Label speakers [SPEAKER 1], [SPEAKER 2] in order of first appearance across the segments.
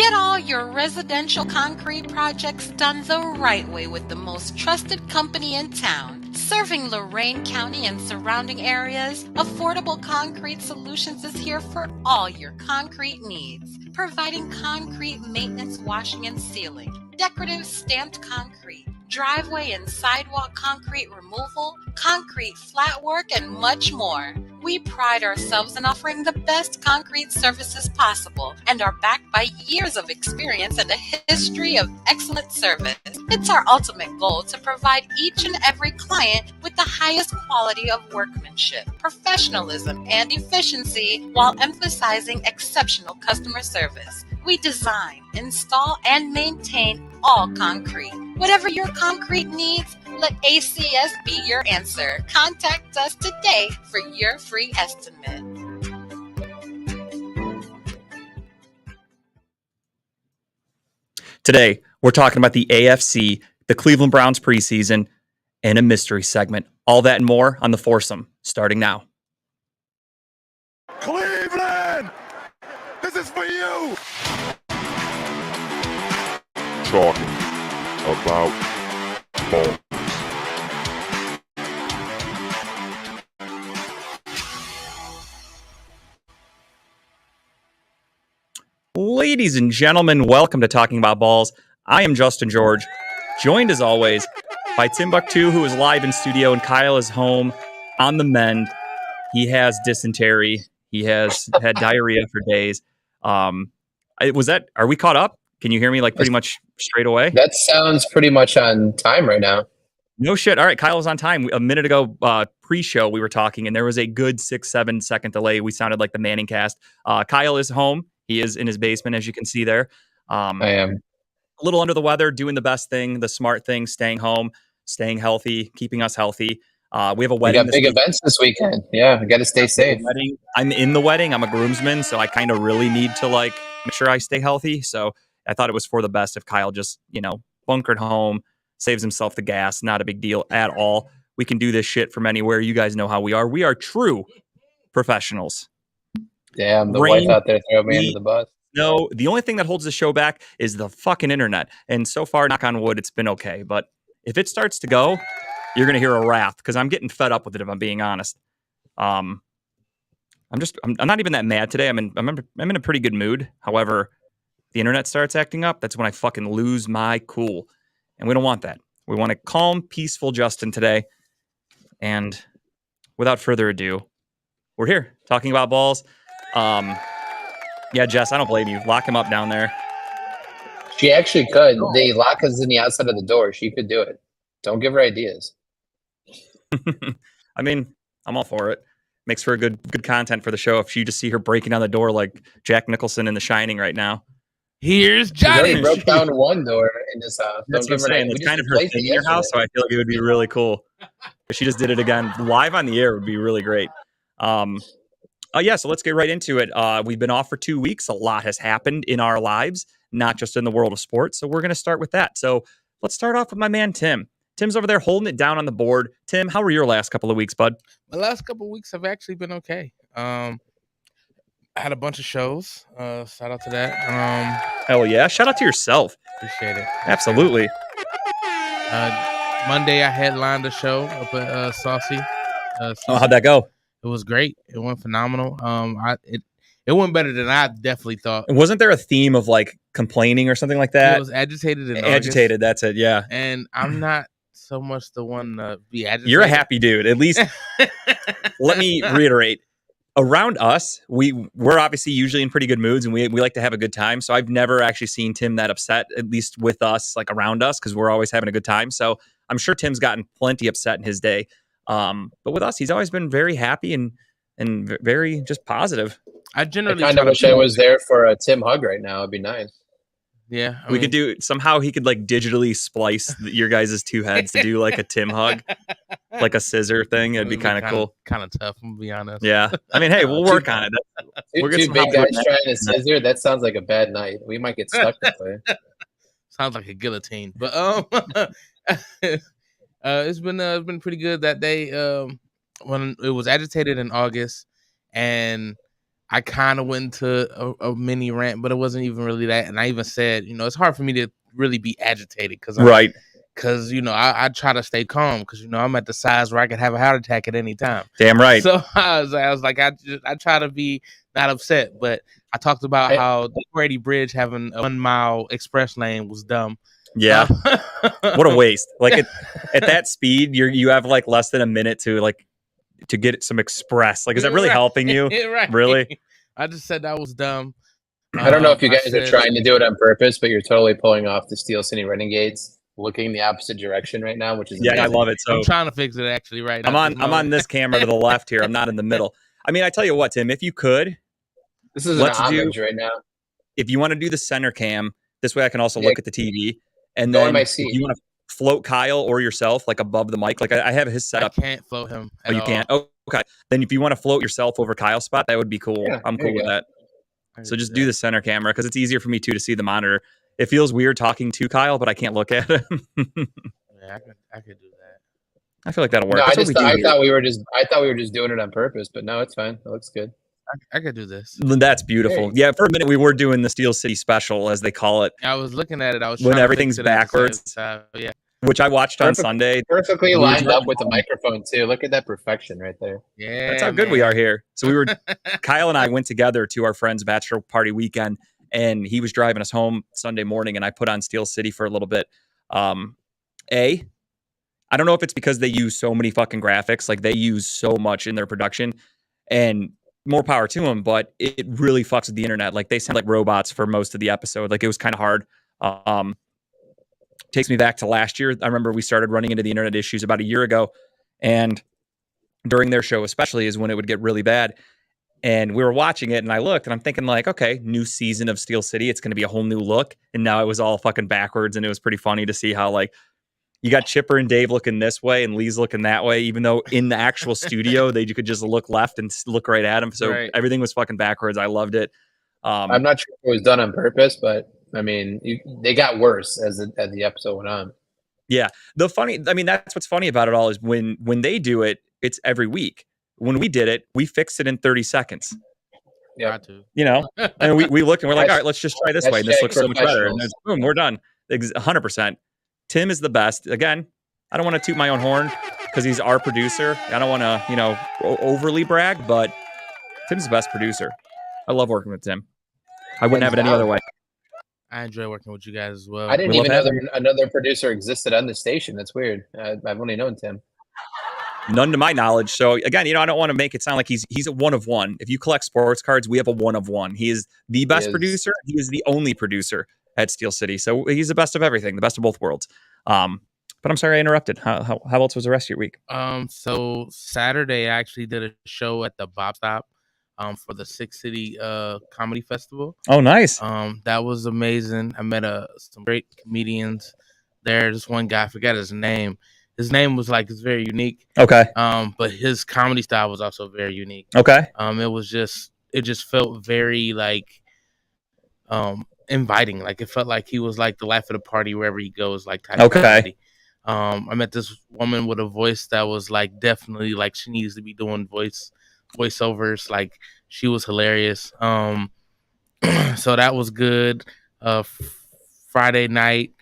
[SPEAKER 1] Get all your residential concrete projects done the right way with the most trusted company in town. Serving Lorain County and surrounding areas, Affordable Concrete Solutions is here for all your concrete needs. Providing concrete maintenance, washing and sealing, decorative stamped concrete, driveway and sidewalk concrete removal, concrete flat work, and much more. We pride ourselves in offering the best concrete services possible and are backed by years of experience and a history of excellent service. It's our ultimate goal to provide each and every client with the highest quality of workmanship, professionalism, and efficiency while emphasizing exceptional customer service. We design, install, and maintain all concrete. Whatever your concrete needs, let ACS be your answer. Contact us today for your free estimate.
[SPEAKER 2] Today, we're talking about the AFC, the Cleveland Browns preseason, and a mystery segment. All that and more on the Foursome, starting now.
[SPEAKER 3] Cleveland! This is for you!
[SPEAKER 4] Talking about ball.
[SPEAKER 2] Ladies and gentlemen, welcome to Talking About Ballz. I am Justin George, joined as always by Timbuktu, who is live in studio, and Kyle is home on the mend. He has dysentery. He has had diarrhea for days. Are we caught up? Can you hear me like pretty much straight away?
[SPEAKER 5] That sounds pretty much on time right now.
[SPEAKER 2] No shit. All right, Kyle was on time. A minute ago, pre-show, we were talking, and there was a good 6-7 second delay. We sounded like the Manning cast. Kyle is home. He is in his basement, as you can see there.
[SPEAKER 5] I am.
[SPEAKER 2] A little under the weather, doing the best thing, the smart thing, staying home, staying healthy, keeping us healthy. We have a wedding.
[SPEAKER 5] We got big events this weekend. Yeah, we got to stay safe.
[SPEAKER 2] I'm in the wedding. I'm a groomsman, so I kind of really need to make sure I stay healthy. So I thought it was for the best if Kyle just, bunkered home, saves himself the gas. Not a big deal at all. We can do this shit from anywhere. You guys know how we are. We are true professionals.
[SPEAKER 5] Damn, the wife out there throwing me under the bus.
[SPEAKER 2] No, the only thing that holds the show back is the fucking internet. And so far, knock on wood, it's been okay. But if it starts to go, you're going to hear a wrath because I'm getting fed up with it, if I'm being honest. I'm not even that mad today. I'm in a pretty good mood. However, the internet starts acting up. That's when I fucking lose my cool. And we don't want that. We want a calm, peaceful Justin today. And without further ado, we're here talking about Ballz. Yeah, Jess, I don't blame you. Lock him up down there.
[SPEAKER 5] She actually could. They lock us in the outside of the door. She could do it. Don't give her ideas.
[SPEAKER 2] I mean, I'm all for it. Makes for a good content for the show if you just see her breaking down the door like Jack Nicholson in The Shining right now.
[SPEAKER 6] Here's Johnny.
[SPEAKER 5] She broke down one door in this house.
[SPEAKER 2] That's what I'm saying. It's kind of her thing in your house, so I feel like it would be really cool. If she just did it again live on the air, would be really great. So let's get right into it. We've been off for 2 weeks. A lot has happened in our lives, not just in the world of sports. So we're going to start with that. So let's start off with my man, Tim. Tim's over there holding it down on the board. Tim, how were your last couple of weeks, bud?
[SPEAKER 6] My last couple of weeks have actually been okay. I had a bunch of shows. Shout out to that.
[SPEAKER 2] Hell yeah. Shout out to yourself.
[SPEAKER 6] Appreciate it.
[SPEAKER 2] Absolutely.
[SPEAKER 6] Monday, I headlined a show up at Saucy.
[SPEAKER 2] How'd that go?
[SPEAKER 6] It was great. It went phenomenal. It went better than I definitely thought.
[SPEAKER 2] Wasn't there a theme of complaining or something like that?
[SPEAKER 6] It was agitated in
[SPEAKER 2] Agitated,
[SPEAKER 6] August.
[SPEAKER 2] That's it, yeah.
[SPEAKER 6] And I'm not so much the one to be agitated.
[SPEAKER 2] You're a happy dude. At least, let me reiterate. Around us, we're obviously usually in pretty good moods, and we like to have a good time. So I've never actually seen Tim that upset, at least with us, around us, because we're always having a good time. So I'm sure Tim's gotten plenty upset in his day. But with us, he's always been very happy and very just positive.
[SPEAKER 6] I generally
[SPEAKER 5] kind of wish I was there for a Tim hug right now. It'd be nice.
[SPEAKER 6] Yeah,
[SPEAKER 2] we could do somehow. He could digitally splice your guys' two heads to do a Tim hug, like a scissor thing. It'd be kind of cool.
[SPEAKER 6] Kind of tough, I'm gonna be honest.
[SPEAKER 2] Yeah, I mean, hey, we'll work on it.
[SPEAKER 5] Two big guys trying to scissor. That sounds like a bad night. We might get stuck that way.
[SPEAKER 6] Sounds like a guillotine, but it's been pretty good that day. When it was agitated in August, and I kind of went into a mini rant, but it wasn't even really that. And I even said, it's hard for me to really be agitated because I try to stay calm because I'm at the size where I could have a heart attack at any time.
[SPEAKER 2] Damn right.
[SPEAKER 6] So I was like, I try to be not upset, but I talked about how the Brady Bridge having a 1 mile express lane was dumb.
[SPEAKER 2] Yeah, what a waste! Like at that speed, you have like less than a minute to get some express. Like, is that really helping you?
[SPEAKER 6] Right.
[SPEAKER 2] Really?
[SPEAKER 6] I just said that was dumb.
[SPEAKER 5] I don't know if you guys are trying to do it on purpose, but you're totally pulling off the Steel City Renegades, looking the opposite direction right now, which is amazing.
[SPEAKER 2] I love it. So
[SPEAKER 6] I'm trying to fix it actually right now.
[SPEAKER 2] I'm on this camera to the left here. I'm not in the middle. I mean, I tell you what, Tim, if you could,
[SPEAKER 5] this is an homage right now.
[SPEAKER 2] If you want to do the center cam, this way I can also look at the TV. And
[SPEAKER 5] Go
[SPEAKER 2] then
[SPEAKER 5] in my
[SPEAKER 2] if
[SPEAKER 5] seat.
[SPEAKER 2] you want to float Kyle or yourself like above the mic, like I have his setup.
[SPEAKER 6] I can't float him.
[SPEAKER 2] You can't? Oh, okay. Then if you want to float yourself over Kyle's spot, that would be cool.
[SPEAKER 5] Yeah,
[SPEAKER 2] I'm cool with that. So just do the center camera because it's easier for me to see the monitor. It feels weird talking to Kyle, but I can't look at him.
[SPEAKER 6] Yeah, I could do that.
[SPEAKER 2] I feel like that'll work.
[SPEAKER 5] No, I thought we were just doing it on purpose, but no, it's fine. It looks good.
[SPEAKER 6] I could do this.
[SPEAKER 2] That's beautiful. Yeah, for a minute we were doing the Steel City special, as they call it.
[SPEAKER 6] I was looking at it. I was
[SPEAKER 2] when everything's backwards.
[SPEAKER 6] Yeah,
[SPEAKER 2] which I watched on Sunday.
[SPEAKER 5] Perfectly lined up with the microphone too. Look at that perfection right there.
[SPEAKER 6] Yeah,
[SPEAKER 2] that's how good we are here. So we were, Kyle and I went together to our friend's bachelor party weekend, and he was driving us home Sunday morning, and I put on Steel City for a little bit. I don't know if it's because they use so many fucking graphics, like they use so much in their production, and more power to them, but it really fucks with the internet. Like they sound like robots for most of the episode. Like it was kind of hard. Takes me back to last year. I remember we started running into the internet issues about a year ago, and during their show especially is when it would get really bad. And we were watching it, and I looked, and I'm thinking like, okay, new season of Steel City. It's going to be a whole new look. And now it was all fucking backwards, and it was pretty funny to see how like you got Chipper and Dave looking this way and Lee's looking that way, even though in the actual studio, you could just look left and look right at him. So everything was fucking backwards. I loved it.
[SPEAKER 5] I'm not sure if it was done on purpose, but I mean, they got worse as the episode went on.
[SPEAKER 2] Yeah. That's what's funny about it all is when they do it, it's every week. When we did it, we fixed it in 30 seconds.
[SPEAKER 5] Yeah.
[SPEAKER 2] And we look and we're like, all right, let's just try this way. And this looks so much better. And then boom, we're done. 100%. Tim is the best. Again, I don't want to toot my own horn because he's our producer. I don't want to, overly brag, but Tim's the best producer. I love working with Tim. I wouldn't have it any other way.
[SPEAKER 6] I enjoy working with you guys as well.
[SPEAKER 5] I didn't even know another producer existed on the station. That's weird. I've only known Tim.
[SPEAKER 2] None to my knowledge. So again, I don't want to make it sound like he's a one of one. If you collect sports cards, we have a one of one. He is the best producer. He is the only producer at Steel City. So he's the best of everything, the best of both worlds. But I'm sorry I interrupted. How else was the rest of your week?
[SPEAKER 6] So Saturday I actually did a show at the Bob Stop for the Six City Comedy Festival.
[SPEAKER 2] Oh, nice.
[SPEAKER 6] That was amazing. I met some great comedians there. This one guy, I forgot his name. His name was it's very unique.
[SPEAKER 2] Okay.
[SPEAKER 6] But his comedy style was also very unique.
[SPEAKER 2] Okay.
[SPEAKER 6] It just felt very inviting. Like it felt like he was like the life of the party wherever he goes, type of comedy. I met this woman with a voice that was definitely she needs to be doing voiceovers. She was hilarious. So that was good. Friday night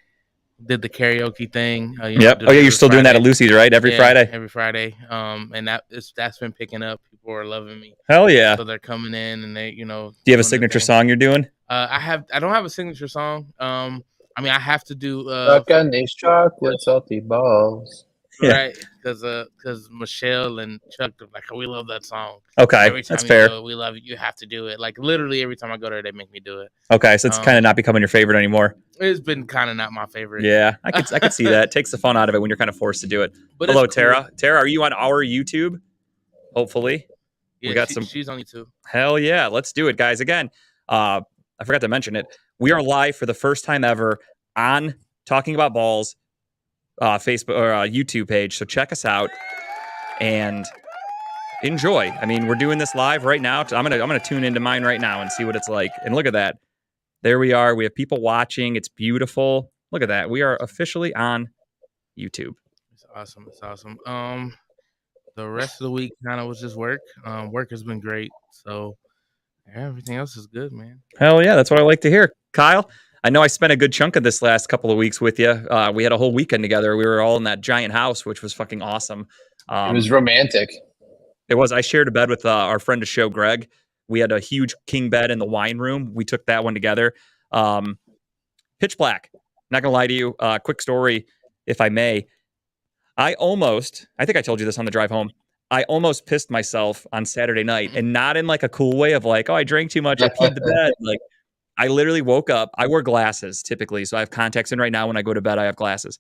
[SPEAKER 6] did the karaoke thing.
[SPEAKER 2] Yep. You're still doing that at Lucy's, right? Every Friday.
[SPEAKER 6] Every Friday. And that's been picking up. People are loving me.
[SPEAKER 2] Hell yeah.
[SPEAKER 6] So they're coming in and they, Do
[SPEAKER 2] you have a signature song you're doing?
[SPEAKER 6] I don't have a signature song. I have to do
[SPEAKER 5] Stuck on these chocolate salty balls.
[SPEAKER 6] Right, because Michelle and Chuck are we love that song.
[SPEAKER 2] Okay,
[SPEAKER 6] every time
[SPEAKER 2] that's fair.
[SPEAKER 6] We love it. You have to do it. Literally every time I go there, they make me do it.
[SPEAKER 2] Okay, so it's kind of not becoming your favorite anymore.
[SPEAKER 6] It's been kind of not my favorite.
[SPEAKER 2] Yeah, I could see that. It takes the fun out of it when you're kind of forced to do it. But hello, Tara. Cool. Tara, are you on our YouTube? Hopefully,
[SPEAKER 6] yeah, she's on YouTube.
[SPEAKER 2] Hell yeah, let's do it, guys. Again, I forgot to mention it. We are live for the first time ever on Talking About Ballz. Facebook or YouTube page. So check us out and enjoy. We're doing this live right now. I'm gonna tune into mine right now and see what it's like. And look at that. There we are. We have people watching. It's beautiful. Look at that. We are officially on YouTube.
[SPEAKER 6] It's awesome. The rest of the week kind of was just work. Work has been great. So Everything else is good, man.
[SPEAKER 2] Hell yeah, that's what I like to hear. Kyle, I know I spent a good chunk of this last couple of weeks with you. We had a whole weekend together. We were all in that giant house, which was fucking awesome.
[SPEAKER 5] It was romantic.
[SPEAKER 2] It was. I shared a bed with our friend of show, Greg. We had a huge king bed in the wine room. We took that one together. Pitch black. Not gonna lie to you. Quick story, if I may. I think I told you this on the drive home. I almost pissed myself on Saturday night, and not in like a cool way of like, oh, I drank too much, I peed the bed. Like, I literally woke up. I wear glasses typically, so I have contacts in right now. When I go to bed, I have glasses.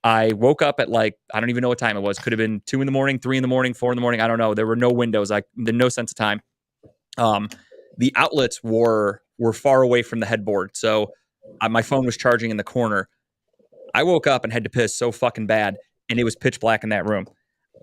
[SPEAKER 2] I woke up at like, I don't even know what time it was. Could have been 2 a.m, 3 a.m, 4 a.m. I don't know. There were no windows. No sense of time. The outlets were far away from the headboard, so my phone was charging in the corner. I woke up and had to piss so fucking bad, and it was pitch black in that room.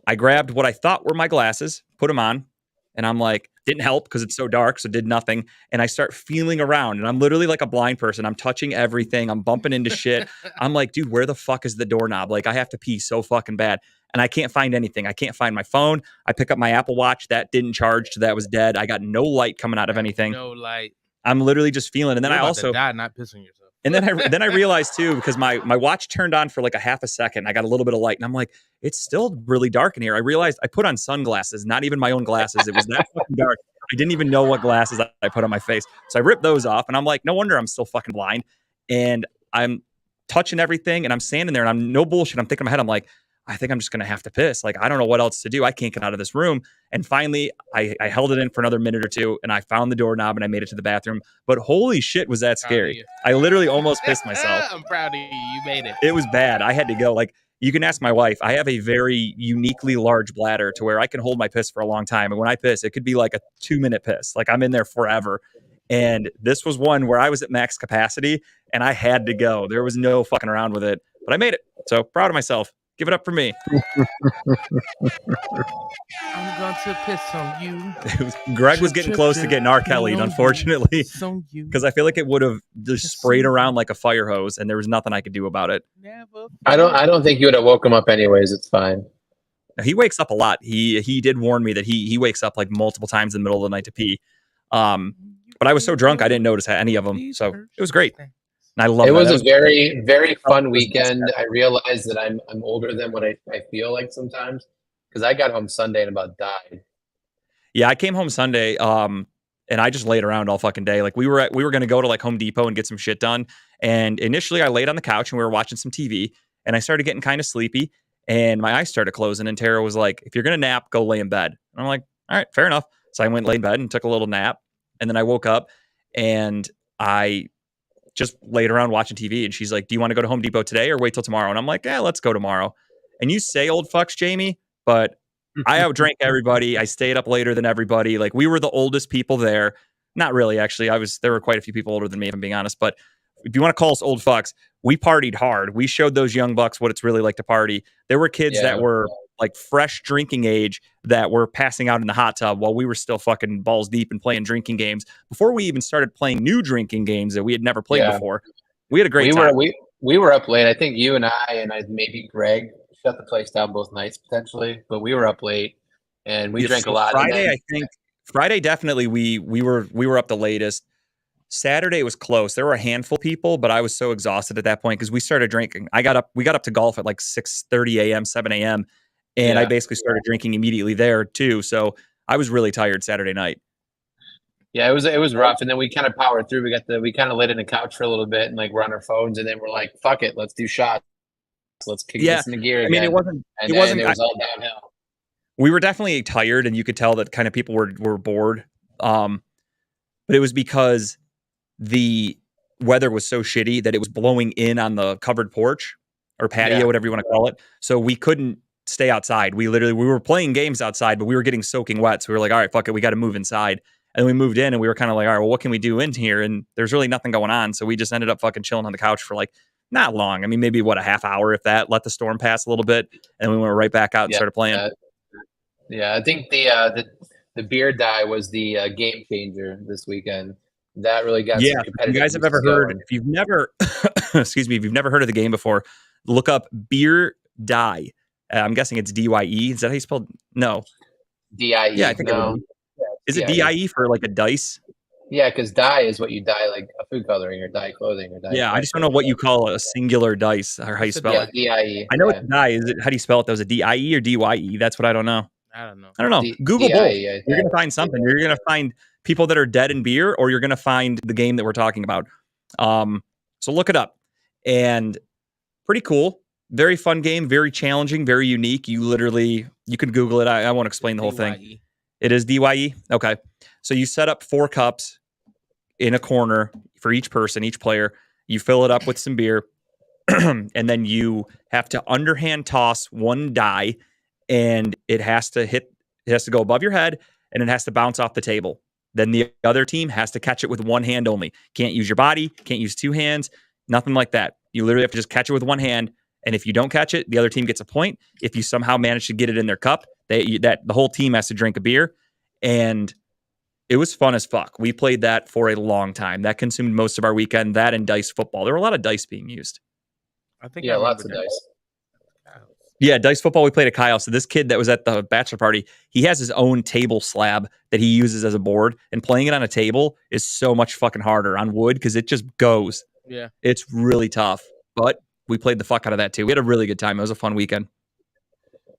[SPEAKER 2] I grabbed what I thought were my glasses, put them on, and I'm like, didn't help because it's so dark, so did nothing. And I start feeling around, and I'm literally like a blind person. I'm touching everything. I'm bumping into shit. I'm like, dude, where the fuck is the doorknob? Like, I have to pee so fucking bad. And I can't find anything. I can't find my phone. I pick up my Apple Watch. That didn't charge, so that was dead. I got no light coming out of anything.
[SPEAKER 6] No light.
[SPEAKER 2] I'm literally just feeling. And then
[SPEAKER 6] You're
[SPEAKER 2] I
[SPEAKER 6] about
[SPEAKER 2] also
[SPEAKER 6] to die not pissing yourself.
[SPEAKER 2] And then I realized too, because my watch turned on for like a half a second. I got a little bit of light, and I'm like, it's still really dark in here. I realized I put on sunglasses, not even my own glasses. It was that fucking dark. I didn't even know what glasses I put on my face. So I ripped those off, and I'm like, no wonder I'm still fucking blind. And I'm touching everything, and I'm standing there, and I'm no bullshit. I'm thinking in my head, I'm like, I think I'm just going to have to piss. Like, I don't know what else to do. I can't get out of this room. And finally, I held it in for another minute or two, and I found the doorknob, and I made it to the bathroom. But holy shit, was that scary. I literally almost pissed myself.
[SPEAKER 6] I'm proud of you. You made it.
[SPEAKER 2] It was bad. I had to go. Like, you can ask my wife. I have a very uniquely large bladder to where I can hold my piss for a long time. And when I piss, it could be like a 2-minute piss. Like, I'm in there forever. And this was one where I was at max capacity, and I had to go. There was no fucking around with it. But I made it. So proud of myself. Give it up for me.
[SPEAKER 6] I'm going to piss on you.
[SPEAKER 2] Greg was getting close to getting R. Kelly'd, unfortunately, because I feel like it would have just sprayed around like a fire hose, and there was nothing I could do about it.
[SPEAKER 5] I don't think you would have woke him up anyways. It's fine.
[SPEAKER 2] He wakes up a lot. He did warn me that he wakes up like multiple times in the middle of the night to pee. But I was so drunk I didn't notice any of them, so it was great. And I love it.
[SPEAKER 5] It was a very, very fun weekend. I realized that I'm older than what I feel like sometimes, because I got home Sunday and about died.
[SPEAKER 2] Yeah, I came home Sunday, and I just laid around all fucking day. Like we were going to go to like Home Depot and get some shit done. And initially, I laid on the couch and we were watching some TV, and I started getting kind of sleepy, and my eyes started closing. And Tara was like, "If you're gonna nap, go lay in bed." And I'm like, "All right, fair enough." So I went lay in bed and took a little nap, and then I woke up and I just laid around watching TV, and she's like, "Do you want to go to Home Depot today or wait till tomorrow?" And I'm like, "Yeah, let's go tomorrow." And you say old fucks, Jamie, but I outdrank everybody. I stayed up later than everybody. Like, we were the oldest people there. Not really, actually. There were quite a few people older than me, if I'm being honest. But if you want to call us old fucks, we partied hard. We showed those young bucks what it's really like to party. There were kids that were like fresh drinking age that were passing out in the hot tub while we were still fucking balls deep and playing drinking games before we even started playing new drinking games that we had never played before. We had a great time.
[SPEAKER 5] We were up late. I think you and I maybe Greg shut the place down both nights potentially, but we were up late and we drank a lot.
[SPEAKER 2] Friday, I think Friday definitely we were up the latest. Saturday was close. There were a handful of people, but I was so exhausted at that point because we started drinking. We got up to golf at like 6:30 a.m., 7 a.m. And I basically started drinking immediately there too. So I was really tired Saturday night.
[SPEAKER 5] Yeah, it was rough. And then we kind of powered through. We kind of laid in the couch for a little bit and like we're on our phones, and then we're like, fuck it, let's do shots. Let's kick this into gear again.
[SPEAKER 2] I mean, it was
[SPEAKER 5] all downhill.
[SPEAKER 2] We were definitely tired, and you could tell that kind of people were bored. But it was because the weather was so shitty that it was blowing in on the covered porch or patio, whatever you want to call it. So we couldn't stay outside. We were playing games outside, but we were getting soaking wet. So we were like, all right, fuck it, we got to move inside. And we moved in, and we were kind of like, all right, well, what can we do in here? And there's really nothing going on. So we just ended up fucking chilling on the couch for like, not long. I mean, maybe a half hour, if that, let the storm pass a little bit. And we went right back out and started playing.
[SPEAKER 5] I think the beer die was the game changer this weekend. That really got some competitive.
[SPEAKER 2] You guys have ever heard, if you've never, excuse me, if you've never heard of the game before, look up beer die. I'm guessing it's DYE. Is that how you spell? No.
[SPEAKER 5] DIE.
[SPEAKER 2] Yeah, I think it would be. Is it DIE for like a dice?
[SPEAKER 5] Yeah, because dye is what you dye, like a food coloring or dye clothing or dye.
[SPEAKER 2] Yeah, I just don't know what you call a singular dice or how you spell
[SPEAKER 5] Yeah,
[SPEAKER 2] it.
[SPEAKER 5] DIE.
[SPEAKER 2] I know it's dye. Is it? How do you spell it? That was a DIE or DYE? That's what I don't know.
[SPEAKER 6] I don't know.
[SPEAKER 2] I don't know. Google
[SPEAKER 5] DIE,
[SPEAKER 2] both.
[SPEAKER 5] I
[SPEAKER 2] You're
[SPEAKER 5] think.
[SPEAKER 2] gonna find something. You're gonna find people that are dead in beer, or you're gonna find the game that we're talking about. So look it up. And pretty cool. Very fun game. Very challenging. Very unique. You can Google it. I won't explain the whole thing.
[SPEAKER 6] DYE.
[SPEAKER 2] It is DYE. Okay. So you set up 4 cups in a corner for each person, each player. You fill it up with some beer, and then you have to underhand toss one die, and it has to go above your head, and it has to bounce off the table. Then the other team has to catch it with one hand only. Can't use your body, can't use 2 hands, nothing like that. You literally have to just catch it with one hand, and if you don't catch it, the other team gets a point. If you somehow manage to get it in their cup, the whole team has to drink a beer, and it was fun as fuck. We played that for a long time. That consumed most of our weekend. That and dice football. There were a lot of dice being used.
[SPEAKER 6] I think
[SPEAKER 5] Yeah,
[SPEAKER 6] I
[SPEAKER 5] lots
[SPEAKER 6] remember
[SPEAKER 5] of dice.
[SPEAKER 2] Yeah, dice football. We played at Kyle. So this kid that was at the bachelor party, he has his own table slab that he uses as a board. And playing it on a table is so much fucking harder on wood because it just goes.
[SPEAKER 6] Yeah.
[SPEAKER 2] It's really tough. But we played the fuck out of that too. We had a really good time. It was a fun weekend.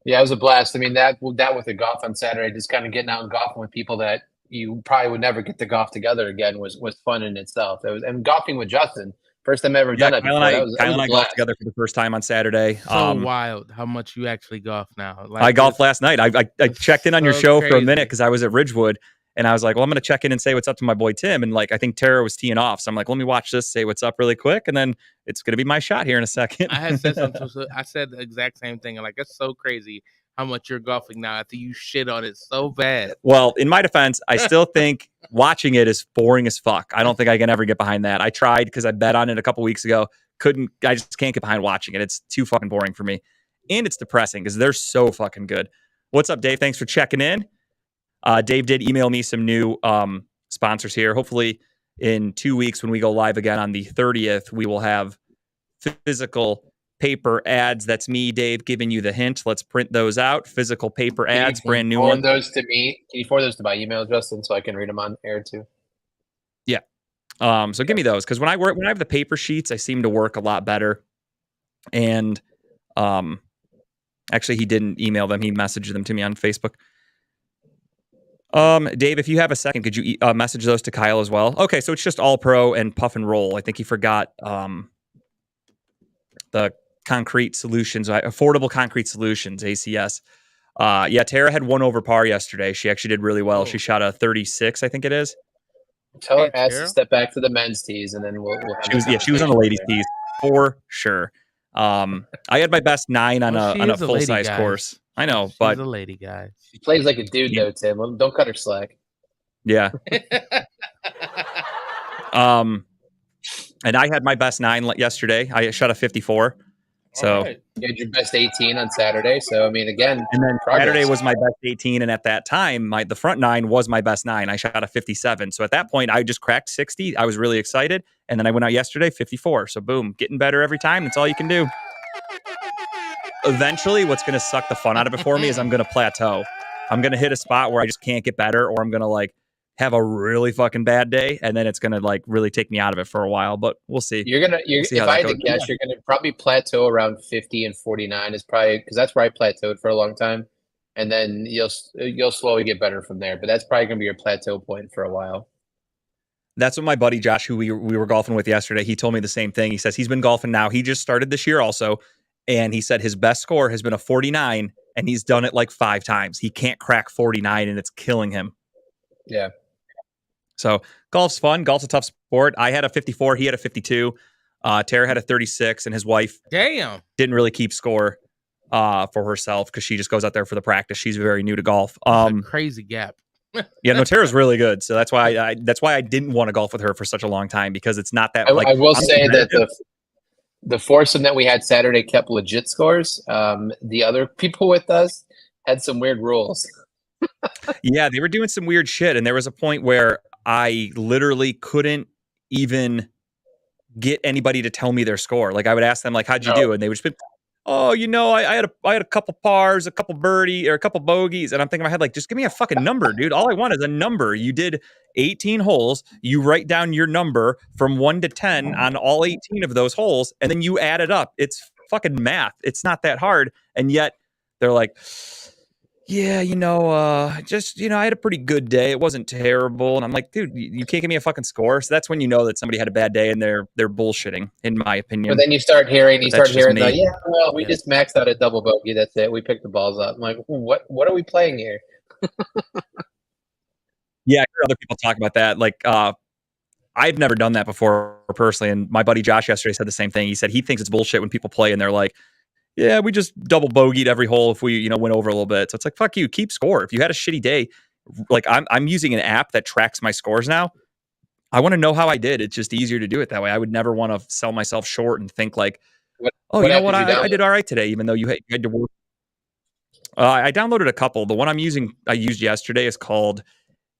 [SPEAKER 5] Yeah, it was a blast. I mean, that with the golf on Saturday, just kind of getting out and golfing with people that you probably would never get to golf together again was fun in itself. And golfing with Justin, first time I ever done that before.
[SPEAKER 2] Kyle and I golfed together for the first time on Saturday.
[SPEAKER 6] So wild how much you actually golf now. Like,
[SPEAKER 2] I golfed last night. I checked in on your show for a minute
[SPEAKER 6] crazy.
[SPEAKER 2] because I was at Ridgewood, and I was like, well, I'm going to check in and say what's up to my boy Tim. And like, I think Tara was teeing off. So I'm like, let me watch this, say what's up really quick. And then it's going to be my shot here in a second.
[SPEAKER 6] I had said something. I said the exact same thing. Like, it's so crazy how much you're golfing now after you shit on it so bad.
[SPEAKER 2] Well, in my defense, I still think watching it is boring as fuck. I don't think I can ever get behind that. I tried because I bet on it a couple weeks ago. I just can't get behind watching it. It's too fucking boring for me. And it's depressing because they're so fucking good. What's up, Dave? Thanks for checking in. Dave did email me some new sponsors here. Hopefully in 2 weeks when we go live again on the 30th, we will have physical paper ads. That's me, Dave, giving you the hint. Let's print those out. Physical paper ads, brand new one.
[SPEAKER 5] Those to me. Can you forward those to my email, Justin, so I can read them on air too?
[SPEAKER 2] Yeah. So give me those because when I have the paper sheets, I seem to work a lot better. And actually, he didn't email them. He messaged them to me on Facebook. Dave, if you have a second, could you message those to Kyle as well? Okay, so it's just All Pro and Puff and Roll. I think he forgot the Concrete Solutions, Affordable Concrete Solutions, ACS. Yeah, Tara had 1 over par yesterday. She actually did really well. She shot a 36, I think it is.
[SPEAKER 5] Tell her ass to step back to the men's tees, and then we'll
[SPEAKER 2] she was on the ladies' tees for sure. I had my best 9 on a full size course. I know,
[SPEAKER 6] She's
[SPEAKER 2] but
[SPEAKER 6] a lady, guy.
[SPEAKER 5] She plays like a dude, though, Tim. Don't cut her slack.
[SPEAKER 2] Yeah. And I had my best 9 yesterday. I shot a 54. So
[SPEAKER 5] you had your best 18 on Saturday. So I mean, again,
[SPEAKER 2] and then
[SPEAKER 5] progress.
[SPEAKER 2] Saturday was my best 18, and at that time, the front 9 was my best 9. I shot a 57. So at that point, I just cracked 60. I was really excited, and then I went out yesterday 54. So boom, getting better every time. That's all you can do. Eventually, what's going to suck the fun out of it for me is I'm going to plateau. I'm going to hit a spot where I just can't get better, or I'm going to like have a really fucking bad day, and then it's going to like really take me out of it for a while, but we'll see.
[SPEAKER 5] If I had to guess, you're going to probably plateau around 50 and 49 is probably because that's where I plateaued for a long time. And then you'll slowly get better from there, but that's probably going to be your plateau point for a while.
[SPEAKER 2] That's what my buddy Josh, who we were golfing with yesterday, he told me the same thing. He says he's been golfing now. He just started this year also. And he said his best score has been a 49, and he's done it like 5 times. He can't crack 49, and it's killing him.
[SPEAKER 5] Yeah.
[SPEAKER 2] So golf's fun. Golf's a tough sport. I had a 54. He had a 52. Tara had a 36, and his wife didn't really keep score for herself because she just goes out there for the practice. She's very new to golf.
[SPEAKER 6] Crazy gap.
[SPEAKER 2] Yeah, no, Tara's really good. So that's why I didn't want to golf with her for such a long time because it's not that.
[SPEAKER 5] I will say that the foursome that we had Saturday kept legit scores. The other people with us had some weird rules.
[SPEAKER 2] Yeah, they were doing some weird shit, and there was a point where I literally couldn't even get anybody to tell me their score. Like I would ask them, like, "How'd you do?" And they would just be, "Oh, I had a couple pars, a couple birdie, or a couple bogeys." And I'm thinking in my head, like, just give me a fucking number, dude. All I want is a number. You did 18 holes. You write down your number from 1 to 10 on all 18 of those holes, and then you add it up. It's fucking math. It's not that hard. And yet they're like, yeah, I had a pretty good day. It wasn't terrible. And I'm like, dude, you can't give me a fucking score. So that's when you know that somebody had a bad day and they're bullshitting, in my opinion.
[SPEAKER 5] But then you start hearing, we just maxed out a double bogey. That's it. We picked the balls up. I'm like, what are we playing here?
[SPEAKER 2] Yeah, I hear other people talk about that. Like, I've never done that before personally. And my buddy Josh yesterday said the same thing. He said he thinks it's bullshit when people play and they're like, yeah, we just double bogeyed every hole if we, went over a little bit. So it's like, fuck you, keep score. If you had a shitty day, like I'm using an app that tracks my scores now. I want to know how I did. It's just easier to do it that way. I would never want to sell myself short and think like, I did all right today, even though you had to work. I downloaded a couple. The one I used yesterday is called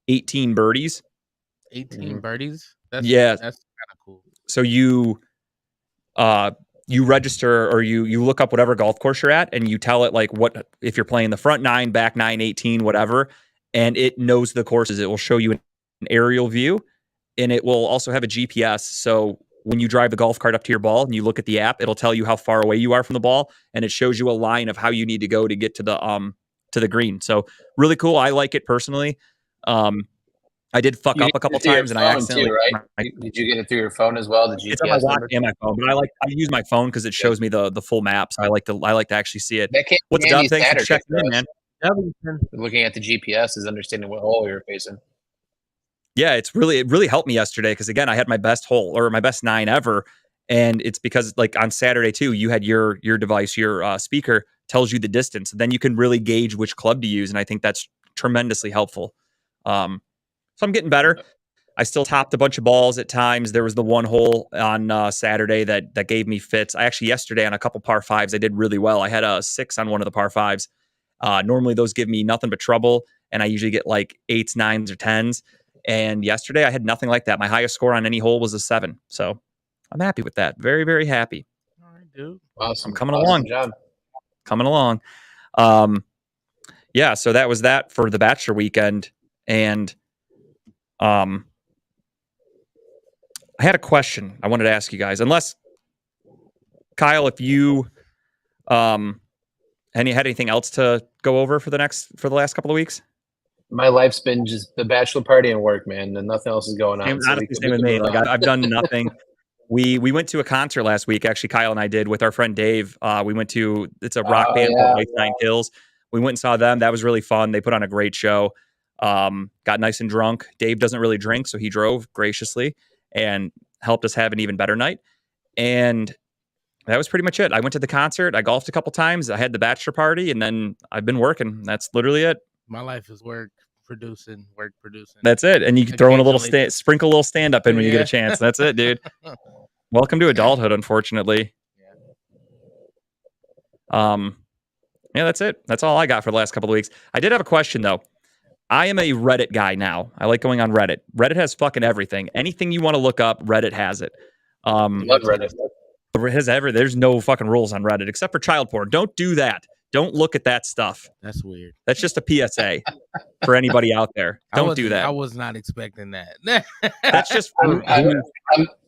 [SPEAKER 2] 18 Birdies.
[SPEAKER 6] 18 birdies? That's kind of cool.
[SPEAKER 2] So you register or you look up whatever golf course you're at and you tell it like what, if you're playing the front 9, back 9, 18, whatever, and it knows the courses. It will show you an aerial view and it will also have a GPS. So when you drive the golf cart up to your ball and you look at the app, it'll tell you how far away you are from the ball and it shows you a line of how you need to go to get to the green. So really cool. I like it personally. I did fuck up a couple times and I accidentally.
[SPEAKER 5] Too, right? Did you get it through your phone as well?
[SPEAKER 2] It's on my watch and my phone, but I use my phone because it shows me the full map. So I like to actually see it. What's up? Thanks for checking in, man.
[SPEAKER 5] Looking at the GPS is understanding what hole you're facing.
[SPEAKER 2] Yeah, it really helped me yesterday because again, I had my best hole or my best 9 ever, and it's because like on Saturday too, you had your device, your speaker tells you the distance, then you can really gauge which club to use, and I think that's tremendously helpful. So I'm getting better. I still topped a bunch of balls at times. There was the one hole on Saturday that gave me fits. I actually yesterday on a couple par 5s, I did really well. I had a 6 on one of the par 5s. Normally those give me nothing but trouble, and I usually get like 8s, 9s, or 10s. And yesterday I had nothing like that. My highest score on any hole was a 7. So I'm happy with that. Very, very happy.
[SPEAKER 6] All right, dude.
[SPEAKER 5] Awesome.
[SPEAKER 2] I'm coming along.
[SPEAKER 5] Job.
[SPEAKER 2] Coming along. Yeah, so that was that for the Bachelor weekend. And I had a question I wanted to ask you guys. Unless, Kyle, if you had anything else to go over for the last couple of weeks?
[SPEAKER 5] My life's been just the bachelor party and work, man, and nothing else is going on.
[SPEAKER 2] Honestly, same with me. Like I've done nothing. We went to a concert last week. Actually, Kyle and I did with our friend Dave. We went to it's a rock band called Ice Nine Kills. We went and saw them. That was really fun. They put on a great show. Got nice and drunk. Dave doesn't really drink, so he drove graciously and helped us have an even better night. And that was pretty much it. I went to the concert. I golfed a couple times. I had the bachelor party, and then I've been working. That's literally it.
[SPEAKER 6] My life is work producing.
[SPEAKER 2] That's it. And you can throw in a little sprinkle a little stand up in when you get a chance. That's it, dude. Welcome to adulthood, unfortunately. Yeah, that's it. That's all I got for the last couple of weeks. I did have a question though. I am a Reddit guy now. I like going on Reddit. Reddit has fucking everything. Anything you want to look up, Reddit has it.
[SPEAKER 5] Love Reddit.
[SPEAKER 2] There's no fucking rules on Reddit except for child porn. Don't do that. Don't look at that stuff.
[SPEAKER 6] That's weird.
[SPEAKER 2] That's just a PSA for anybody out there. Don't do that.
[SPEAKER 6] I was not expecting that.
[SPEAKER 2] That's just.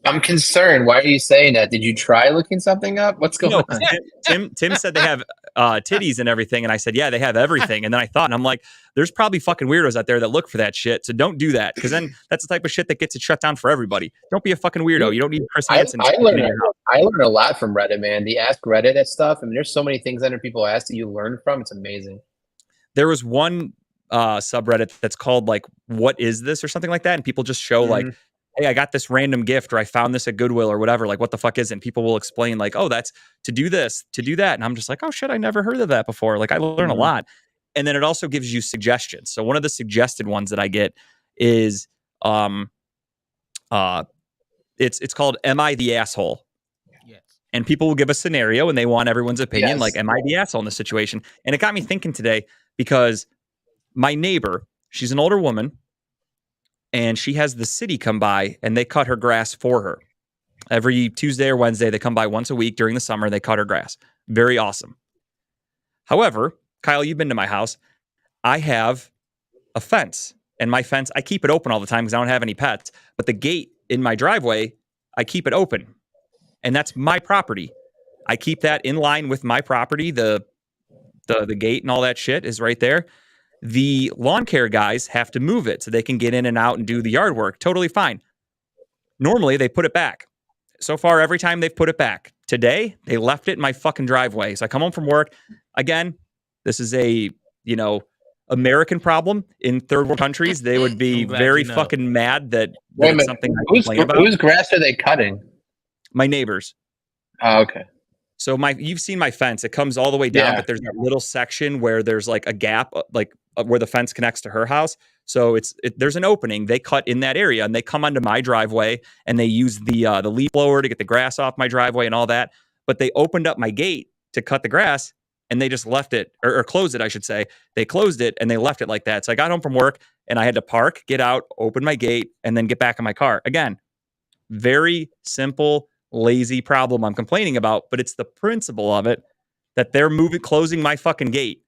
[SPEAKER 5] I'm concerned. Why are you saying that? Did you try looking something up? What's going on?
[SPEAKER 2] Tim said they have titties and everything, and I said, yeah, they have everything. And then I thought, and I'm like, there's probably fucking weirdos out there that look for that shit. So don't do that, because then that's the type of shit that gets it shut down for everybody. Don't be a fucking weirdo. You don't need Chris Hansen.
[SPEAKER 5] I learn a lot from Reddit, man. The Ask Reddit and stuff. I mean, there's so many things that people ask that you learn from. It's amazing. There
[SPEAKER 2] was one subreddit that's called like, what is this or something like that, and people just show like, hey, I got this random gift, or I found this at Goodwill or whatever. Like, what the fuck is it? And people will explain like, oh, that's to do this, to do that. And I'm just like, oh shit, I never heard of that before. Like, I learn a lot. And then it also gives you suggestions. So one of the suggested ones that I get is it's called Am I the Asshole?
[SPEAKER 6] Yes.
[SPEAKER 2] And people will give a scenario and they want everyone's opinion. Yes. Like, am I the asshole in this situation? And it got me thinking today, because my neighbor, she's an older woman, and she has the city come by and they cut her grass for her. Every Tuesday or Wednesday, they come by once a week during the summer. They cut her grass. Very awesome. However, Kyle, you've been to my house. I have a fence And my fence, I keep it open all the time because I don't have any pets. But the gate in my driveway, I keep it open. And that's my property. I keep that in line with my property. The gate and all that shit is right there. The lawn care guys have to move it so they can get in and out and do the yard work. Totally fine. Normally, they put it back. So far, every time they've put it back. Today, they left it in my fucking driveway. So I come home from work. Again, this is a, American problem. In third world countries, they would be very fucking mad that it's something I complain about.
[SPEAKER 5] Whose grass are they cutting?
[SPEAKER 2] My neighbors.
[SPEAKER 5] Oh, okay.
[SPEAKER 2] So you've seen my fence. It comes all the way down, but there's that little section where there's like a gap, where the fence connects to her house. So there's an opening. They cut in that area and they come onto my driveway and they use the leaf blower to get the grass off my driveway and all that. But they opened up my gate to cut the grass and they just left it or closed it, I should say. They closed it and they left it like that. So I got home from work and I had to park, get out, open my gate, and then get back in my car. Again, very simple, lazy problem I'm complaining about, but it's the principle of it that they're closing my fucking gate.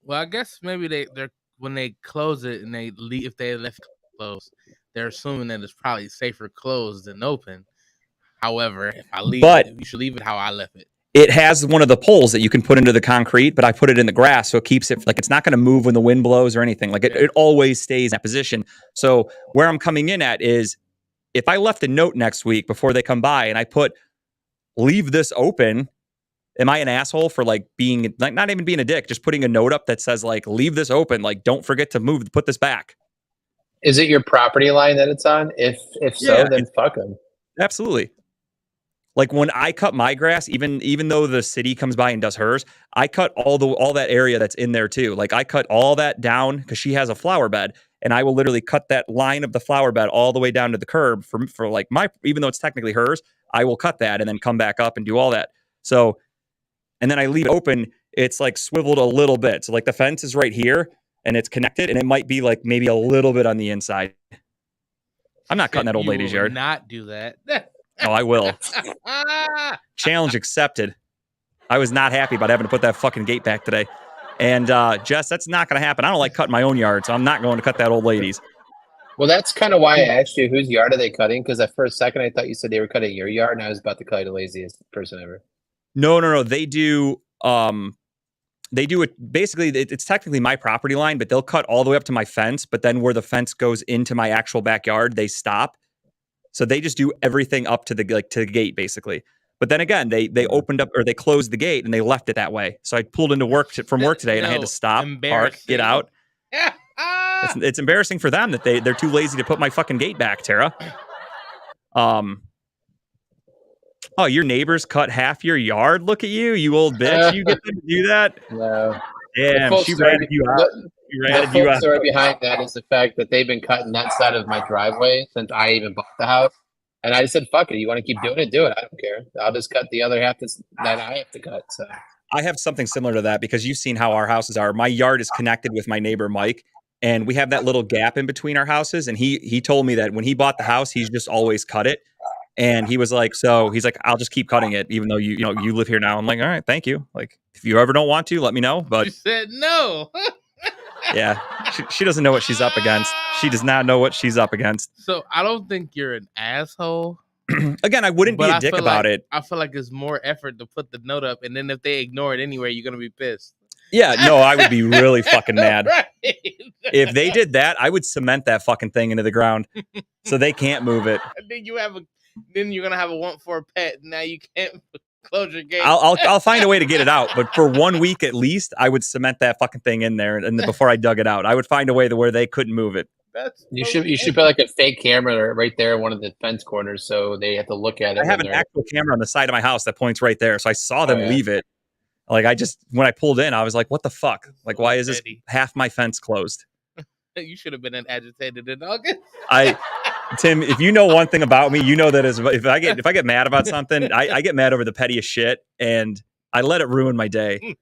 [SPEAKER 6] Well, I guess maybe they're when they close it and they leave, if they left it closed, they're assuming that it's probably safer closed than open. However, if I leave it, you should leave it how I left it.
[SPEAKER 2] It has one of the poles that you can put into the concrete, but I put it in the grass, so it keeps it like it's not going to move when the wind blows or anything. Like it always stays in that position. So where I'm coming in at is, if I left a note next week before they come by and I put, leave this open, am I an asshole for being not even being a dick, just putting a note up that says leave this open, don't forget to put this back?
[SPEAKER 5] Is it your property line that it's on? If so, then fuck them.
[SPEAKER 2] Absolutely. When I cut my grass, even though the city comes by and does hers, I cut all that area that's in there too. I cut all that down because she has a flower bed, and I will literally cut that line of the flower bed all the way down to the curb for my, even though it's technically hers, I will cut that and then come back up and do all that. So, and then I leave it open. It's swiveled a little bit. So the fence is right here and it's connected, and it might be maybe a little bit on the inside. I'm not cutting that old lady's yard.
[SPEAKER 6] Not do that.
[SPEAKER 2] Oh, I will. Challenge accepted. I was not happy about having to put that fucking gate back today. And Jess, that's not going to happen. I don't like cutting my own yard, so I'm not going to cut that old lady's.
[SPEAKER 5] Well, that's kind of why I asked you whose yard are they cutting, because for a second I thought you said they were cutting your yard, and I was about to call you the laziest person ever.
[SPEAKER 2] No. They do it. Basically, it's technically my property line, but they'll cut all the way up to my fence. But then where the fence goes into my actual backyard, they stop. So they just do everything up to the gate, basically. But then again, they opened up, or they closed the gate and they left it that way. So I pulled into work from work today and I had to stop, park, get out. It's embarrassing for them that they're too lazy to put my fucking gate back, Tara. Oh, your neighbors cut half your yard? Look at you old bitch. You get them to do that?
[SPEAKER 5] No.
[SPEAKER 2] Damn, she ratted you out.
[SPEAKER 5] The full story behind that is the fact that they've been cutting that side of my driveway since I even bought the house. And I just said, fuck it. You want to keep doing it? Do it. I don't care. I'll just cut the other half that I have to cut. So
[SPEAKER 2] I have something similar to that, because you've seen how our houses are. My yard is connected with my neighbor, Mike, and we have that little gap in between our houses. And he told me that when he bought the house, he's just always cut it. And he was like, I'll just keep cutting it, even though you live here now. I'm like, all right, thank you. If you ever don't want to, let me know. But
[SPEAKER 6] she said no.
[SPEAKER 2] Yeah, she doesn't know what she's up against. She does not know what she's up against.
[SPEAKER 6] So I don't think you're an asshole.
[SPEAKER 2] Again, I wouldn't be a dick about it.
[SPEAKER 6] I feel like it's more effort to put the note up, and then if they ignore it anyway, you're gonna be pissed.
[SPEAKER 2] Yeah, no, I would be really fucking mad.
[SPEAKER 6] Right.
[SPEAKER 2] If they did that, I would cement that fucking thing into the ground so they can't move it.
[SPEAKER 6] And then you're gonna have a want for a pet. Now you can't close your gate.
[SPEAKER 2] I'll find a way to get it out, but for 1 week at least, I would cement that fucking thing in there, and before I dug it out, I would find a way to where they couldn't move it.
[SPEAKER 5] You should put a fake camera right there in one of the fence corners, so they have to look at it.
[SPEAKER 2] I have an actual camera on the side of my house that points right there, so I saw them leave it. When I pulled in, I was like, "What the fuck? Why is this half my fence closed?"
[SPEAKER 6] You should have been agitated in August.
[SPEAKER 2] Tim, if you know one thing about me, you know that if I get mad about something, I get mad over the pettiest shit, and I let it ruin my day.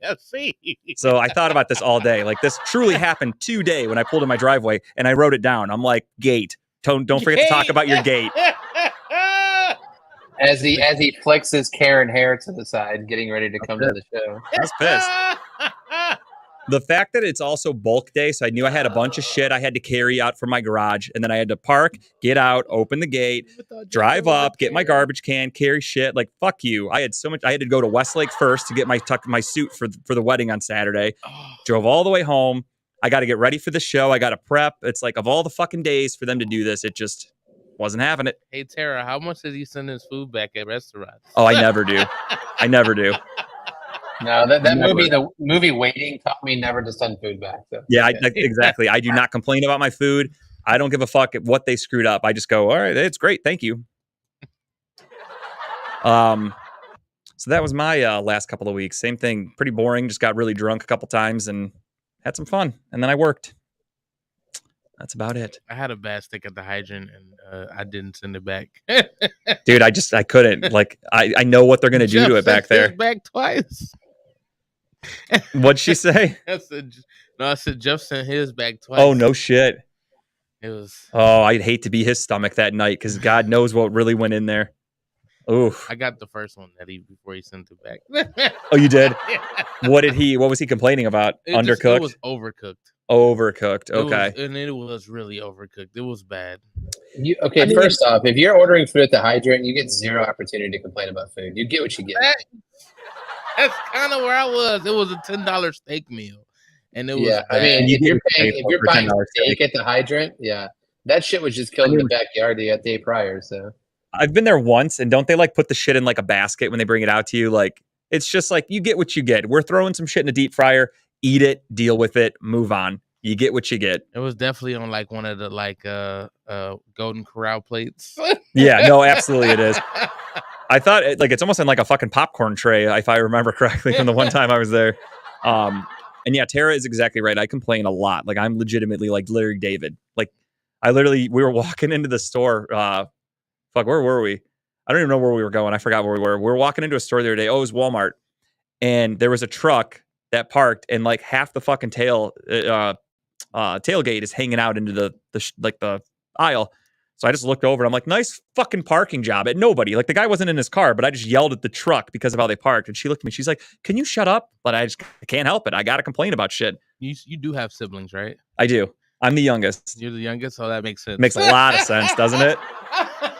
[SPEAKER 2] So I thought about this all day. This truly happened today when I pulled in my driveway, and I wrote it down. I'm like, gate. Don't forget to talk about your gate.
[SPEAKER 5] As he flicks his Karen hair to the side, getting ready to come to the show.
[SPEAKER 2] I was pissed. The fact that it's also bulk day, so I knew I had a bunch of shit I had to carry out from my garage, and then I had to park, get out, open the gate, drive up, get my garbage can, carry shit. Like, fuck you. I had so much. I had to go to Westlake first to get my suit for the wedding on Saturday. Drove all the way home. I got to get ready for the show. I got to prep. It's like, of all the fucking days for them to do this, it just wasn't having it.
[SPEAKER 6] Hey, Tara, how much does he send his food back at restaurants?
[SPEAKER 2] Oh, I never do. I never do.
[SPEAKER 5] No, the movie Waiting taught me never to send food back. So.
[SPEAKER 2] Yeah, exactly. I do not complain about my food. I don't give a fuck what they screwed up. I just go, all right, it's great. Thank you. So that was my last couple of weeks. Same thing. Pretty boring. Just got really drunk a couple times and had some fun. And then I worked. That's about it.
[SPEAKER 6] I had a bad stick at the hydrant and I didn't send it back.
[SPEAKER 2] Dude, I couldn't. Like, I know what they're going to do to it back there.
[SPEAKER 6] Back twice.
[SPEAKER 2] What'd she say?
[SPEAKER 6] I said Jeff sent his back twice.
[SPEAKER 2] Oh, no shit.
[SPEAKER 6] It was.
[SPEAKER 2] Oh, I'd hate to be his stomach that night because God knows what really went in there. Oof.
[SPEAKER 6] I got the first one before he sent it back.
[SPEAKER 2] Oh, you did?
[SPEAKER 6] Yeah.
[SPEAKER 2] What was he complaining about? Undercooked?
[SPEAKER 6] It was overcooked.
[SPEAKER 2] Overcooked. Okay.
[SPEAKER 6] It was really overcooked. It was bad.
[SPEAKER 5] First off, if you're ordering food at the hydrant, you get zero opportunity to complain about food. You get what you get.
[SPEAKER 6] That's kind of where I was. It was a $10 steak meal, and it was.
[SPEAKER 5] Yeah,
[SPEAKER 6] bad.
[SPEAKER 5] I mean, if you're buying steak at the hydrant, yeah, that shit was just killed in the backyard the day prior. So
[SPEAKER 2] I've been there once, and don't they like put the shit in like a basket when they bring it out to you? Like, it's just like you get what you get. We're throwing some shit in a deep fryer. Eat it, deal with it, move on. You get what you get.
[SPEAKER 6] It was definitely on like one of the Golden Corral plates.
[SPEAKER 2] Yeah, no, absolutely it is. I thought it's almost in like a fucking popcorn tray, if I remember correctly from the one time I was there. And yeah, Tara is exactly right. I complain a lot. Like, I'm legitimately like Larry David. Like, we were walking into the store. Where were we? I don't even know where we were going. I forgot where we were. We were walking into a store the other day. Oh, it was Walmart. And there was a truck that parked, and like half the fucking tailgate is hanging out into the aisle. So I just looked over and I'm like, nice fucking parking job at nobody. Like, the guy wasn't in his car, but I just yelled at the truck because of how they parked. And she looked at me. She's like, can you shut up? But I can't help it. I got to complain about shit.
[SPEAKER 6] You do have siblings, right?
[SPEAKER 2] I do. I'm the youngest.
[SPEAKER 6] You're the youngest, so that makes sense.
[SPEAKER 2] Makes a lot of sense, doesn't it?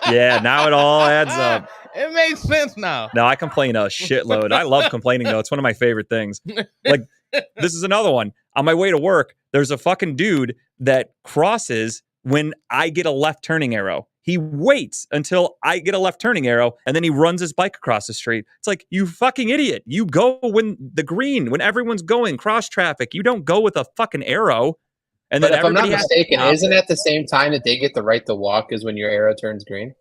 [SPEAKER 2] Yeah, now it all adds up.
[SPEAKER 6] It makes sense now.
[SPEAKER 2] No, I complain a shitload. I love complaining, though. It's one of my favorite things. Like, this is another one. On my way to work, there's a fucking dude that crosses when I get a left turning arrow. He waits until I get a left turning arrow, and then he runs his bike across the street. It's like, you fucking idiot. You go when everyone's going, cross traffic. You don't go with a fucking arrow. And
[SPEAKER 5] but
[SPEAKER 2] then
[SPEAKER 5] if I'm not mistaken, isn't it the same time that they get the right to walk as when your arrow turns green?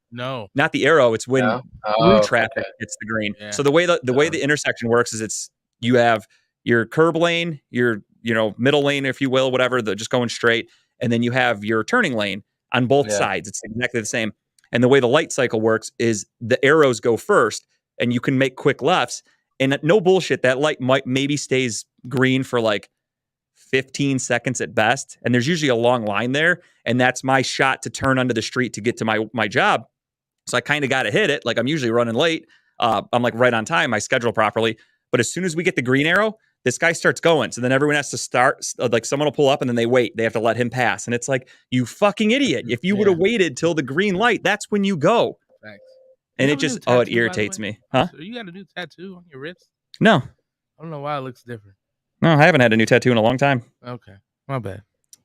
[SPEAKER 6] No,
[SPEAKER 2] not the arrow. It's when through traffic gets the green. Yeah. So the way the intersection works is you have your curb lane, your middle lane, if you will, whatever, just going straight, and then you have your turning lane on both sides. It's exactly the same. And the way the light cycle works is the arrows go first, and you can make quick lefts. And no bullshit, that light maybe stays green for like 15 seconds at best. And there's usually a long line there. And that's my shot to turn onto the street to get to my job. So I kind of got to hit it. Like, I'm usually running late. I'm like right on time. I schedule properly. But as soon as we get the green arrow, this guy starts going. So then everyone has to start. Like, someone will pull up and then they wait. They have to let him pass. And it's like, you fucking idiot. If you would have waited till the green light, that's when you go.
[SPEAKER 6] Thanks.
[SPEAKER 2] And it just, it irritates me. Huh?
[SPEAKER 6] So you got a new tattoo on your wrist?
[SPEAKER 2] No.
[SPEAKER 6] I don't know why it looks different.
[SPEAKER 2] No, I haven't had a new tattoo in a long time.
[SPEAKER 6] Okay. My bad.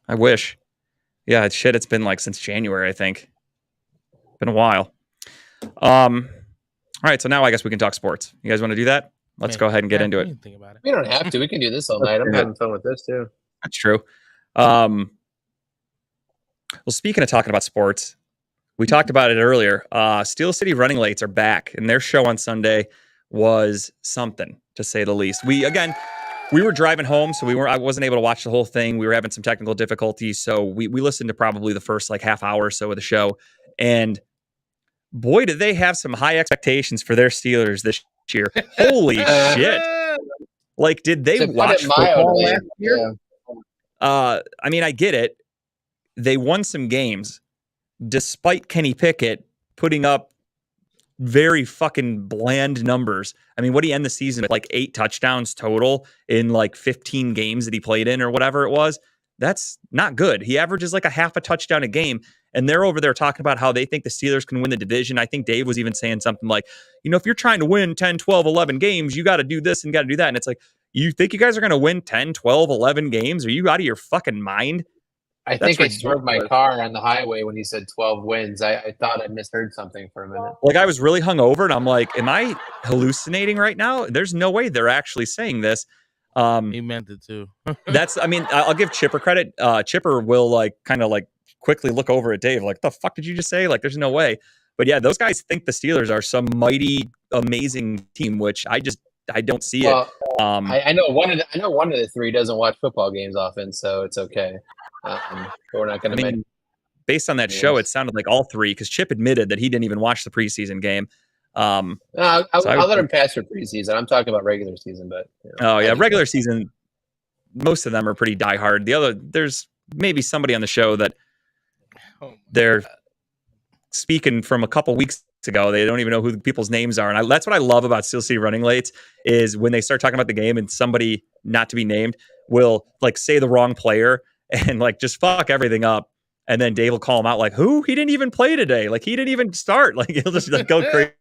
[SPEAKER 2] I wish. Yeah, it's been like since January, I think. Been a while. All right, so now I guess we can talk sports. You guys want to do that? Let's go ahead and get into it.
[SPEAKER 6] Think about it.
[SPEAKER 5] We don't have to. We can do this all night. I'm having fun with this too.
[SPEAKER 2] That's true. Well, speaking of talking about sports, we talked about it earlier. Steel City Running Lates are back, and their show on Sunday was something, to say the least. We were driving home, so I wasn't able to watch the whole thing. We were having some technical difficulties, so we listened to probably the first like half hour or so of the show. And boy, did they have some high expectations for their Steelers this year. Holy shit. Like, did they watch football last year? Yeah. I mean, I get it. They won some games despite Kenny Pickett putting up very fucking bland numbers. I mean, what did he end the season with? Like 8 touchdowns total in like 15 games that he played in or whatever it was. That's not good. He averages like a half a touchdown a game. And they're over there talking about how they think the Steelers can win the division. I think Dave was even saying something like, if you're trying to win 10, 12, 11 games, you got to do this and got to do that. And it's like, you think you guys are going to win 10, 12, 11 games? Are you out of your fucking mind?
[SPEAKER 5] I think I swerved my car on the highway when he said 12 wins. I thought I misheard something for a minute.
[SPEAKER 2] Like, I was really hungover, and I'm like, am I hallucinating right now? There's no way they're actually saying this.
[SPEAKER 6] He meant it too.
[SPEAKER 2] I'll give Chipper credit. Chipper will like kind of like quickly look over at Dave, like, the fuck did you just say? Like, there's no way. But yeah, those guys think the Steelers are some mighty, amazing team, which I don't see it.
[SPEAKER 5] I know one of the three doesn't watch football games often, so it's okay. But we're not going to make.
[SPEAKER 2] Based on that show, it sounded like all three, because Chip admitted that he didn't even watch the preseason game.
[SPEAKER 5] I'll let him pass for preseason. I'm talking about regular season, but
[SPEAKER 2] regular season. Most of them are pretty diehard. There's maybe somebody on the show that they're speaking from a couple weeks ago. They don't even know who the people's names are, and that's what I love about Steel City Running Lates is when they start talking about the game and somebody not to be named will like say the wrong player and like just fuck everything up. And then Dave will call him out like, who? He didn't even play today. Like, he didn't even start. Like, he'll just like go crazy.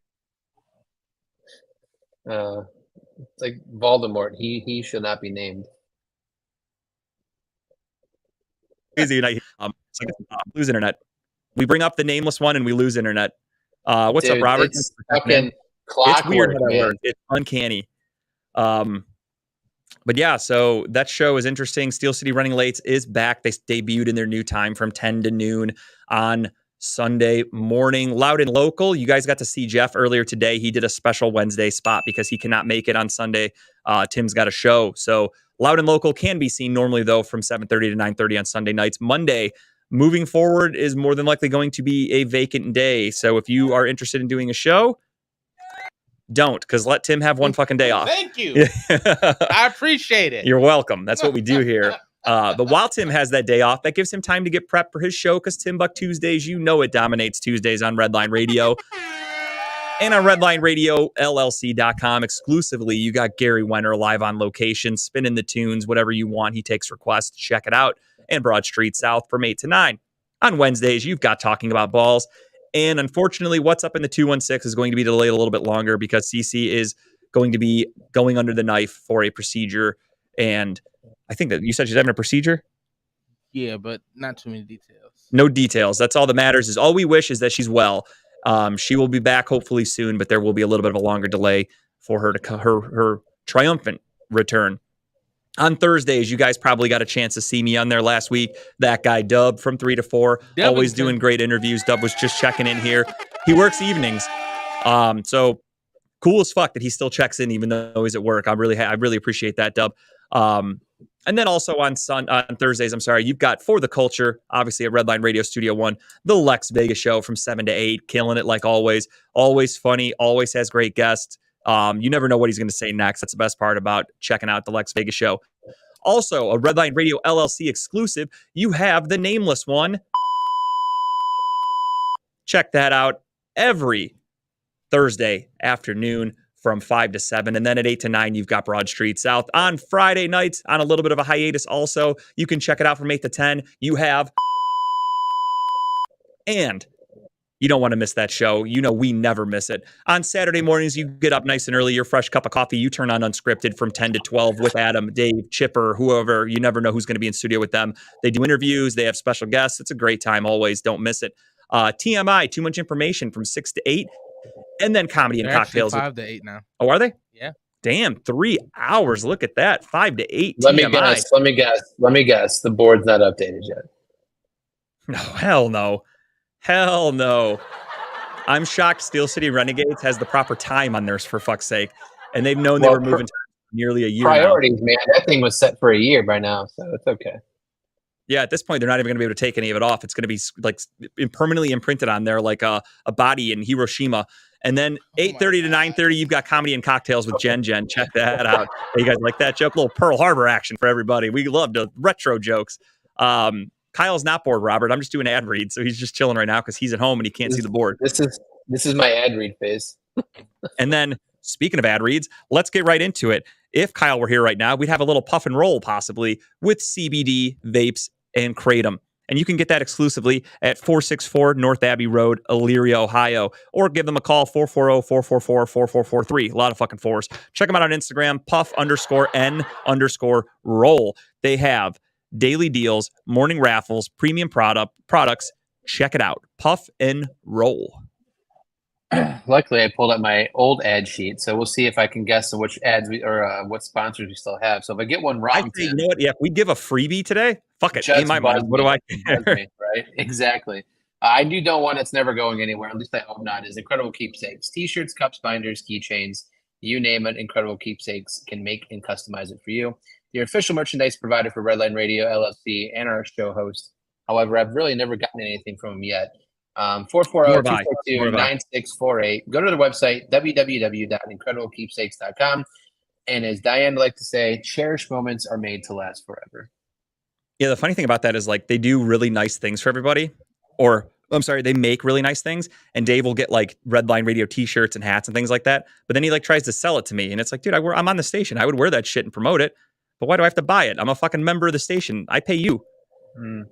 [SPEAKER 5] It's like Voldemort. He should not be named.
[SPEAKER 2] Crazy. And lose internet. We bring up the nameless one and we lose internet. What's up, Robert?
[SPEAKER 5] It's fucking clockwork.
[SPEAKER 2] It's weird how that works. It's uncanny. But yeah, so that show is interesting. Steel City Running Lates is back. They debuted in their new time from 10 to noon on Sunday morning. Loud and Local. You guys got to see Jeff earlier today. He did a special Wednesday spot because he cannot make it on Sunday. Tim's got a show. So Loud and Local can be seen normally, though, from 7:30 to 9:30 on Sunday nights. Monday, moving forward, is more than likely going to be a vacant day. So if you are interested in doing a show, don't, because let Tim have one fucking day off.
[SPEAKER 6] Thank you. I appreciate it.
[SPEAKER 2] You're welcome. That's what we do here. But while Tim has that day off, that gives him time to get prepped for his show, because Tim Buck Tuesdays, it dominates Tuesdays on Redline Radio. And on RedlineRadioLLC.com exclusively, you got Gary Wenner live on location, spinning the tunes, whatever you want. He takes requests. Check it out. And Broad Street South from 8 to 9. On Wednesdays, you've got Talking About Balls. And unfortunately, What's Up in the 216 is going to be delayed a little bit longer because CC is going to be going under the knife for a procedure. And I think that you said she's having a procedure?
[SPEAKER 6] Yeah, but not too many details.
[SPEAKER 2] No details. That's all that matters. Is all we wish is that she's well. She will be back hopefully soon, but there will be a little bit of a longer delay for her to her triumphant return. On Thursdays, you guys probably got a chance to see me on there last week. That guy, Dub, from 3 to 4, always doing great interviews. Dub was just checking in here. He works evenings. So cool as fuck that he still checks in even though he's at work. I really appreciate that, Dub. And then also on Thursdays, you've got For the Culture, obviously at Redline Radio Studio 1, the Lex Vegas Show from 7 to 8, killing it like always. Always funny, always has great guests. You never know what he's going to say next. That's the best part about checking out the Lex Vegas Show. Also, a Redline Radio LLC exclusive, you have the Nameless One. Check that out every Thursday afternoon from 5 to 7. And then at 8 to 9, you've got Broad Street South. On Friday nights, on a little bit of a hiatus also, you can check it out from 8 to 10. You have... And... you don't want to miss that show. We never miss it. On Saturday mornings, you get up nice and early, your fresh cup of coffee, you turn on Unscripted from 10 to 12 with Adam, Dave, Chipper, whoever. You never know who's going to be in studio with them. They do interviews. They have special guests. It's a great time always. Don't miss it. TMI, Too Much Information from 6 to 8. And then Comedy and Cocktails.
[SPEAKER 6] 5 to 8 now.
[SPEAKER 2] Oh, are they?
[SPEAKER 6] Yeah.
[SPEAKER 2] Damn, 3 hours. Look at that. 5 to 8
[SPEAKER 5] Let
[SPEAKER 2] TMI.
[SPEAKER 5] me guess. The board's not updated yet.
[SPEAKER 2] No, hell no. Hell no. I'm shocked Steel City Renegades has the proper time on theirs, for fuck's sake. And they've known they were moving nearly a year
[SPEAKER 5] priorities,
[SPEAKER 2] now.
[SPEAKER 5] Man. That thing was set for a year by now, so it's okay.
[SPEAKER 2] Yeah, at this point, they're not even going to be able to take any of it off. It's going to be like permanently imprinted on there like a body in Hiroshima. And then 8:30 to 9:30, you've got Comedy and Cocktails with Jen. Check that out. You guys like that joke? A little Pearl Harbor action for everybody. We love the retro jokes. Kyle's not bored, Robert. I'm just doing ad read, so he's just chilling right now because he's at home and he can't see the board.
[SPEAKER 5] This This is my ad read phase.
[SPEAKER 2] And then, speaking of ad reads, let's get right into it. If Kyle were here right now, we'd have a little puff and roll possibly with CBD, vapes, and Kratom. And you can get that exclusively at 464 North Abbey Road, Elyria, Ohio. Or give them a call, 440-444-4443. A lot of fucking fours. Check them out on Instagram, puff_n_roll. They have daily deals, morning raffles, premium products. Check it out. Puff and roll.
[SPEAKER 5] Luckily, I pulled up my old ad sheet, so we'll see if I can guess which ads what sponsors we still have. So if I get one wrong,
[SPEAKER 2] you know what? Yeah, if we give a freebie today, fuck it.
[SPEAKER 5] Just
[SPEAKER 2] In my mind, what do I care?
[SPEAKER 5] Right? Exactly. I do know one that's never going anywhere. At least I hope not. Is Incredible Keepsakes: T-shirts, cups, binders, keychains. You name it, Incredible Keepsakes can make and customize it for you. Your official merchandise provider for Redline Radio LLC and our show host. However, I've really never gotten anything from them yet. 440-242-9648. Go to the website, www.incrediblekeepsakes.com. And as Diane liked to say, cherished moments are made to last forever.
[SPEAKER 2] Yeah, the funny thing about that is like they do really nice things for everybody. Or, I'm sorry, they make really nice things. And Dave will get like Redline Radio t-shirts and hats and things like that. But then he like tries to sell it to me. And it's like, dude, I'm on the station. I would wear that shit and promote it. But why do I have to buy it? I'm a fucking member of the station. I pay you.
[SPEAKER 5] Yeah.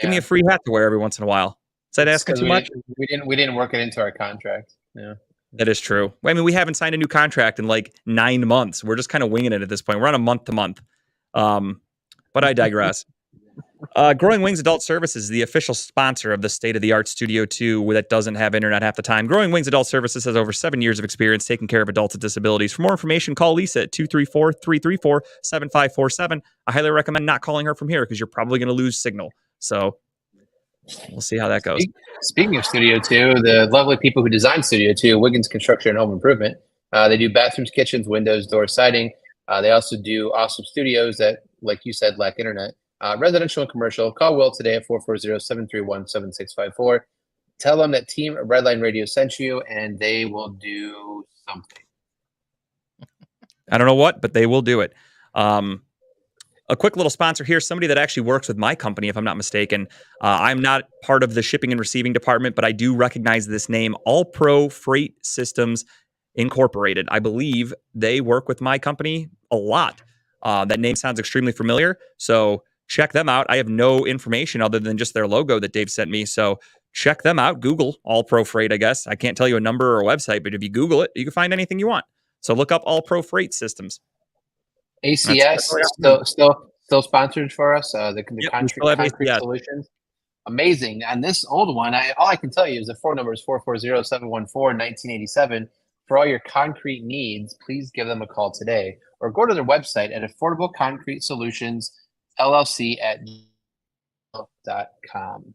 [SPEAKER 2] Give me a free hat to wear every once in a while. Is that asking too much?
[SPEAKER 5] We didn't work it into our contract. Yeah,
[SPEAKER 2] that is true. I mean, we haven't signed a new contract in like 9 months. We're just kind of winging it at this point. We're on a month to month. But I digress. Growing Wings Adult Services is the official sponsor of the state-of-the-art Studio 2 that doesn't have internet half the time. Growing Wings Adult Services has over 7 years of experience taking care of adults with disabilities. For more information, call Lisa at 234-334-7547. I highly recommend not calling her from here because you're probably going to lose signal. So we'll see how that goes.
[SPEAKER 5] Speaking of Studio 2, the lovely people who designed Studio 2, Wiggins Construction and Home Improvement, they do bathrooms, kitchens, windows, doors, siding. They also do awesome studios that, like you said, lack internet. Residential and commercial. Call Will today at 440-731-7654. Tell them that Team Redline Radio sent you, and they will do something.
[SPEAKER 2] I don't know what, but they will do it. A quick little sponsor here, somebody that actually works with my company, if I'm not mistaken. I'm not part of the shipping and receiving department, but I do recognize this name, All Pro Freight Systems Incorporated. I believe they work with my company a lot. That name sounds extremely familiar, so check them out. I have no information other than just their logo that Dave sent me, so check them out. Google All Pro Freight, I guess. I can't tell you a number or a website, but if you Google it, you can find anything you want. So look up All Pro Freight Systems.
[SPEAKER 5] ACS still sponsored for us. The concrete solutions, amazing. And this old one, all I can tell you is the phone number is 440-714-1987. For all your concrete needs, please give them a call today, or go to their website at Affordable Concrete Solutions LLC@gmail.com.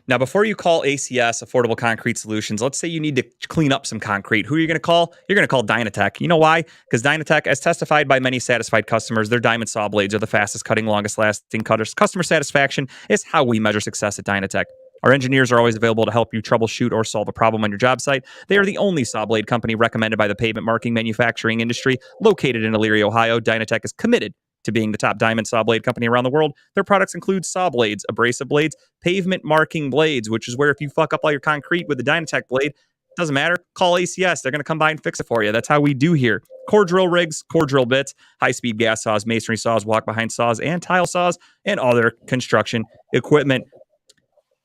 [SPEAKER 2] Now, before you call ACS, Affordable Concrete Solutions, let's say you need to clean up some concrete. Who are you going to call? You're going to call Dynatech. You know why? Because Dynatech, as testified by many satisfied customers, their diamond saw blades are the fastest cutting, longest lasting cutters. Customer satisfaction is how we measure success at Dynatech. Our engineers are always available to help you troubleshoot or solve a problem on your job site. They are the only saw blade company recommended by the pavement marking manufacturing industry. Located in Elyria, Ohio, Dynatech is committed to being the top diamond saw blade company around the world. Their products include saw blades, abrasive blades, pavement marking blades, which is where if you fuck up all your concrete with the Dynatech blade, doesn't matter. Call ACS. They're going to come by and fix it for you. That's how we do here. Core drill rigs, core drill bits, high-speed gas saws, masonry saws, walk-behind saws, and tile saws, and other construction equipment.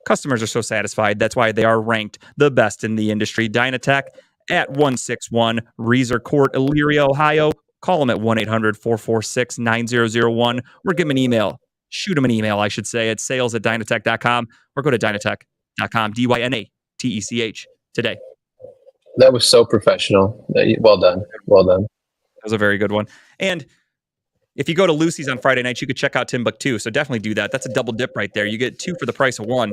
[SPEAKER 2] Customers are so satisfied. That's why they are ranked the best in the industry. Dynatech at 161 Reeser Court, Elyria, Ohio. Call them at 1-800-446-9001 or give them an email. Shoot them an email, I should say, at sales@dynatech.com or go to dynatech.com, Dynatech, today.
[SPEAKER 5] That was so professional. Well done. Well done.
[SPEAKER 2] That was a very good one. And if you go to Lucy's on Friday nights, you could check out Timbuktu. So definitely do that. That's a double dip right there. You get two for the price of one.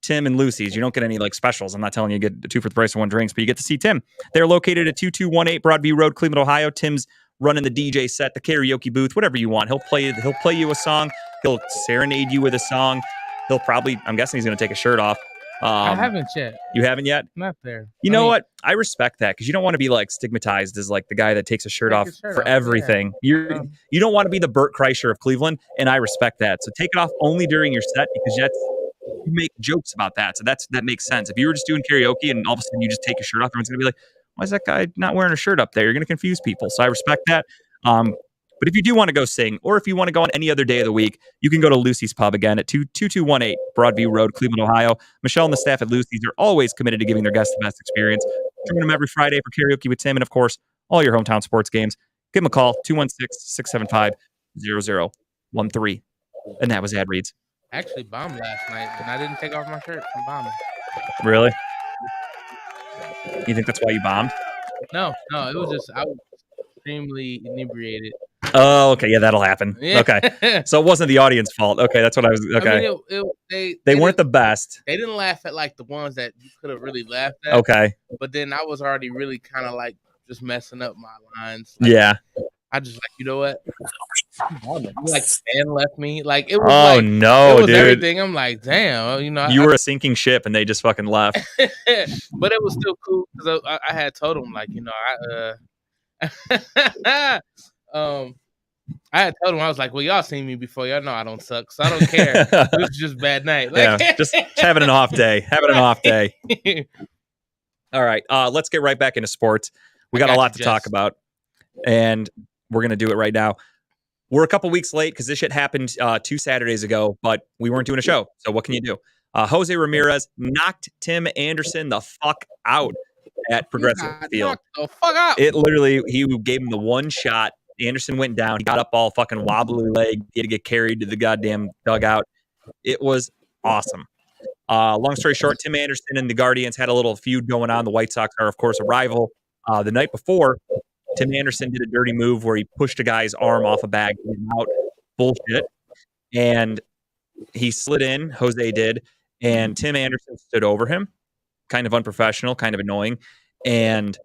[SPEAKER 2] Tim and Lucy's. You don't get any like specials. I'm not telling you get two for the price of one drinks, but you get to see Tim. They're located at 2218 Broadview Road, Cleveland, Ohio. Tim's running the DJ set, the karaoke booth, whatever you want. He'll play you a song. He'll serenade you with a song. I'm guessing he's going to take a shirt off.
[SPEAKER 6] I haven't yet.
[SPEAKER 2] You haven't yet?
[SPEAKER 6] Not there.
[SPEAKER 2] You know what? I respect that because you don't want to be like stigmatized as like the guy that takes a shirt off for everything. Yeah. You don't want to be the Burt Kreischer of Cleveland, and I respect that. So take it off only during your set because you make jokes about that. So that makes sense. If you were just doing karaoke and all of a sudden you just take your shirt off, everyone's gonna be like, why is that guy not wearing a shirt up there? You're gonna confuse people. So I respect that. But if you do want to go sing, or if you want to go on any other day of the week, you can go to Lucy's Pub again at 2218 Broadview Road, Cleveland, Ohio. Michelle and the staff at Lucy's are always committed to giving their guests the best experience. Join them every Friday for karaoke with Tim, and of course, all your hometown sports games. Give them a call, 216-675-0013. And that was Ad Reads.
[SPEAKER 6] I actually bombed last night, and I didn't take off my shirt from bombing.
[SPEAKER 2] Really? You think that's why you bombed?
[SPEAKER 6] No, it was just I was extremely inebriated.
[SPEAKER 2] Oh, okay. Yeah, that'll happen.
[SPEAKER 6] Yeah.
[SPEAKER 2] Okay. So it wasn't the audience fault. Okay, that's what I was. Okay.
[SPEAKER 6] I mean,
[SPEAKER 2] they weren't the best.
[SPEAKER 6] They didn't laugh at like the ones that you could have really laughed at.
[SPEAKER 2] Okay.
[SPEAKER 6] But then I was already really kind of like just messing up my lines. Like,
[SPEAKER 2] yeah.
[SPEAKER 6] I just like, you know what? Like Stan left me. Like it was.
[SPEAKER 2] Oh
[SPEAKER 6] like,
[SPEAKER 2] no,
[SPEAKER 6] it was
[SPEAKER 2] dude!
[SPEAKER 6] Everything. I'm like, damn. You know,
[SPEAKER 2] you were a sinking ship, and they just fucking left.
[SPEAKER 6] But it was still cool because I had told them like, you know, I had told him, I was like, well, y'all seen me before. Y'all know I don't suck, so I don't care. It was just bad night. Like,
[SPEAKER 2] yeah, just having an off day. Having an off day. All right, let's get right back into sports. We got a lot to talk about, and we're going to do it right now. We're a couple weeks late because this shit happened 2 Saturdays ago, but we weren't doing a show, so what can you do? Jose Ramirez knocked Tim Anderson the fuck out at Progressive Field.
[SPEAKER 6] The fuck out.
[SPEAKER 2] It literally, he gave him the one shot. Anderson went down. He got up all fucking wobbly leg. He had to get carried to the goddamn dugout. It was awesome. Long story short, Tim Anderson and the Guardians had a little feud going on. The White Sox are, of course, a rival. The night before, Tim Anderson did a dirty move where he pushed a guy's arm off a bag to get him out. Bullshit. And he slid in, Jose did, and Tim Anderson stood over him. Kind of unprofessional, kind of annoying. And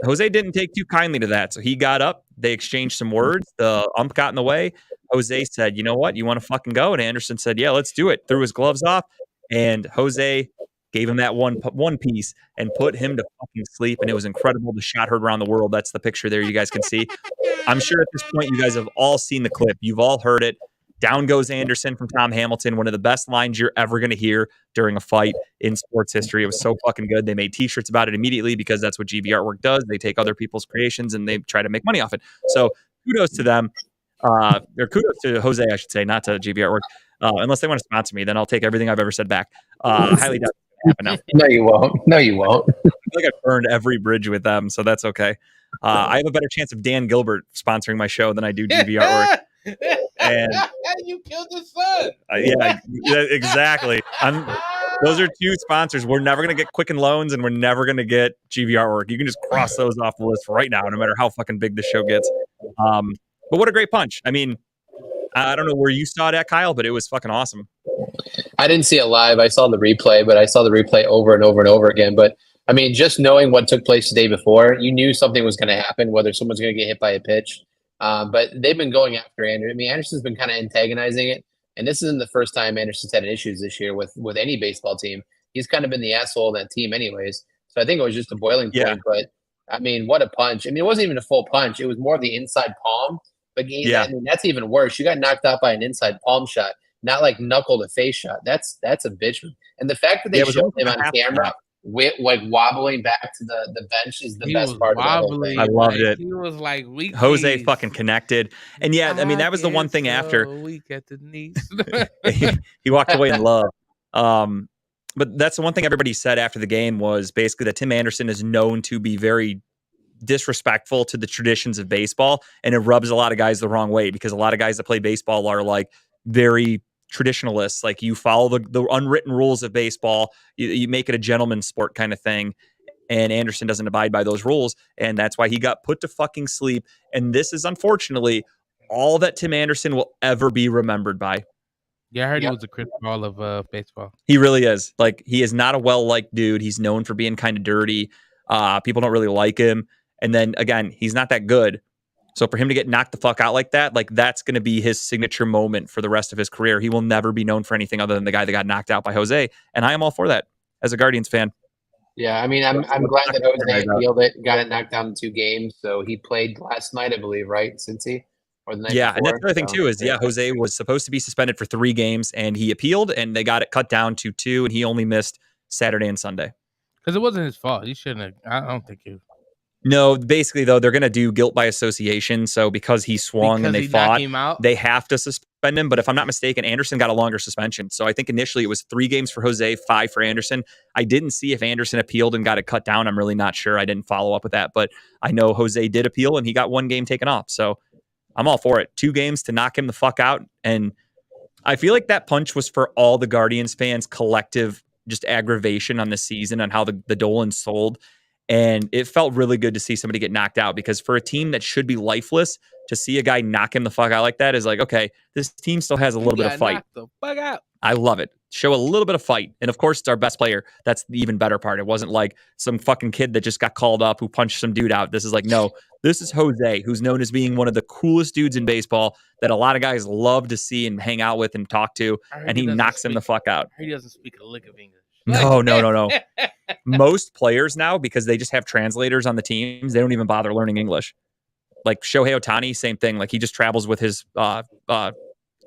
[SPEAKER 2] Jose didn't take too kindly to that. So he got up. They exchanged some words. The ump got in the way. Jose said, you know what? You want to fucking go? And Anderson said, yeah, let's do it. Threw his gloves off. And Jose gave him that one piece and put him to fucking sleep. And it was incredible. The shot heard around the world. That's the picture there you guys can see. I'm sure at this point you guys have all seen the clip. You've all heard it. Down goes Anderson from Tom Hamilton. One of the best lines you're ever going to hear during a fight in sports history. It was so fucking good. They made t-shirts about it immediately because that's what GB Artwork does. They take other people's creations and they try to make money off it. So kudos to them. Or kudos to Jose, I should say, not to GB Artwork. Unless they want to sponsor me, then I'll take everything I've ever said back. Highly doubt it's going to happen now.
[SPEAKER 5] No, you won't. No, you won't.
[SPEAKER 2] I feel like I've burned every bridge with them, so that's okay. I have a better chance of Dan Gilbert sponsoring my show than I do GB Artwork. And
[SPEAKER 6] you killed his son.
[SPEAKER 2] Yeah, exactly. Those are 2 sponsors. We're never going to get Quicken Loans, and we're never going to get GB Artwork. You can just cross those off the list right now, no matter how fucking big the show gets. But what a great punch. I mean, I don't know where you saw it at, Kyle, but it was fucking awesome.
[SPEAKER 5] I didn't see it live. I saw the replay, but I saw the replay over and over and over again. But I mean, just knowing what took place the day before, you knew something was going to happen, whether someone's going to get hit by a pitch. But they've been going after Anderson. I mean, Anderson's been kind of antagonizing it. And this isn't the first time Anderson's had issues this year with any baseball team. He's kind of been the asshole of that team anyways. So I think it was just a boiling point. Yeah. But, I mean, what a punch. I mean, it wasn't even a full punch. It was more of the inside palm. But I mean, that's even worse. You got knocked out by an inside palm shot, not like knuckle to face shot. That's a bitch. And the fact that they showed him on camera with like wobbling back to the bench is the best part of the whole thing.
[SPEAKER 2] I loved it.
[SPEAKER 6] He was like weak.
[SPEAKER 2] Jose fucking connected. And yeah, I mean, that was the one thing after.
[SPEAKER 6] Weak at the knees.
[SPEAKER 2] he walked away in love. But that's the one thing everybody said after the game was basically that Tim Anderson is known to be very disrespectful to the traditions of baseball, and it rubs a lot of guys the wrong way because a lot of guys that play baseball are like very traditionalists. Like you follow the unwritten rules of baseball, you make it a gentleman's sport kind of thing, and Anderson doesn't abide by those rules, and that's why he got put to fucking sleep. And this is unfortunately all that Tim Anderson will ever be remembered by.
[SPEAKER 6] Yeah, I heard he was a Chris Paul of baseball.
[SPEAKER 2] He really is. Like, he is not a well-liked dude. He's known for being kind of dirty. People don't really like him. And then, again, he's not that good. So for him to get knocked the fuck out like that, like, that's going to be his signature moment for the rest of his career. He will never be known for anything other than the guy that got knocked out by Jose. And I am all for that as a Guardians fan.
[SPEAKER 5] Yeah, I mean, I'm glad that Jose got it knocked down in 2 games. So he played last night, I believe, right, Cincy? or the night
[SPEAKER 2] Yeah,
[SPEAKER 5] before.
[SPEAKER 2] and that's the other thing too is Jose was supposed to be suspended for 3 games, and he appealed, and they got it cut down to 2, and he only missed Saturday and Sunday.
[SPEAKER 6] Because it wasn't his fault. He shouldn't have. I don't think he.
[SPEAKER 2] No, basically though, they're going to do guilt by association. So because he swung and they fought, they have to suspend him. But if I'm not mistaken, Anderson got a longer suspension. So I think initially it was 3 games for Jose, 5 for Anderson. I didn't see if Anderson appealed and got it cut down. I'm really not sure. I didn't follow up with that, but I know Jose did appeal and he got 1 game taken off. So I'm all for it. 2 games to knock him the fuck out. And I feel like that punch was for all the Guardians fans' collective just aggravation on the season, on how the Dolans sold. And it felt really good to see somebody get knocked out, because for a team that should be lifeless, to see a guy knock him the fuck out like that is like, okay, this team still has a little bit of fight.
[SPEAKER 6] Knock the fuck out.
[SPEAKER 2] I love it. Show a little bit of fight. And of course, it's our best player. That's the even better part. It wasn't like some fucking kid that just got called up who punched some dude out. This is like, no, this is Jose, who's known as being one of the coolest dudes in baseball that a lot of guys love to see and hang out with and talk to. And he knocks him the fuck out.
[SPEAKER 6] He doesn't speak a lick of English.
[SPEAKER 2] No. Most players now, because they just have translators on the teams, they don't even bother learning English. Like Shohei Ohtani, same thing. Like he just travels with his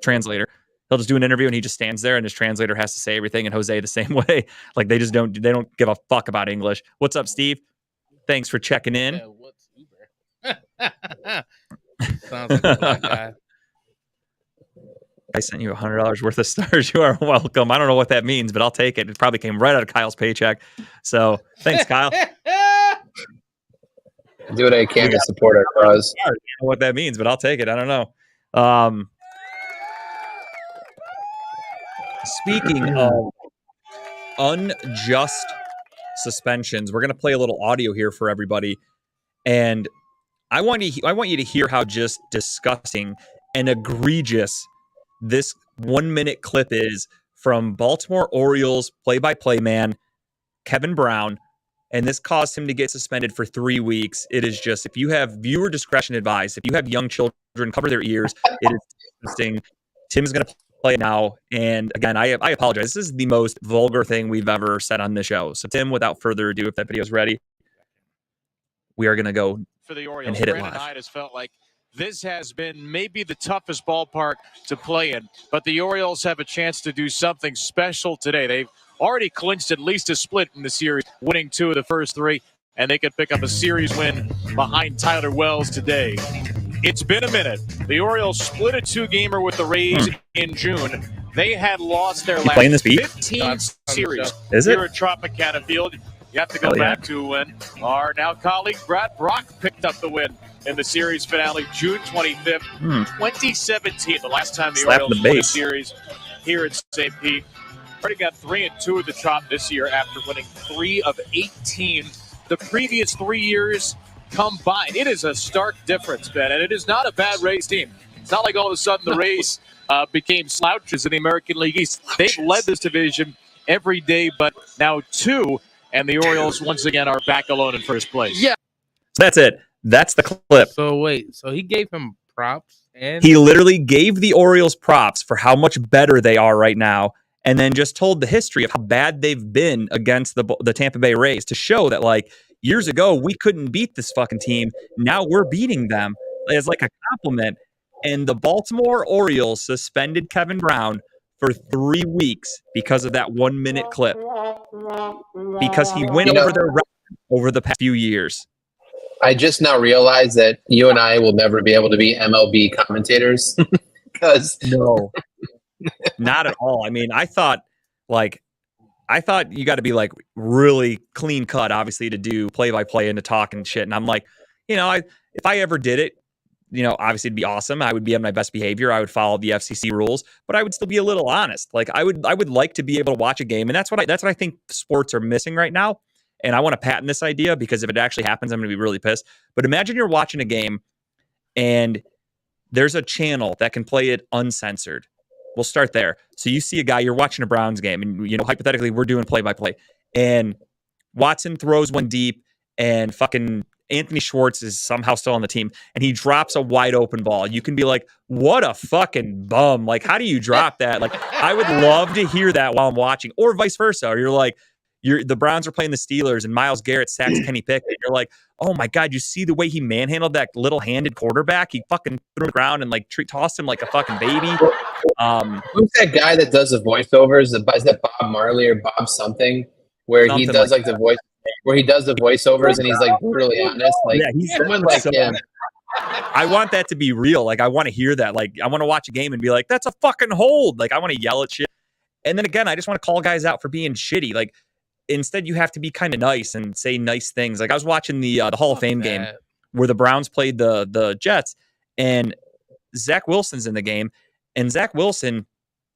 [SPEAKER 2] translator. He'll just do an interview and he just stands there and his translator has to say everything. And Jose the same way. Like they don't give a fuck about English. What's up, Steve? Thanks for checking in.
[SPEAKER 6] Yeah, what's Uber? Sounds like a black guy.
[SPEAKER 2] I sent you $100 worth of stars. You are welcome. I don't know what that means, but I'll take it. It probably came right out of Kyle's paycheck. So thanks, Kyle.
[SPEAKER 5] Do what I can to support our cause.
[SPEAKER 2] I don't know what that means, but I'll take it. I don't know. Speaking of unjust suspensions, we're going to play a little audio here for everybody. And I want you to hear how just disgusting and egregious this 1-minute clip is from Baltimore Orioles play-by-play man Kevin Brown, and this caused him to get suspended for 3 weeks. It is just, if you have viewer discretion advised, if you have young children, cover their ears. It is disgusting. Tim's going to play it now, and again, I apologize. This is the most vulgar thing we've ever said on the show. So Tim, without further ado, if that video is ready, we are going to go
[SPEAKER 7] for the Orioles.
[SPEAKER 2] And hit it
[SPEAKER 7] Brandon
[SPEAKER 2] live.
[SPEAKER 7] Hyde has felt like this has been maybe the toughest ballpark to play in, but the Orioles have a chance to do something special today. They've already clinched at least a split in the series, winning 2 of the first 3, and they could pick up a series win behind Tyler Wells today. It's been a minute. The Orioles split a 2-gamer with the Rays in June. They had lost their last 15 series here at Tropicana Field. You have to go back to when our now colleague Brad Brock picked up the win in the series finale, June 25th, 2017, the last time the Orioles won a series here at St. Pete. Already got 3-2 at the Trop this year after winning 3 of 18 the previous 3 years combined. It is a stark difference, Ben, and it is not a bad Rays team. It's not like all of a sudden the Rays became slouches in the American League East. They've led this division every day, but now 2, and the Orioles once again are back alone in first place.
[SPEAKER 2] Yeah. So that's it. That's the clip.
[SPEAKER 6] So wait, so he gave him props, and
[SPEAKER 2] he literally gave the Orioles props for how much better they are right now, and then just told the history of how bad they've been against the Tampa Bay Rays to show that, like, years ago we couldn't beat this fucking team. Now we're beating them as like a compliment. And the Baltimore Orioles suspended Kevin Brown for 3 weeks because of that 1-minute clip, because he went over their record over the past few years.
[SPEAKER 5] I just now realized that you and I will never be able to be MLB commentators because
[SPEAKER 2] no, not at all. I mean, I thought you got to be like really clean cut, obviously, to do play-by-play and to talk and shit. And I'm like, if I ever did it, obviously it'd be awesome. I would be on my best behavior. I would follow the FCC rules, but I would still be a little honest. Like I would like to be able to watch a game. And that's what I think sports are missing right now. And I want to patent this idea, because if it actually happens, I'm going to be really pissed. But imagine you're watching a game and there's a channel that can play it uncensored. We'll start there. So you see a guy, you're watching a Browns game, and hypothetically we're doing play-by-play, and Watson throws one deep, and fucking Anthony Schwartz is somehow still on the team, and he drops a wide open ball. You can be like, what a fucking bum. Like, how do you drop that? Like, I would love to hear that while I'm watching, or vice versa. Or you're like, the Browns are playing the Steelers and Myles Garrett sacks Kenny Pickett. You're like, oh my God, you see the way he manhandled that little-handed quarterback? He fucking threw him around and like tossed him like a fucking baby.
[SPEAKER 5] Who's that guy that does the voiceovers? Is that Bob Marley or Bob something? Where he does like the voice, where he does the voiceovers and he's like brutally honest. Like someone like him.
[SPEAKER 2] I want that to be real. Like I want to hear that. Like I want to watch a game and be like, that's a fucking hold. Like I want to yell at shit. And then again, I just want to call guys out for being shitty. Like instead, you have to be kind of nice and say nice things. Like I was watching the Hall of Fame game where the Browns played the Jets, and Zach Wilson's in the game, and Zach Wilson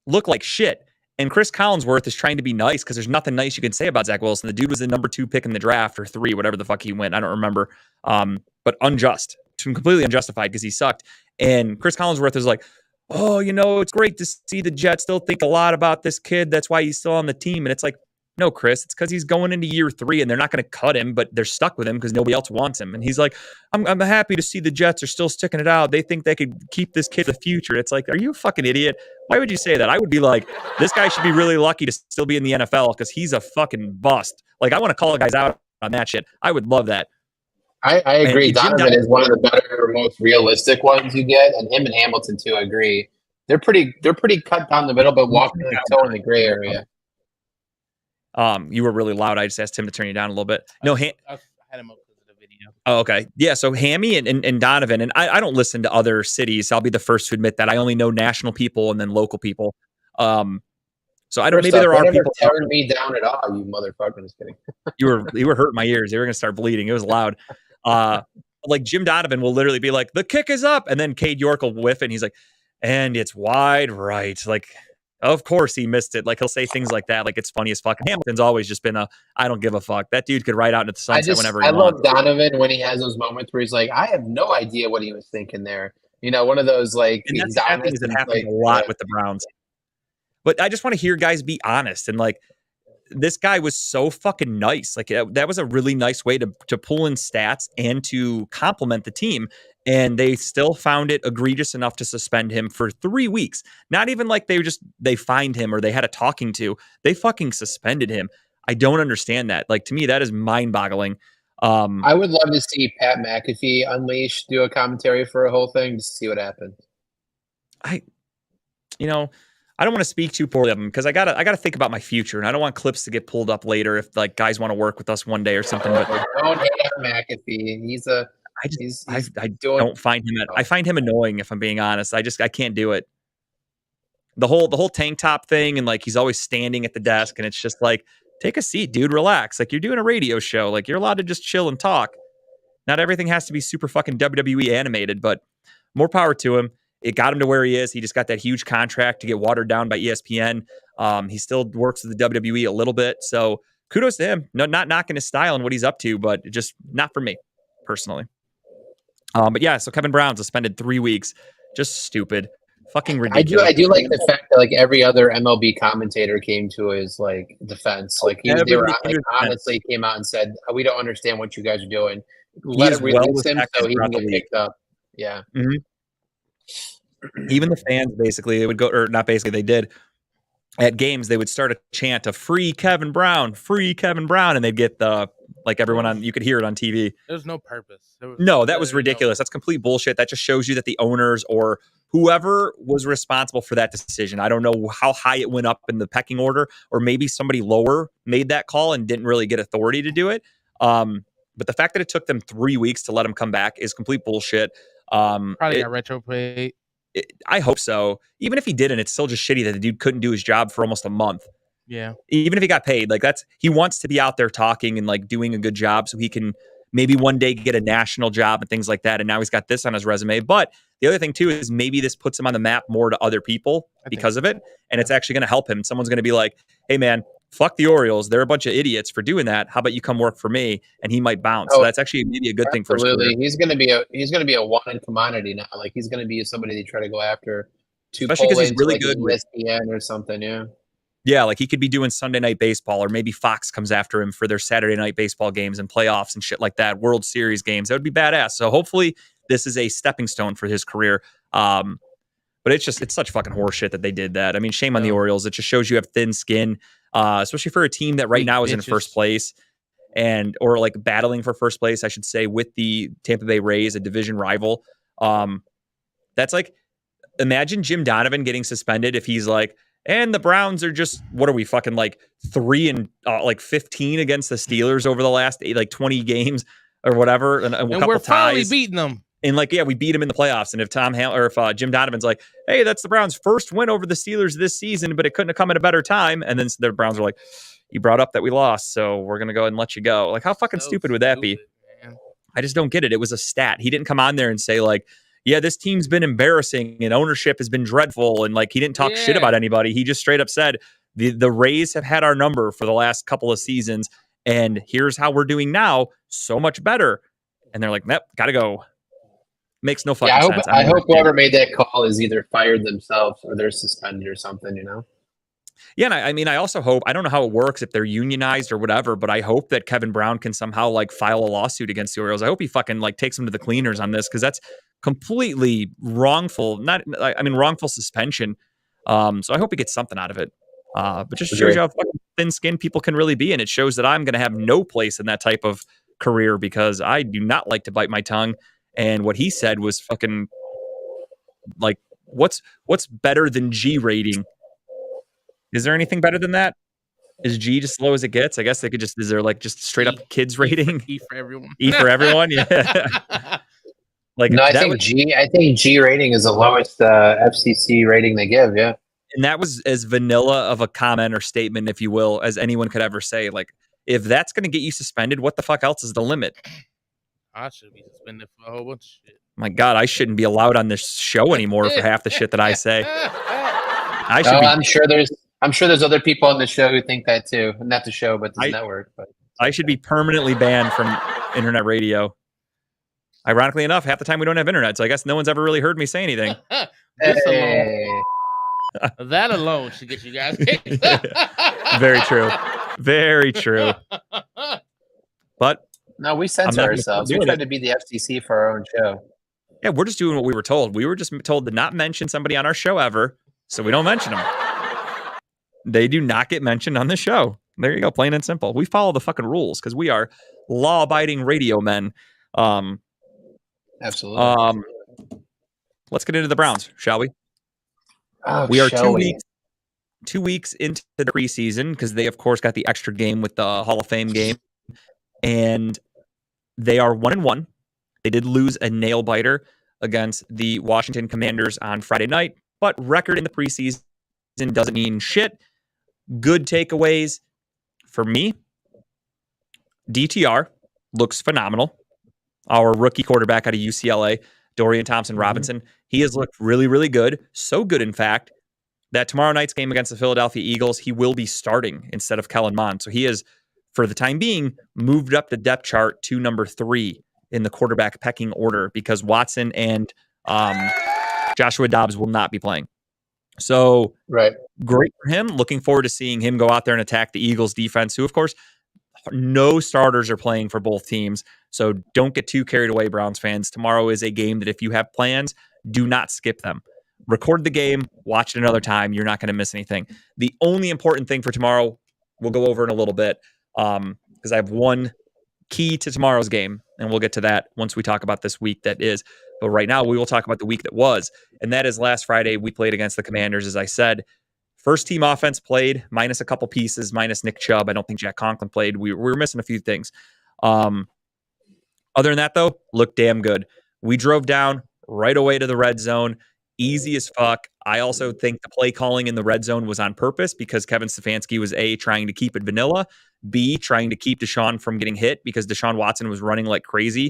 [SPEAKER 2] looked like shit. And Chris Collinsworth is trying to be nice because there's nothing nice you can say about Zach Wilson. The dude was the number 2 pick in the draft or 3, whatever the fuck he went. I don't remember. But unjust, completely unjustified because he sucked. And Chris Collinsworth is like, oh, it's great to see the Jets still think a lot about this kid. That's why he's still on the team. And it's like, no, Chris, it's because he's going into year 3 and they're not going to cut him, but they're stuck with him because nobody else wants him. And he's like, I'm happy to see the Jets are still sticking it out. They think they could keep this kid for the future. It's like, are you a fucking idiot? Why would you say that? I would be like, this guy should be really lucky to still be in the NFL because he's a fucking bust. Like, I want to call guys out on that shit. I would love that.
[SPEAKER 5] I agree. Donovan is one of the better, most realistic ones you get, and him and Hamilton too. I agree. They're pretty cut down the middle, but walking the toe in the gray area.
[SPEAKER 2] You were really loud. I just asked him to turn you down a little bit. No,
[SPEAKER 6] I had him up because of the video.
[SPEAKER 2] Oh, okay. Yeah, so Hammy and Donovan, and I don't listen to other cities. I'll be the first to admit that. I only know national people and then local people. So I don't. Maybe there are people
[SPEAKER 5] tearing me down at all. You motherfucker! Just kidding.
[SPEAKER 2] you were hurting my ears. They were gonna start bleeding. It was loud. Like Jim Donovan will literally be like, "The kick is up," and then Cade York will whiff it, and he's like, "And it's wide right." Like, of course he missed it. Like he'll say things like that. Like it's funny as fuck. Hamilton's always just been I don't give a fuck. That dude could ride out into the sunset whenever he wants.
[SPEAKER 5] I love Donovan when he has those moments where he's like, I have no idea what he was thinking there. One of those like.
[SPEAKER 2] And that's happens a lot with the Browns. But I just want to hear guys be honest and like. This guy was so fucking nice. Like that was a really nice way to pull in stats and to compliment the team. And they still found it egregious enough to suspend him for 3 weeks. Not even like they fined him or they had a talking to. They fucking suspended him. I don't understand that. Like to me, that is mind boggling.
[SPEAKER 5] I would love to see Pat McAfee unleash, do a commentary for a whole thing just to see what happens.
[SPEAKER 2] I don't want to speak too poorly of him because I gotta think about my future, and I don't want clips to get pulled up later if like guys want to work with us one day or something. But
[SPEAKER 5] don't hate on McAfee.
[SPEAKER 2] I don't find him. I find him annoying if I'm being honest. I can't do it. The whole tank top thing and like he's always standing at the desk, and it's just like take a seat, dude. Relax. Like you're doing a radio show. Like you're allowed to just chill and talk. Not everything has to be super fucking WWE animated, but more power to him. It got him to where he is. He just got that huge contract to get watered down by ESPN. He still works with the WWE a little bit. So kudos to him. No, not knocking his style and what he's up to, but just not for me personally. But yeah, so Kevin Brown suspended 3 weeks. Just stupid. Fucking ridiculous.
[SPEAKER 5] I do like the fact that like every other MLB commentator came to his like defense. Like they were like, honestly came out and said, we don't understand what you guys are doing. Let it release him so he can get picked up. Yeah.
[SPEAKER 2] Mm-hmm. Even the fans basically, it would go, or not basically, they did at games, they would start a chant of free Kevin Brown, and they'd get the like everyone on, you could hear it on TV.
[SPEAKER 6] There's no purpose.
[SPEAKER 2] That was ridiculous. That's complete bullshit. That just shows you that the owners or whoever was responsible for that decision, I don't know how high it went up in the pecking order, or maybe somebody lower made that call and didn't really get authority to do it. But the fact that it took them 3 weeks to let him come back is complete bullshit.
[SPEAKER 6] Probably got retro play.
[SPEAKER 2] I hope so. Even if he didn't, it's still just shitty that the dude couldn't do his job for almost a month.
[SPEAKER 6] Yeah.
[SPEAKER 2] Even if he got paid, like he wants to be out there talking and like doing a good job so he can maybe one day get a national job and things like that. And now he's got this on his resume. But the other thing too is maybe this puts him on the map more to other people because of it. And it's actually going to help him. Someone's going to be like, hey man, fuck the Orioles. They're a bunch of idiots for doing that. How about you come work for me? And he might bounce. So that's actually maybe a good thing for his career.
[SPEAKER 5] He's going to be a wanted commodity now. Like he's going to be somebody they try to go after.
[SPEAKER 2] Especially because he's really good
[SPEAKER 5] with ESPN or something. Yeah.
[SPEAKER 2] Yeah, like he could be doing Sunday Night Baseball, or maybe Fox comes after him for their Saturday Night Baseball games and playoffs and shit like that, World Series games. That would be badass. So hopefully this is a stepping stone for his career. But it's such fucking horseshit that they did that. I mean, shame on the Orioles. It just shows you have thin skin. especially for a team that right now is in first place or like battling for first place, I should say, with the Tampa Bay Rays, a division rival. That's like, imagine Jim Donovan getting suspended if he's like, and the Browns are just, what are we fucking like 3-15 against the Steelers over the last 20 games or whatever, and
[SPEAKER 6] we're finally beating them.
[SPEAKER 2] And we beat them in the playoffs. And if if Jim Donovan's like, hey, that's the Browns' first win over the Steelers this season, but it couldn't have come at a better time, and then the Browns are like, you brought up that we lost, so we're gonna go ahead and let you go. Like, how fucking stupid would that be?
[SPEAKER 6] Man.
[SPEAKER 2] I just don't get it. It was a stat. He didn't come on there and say like, yeah, this team's been embarrassing and ownership has been dreadful. And like, he didn't talk shit about anybody. He just straight up said the Rays have had our number for the last couple of seasons. And here's how we're doing now. So much better. And they're like, nope, gotta go. Makes no fucking sense.
[SPEAKER 5] I hope whoever made that call is either fired themselves or they're suspended or something, you know?
[SPEAKER 2] Yeah, and I also hope, I don't know how it works if they're unionized or whatever, but I hope that Kevin Brown can somehow like file a lawsuit against the Orioles. I hope he fucking like takes them to the cleaners on this, because that's completely wrongful. Wrongful suspension. So I hope he gets something out of it. But just shows you how fucking thin-skinned people can really be, and it shows that I'm going to have no place in that type of career, because I do not like to bite my tongue. And what he said was fucking like, what's better than G rating? Is there anything better than that? Is G just slow as it gets? I guess they could just, is there like just straight up kids rating?
[SPEAKER 6] E for everyone.
[SPEAKER 2] E for everyone? Yeah.
[SPEAKER 5] Like, no, I think G rating is the lowest FCC rating they give. Yeah.
[SPEAKER 2] And that was as vanilla of a comment or statement, if you will, as anyone could ever say. Like, if that's going to get you suspended, what the fuck else is the limit?
[SPEAKER 6] I should be suspended for a whole bunch of shit.
[SPEAKER 2] My God, I shouldn't be allowed on this show anymore for half the shit that I say.
[SPEAKER 5] I'm sure there's other people on the show who think that too. Not the show, but the network. But
[SPEAKER 2] I should be permanently banned from internet radio. Ironically enough, half the time we don't have internet, so I guess no one's ever really heard me say anything.
[SPEAKER 6] That alone should get you guys.
[SPEAKER 2] Very true. Very true. But
[SPEAKER 5] no, we censor ourselves. We tried to be the FCC for our own show.
[SPEAKER 2] Yeah, we're just doing what we were told. We were just told to not mention somebody on our show ever, so we don't mention them. They do not get mentioned on the show. There you go, plain and simple. We follow the fucking rules because we are law-abiding radio men.
[SPEAKER 5] Absolutely.
[SPEAKER 2] Let's get into the Browns, shall we?
[SPEAKER 5] We are
[SPEAKER 2] 2 weeks into the preseason, because they, of course, got the extra game with the Hall of Fame game, and they are 1-1. They did lose a nail biter against the Washington Commanders on Friday night, but record in the preseason doesn't mean shit. Good takeaways for me. DTR looks phenomenal. Our rookie quarterback out of UCLA, Dorian Thompson-Robinson, he has looked really, really good. So good, in fact, that tomorrow night's game against the Philadelphia Eagles, he will be starting instead of Kellen Mond. So he is, for the time being, moved up the depth chart to number 3 in the quarterback pecking order, because Watson and Joshua Dobbs will not be playing. So great for him. Looking forward to seeing him go out there and attack the Eagles defense, who, of course, no starters are playing for both teams. So don't get too carried away, Browns fans. Tomorrow is a game that if you have plans, do not skip them. Record the game, watch it another time. You're not going to miss anything. The only important thing for tomorrow, we'll go over in a little bit, because I have one key to tomorrow's game, and we'll get to that once we talk about this week that is. But right now, we will talk about the week that was, and that is last Friday. We played against the Commanders, as I said. First team offense played, minus a couple pieces, minus Nick Chubb. I don't think Jack Conklin played. We were missing a few things. Other than that, though, looked damn good. We drove down right away to the red zone. Easy as fuck. I also think the play calling in the red zone was on purpose, because Kevin Stefanski was A, trying to keep it vanilla, B, trying to keep Deshaun from getting hit, because Deshaun Watson was running like crazy.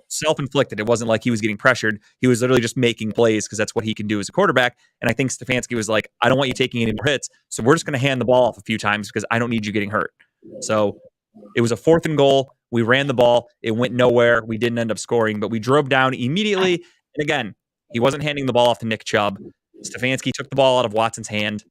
[SPEAKER 2] Self-inflicted. It wasn't like he was getting pressured. He was literally just making plays, because that's what he can do as a quarterback. And I think Stefanski was like, I don't want you taking any more hits, so we're just going to hand the ball off a few times because I don't need you getting hurt. So it was a 4th and goal. We ran the ball. It went nowhere. We didn't end up scoring, but we drove down immediately. And again, he wasn't handing the ball off to Nick Chubb. Stefanski took the ball out of Watson's hand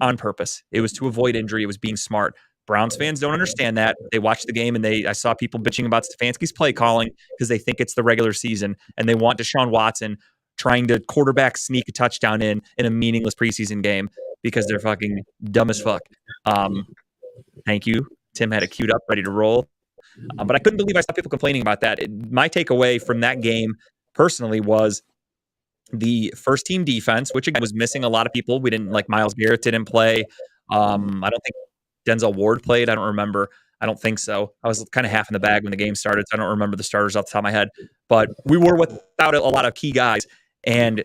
[SPEAKER 2] on purpose. It was to avoid injury. It was being smart. Browns fans don't understand that. They watch the game, and I saw people bitching about Stefanski's play calling because they think it's the regular season, and they want Deshaun Watson trying to quarterback sneak a touchdown in a meaningless preseason game. because they're fucking dumb as fuck. Thank you. Tim had it queued up, ready to roll. But I couldn't believe I saw people complaining about that. My takeaway from that game personally was the first team defense, which again was missing a lot of people. We didn't like Myles Garrett didn't play. I don't think Denzel Ward played. I don't remember. I don't think so. I was kind of half in the bag when the game started, so I don't remember the starters off the top of my head. But we were without a lot of key guys, and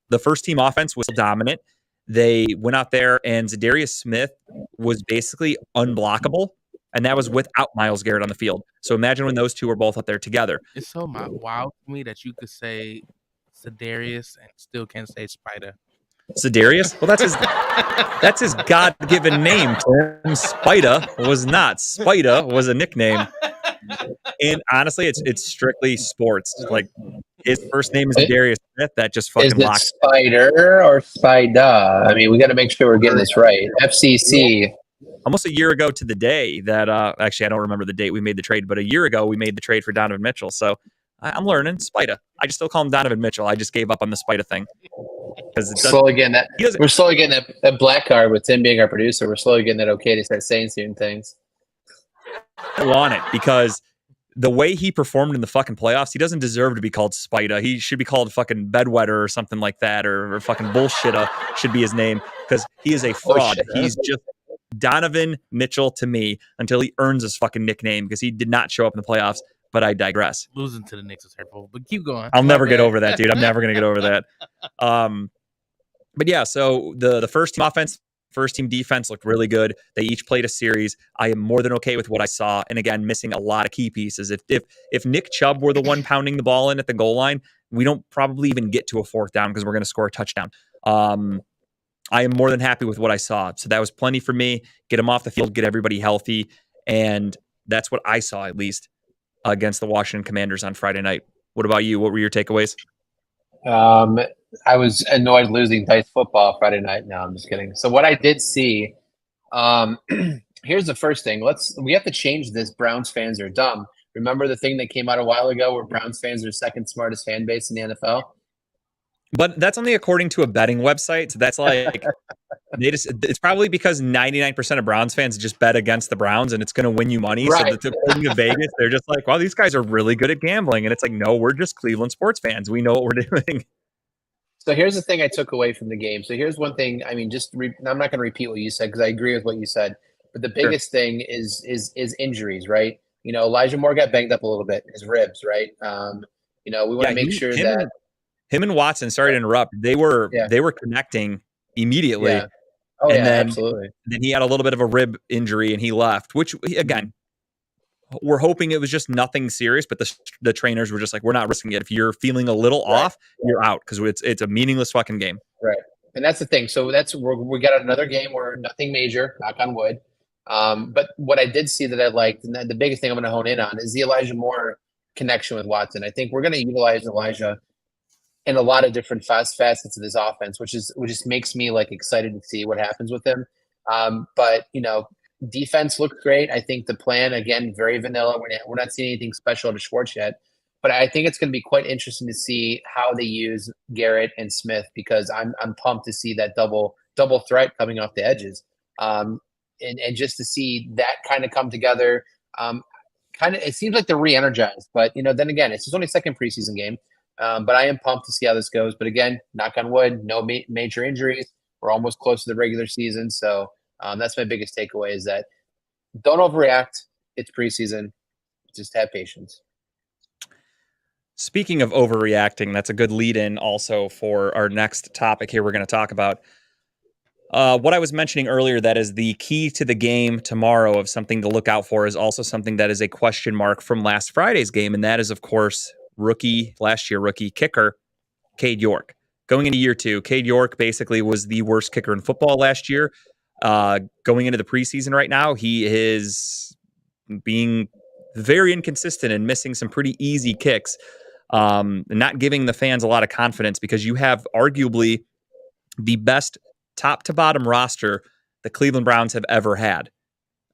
[SPEAKER 2] the first team offense was dominant. They went out there, and Zadarius Smith was basically unblockable, and that was without Myles Garrett on the field. So imagine when those two were both out there together.
[SPEAKER 6] It's so wild to me that you could say Zadarius and still can't say Spider.
[SPEAKER 2] Zadarius? Well, that's his God-given name. Spider was not. Spider was a nickname. And honestly, it's strictly sports. Like his first name is Zadarius Smith. That just fucking locks.
[SPEAKER 5] Is it Spider or Spider? I mean, we got to make sure we're getting this right. FCC.
[SPEAKER 2] Almost a year ago to the day that actually I don't remember the date we made the trade, but a year ago we made the trade for Donovan Mitchell. So I'm learning Spider. I just still call him Donovan Mitchell. I just gave up on the Spider thing.
[SPEAKER 5] We're slowly getting that black card with Tim being our producer. We're slowly getting that okay to start saying certain things.
[SPEAKER 2] I want it because the way he performed in the fucking playoffs, he doesn't deserve to be called Spider. He should be called fucking Bedwetter or something like that, or fucking Bullshitter should be his name because he is a fraud. He's just Donovan Mitchell to me until he earns his fucking nickname because he did not show up in the playoffs. But I digress.
[SPEAKER 6] Losing to the Knicks is hurtful, but keep going.
[SPEAKER 2] I'll never get over that, dude. I'm never going to get over that. But yeah, so the first team offense, first team defense looked really good. They each played a series. I am more than okay with what I saw. And again, missing a lot of key pieces. If Nick Chubb were the one pounding the ball in at the goal line, we don't probably even get to a fourth down because we're going to score a touchdown. I am more than happy with what I saw. So that was plenty for me. Get them off the field, get everybody healthy. And that's what I saw, at least, against the Washington Commanders on Friday night. What about you? What were your takeaways?
[SPEAKER 5] I was annoyed losing Dice football Friday night. No, I'm just kidding. So what I did see, here's the first thing. We have to change this. Browns fans are dumb. Remember the thing that came out a while ago where Browns fans are the second smartest fan base in the NFL?
[SPEAKER 2] But that's only according to a betting website. So that's like it's probably because 99% of Browns fans just bet against the Browns and it's going to win you money.
[SPEAKER 5] Right.
[SPEAKER 2] So according to Vegas, they're just like, wow, these guys are really good at gambling. And it's like, no, we're just Cleveland sports fans. We know what we're doing.
[SPEAKER 5] So here's the thing I took away from the game. So here's one thing. I mean, I'm not going to repeat what you said because I agree with what you said. But the biggest thing is injuries, right? You know, Elijah Moore got banged up a little bit, his ribs, right? We want to make sure that
[SPEAKER 2] him and Watson, sorry to interrupt, they were connecting immediately.
[SPEAKER 5] Yeah. Oh,
[SPEAKER 2] and
[SPEAKER 5] yeah,
[SPEAKER 2] then,
[SPEAKER 5] absolutely.
[SPEAKER 2] Then he had a little bit of a rib injury and he left, which again, we're hoping it was just nothing serious, but the trainers were just like, we're not risking it. If you're feeling a little off, you're out because it's a meaningless fucking game.
[SPEAKER 5] Right. And that's the thing. So we got another game where nothing major, knock on wood. But what I did see that I liked, and the biggest thing I'm going to hone in on is the Elijah Moore connection with Watson. I think we're going to utilize Elijah in a lot of different facets of this offense, which just makes me like excited to see what happens with him. But defense looked great. I think the plan, again, very vanilla. We're not seeing anything special to Schwartz yet. But I think it's going to be quite interesting to see how they use Garrett and Smith because I'm pumped to see that double threat coming off the edges. And just to see that kind of come together, it seems like they're re-energized. But, then again, it's just only second preseason game. But I am pumped to see how this goes. But again, knock on wood, no major injuries. We're almost close to the regular season. So that's my biggest takeaway is that don't overreact. It's preseason. Just have patience.
[SPEAKER 2] Speaking of overreacting, that's a good lead-in also for our next topic here we're going to talk about. What I was mentioning earlier, that is the key to the game tomorrow of something to look out for, is also something that is a question mark from last Friday's game, and that is, of course, last year rookie kicker, Cade York. Going into year 2, Cade York basically was the worst kicker in football last year. Going into the preseason right now, he is being very inconsistent and missing some pretty easy kicks. Not giving the fans a lot of confidence because you have arguably the best top to bottom roster the Cleveland Browns have ever had.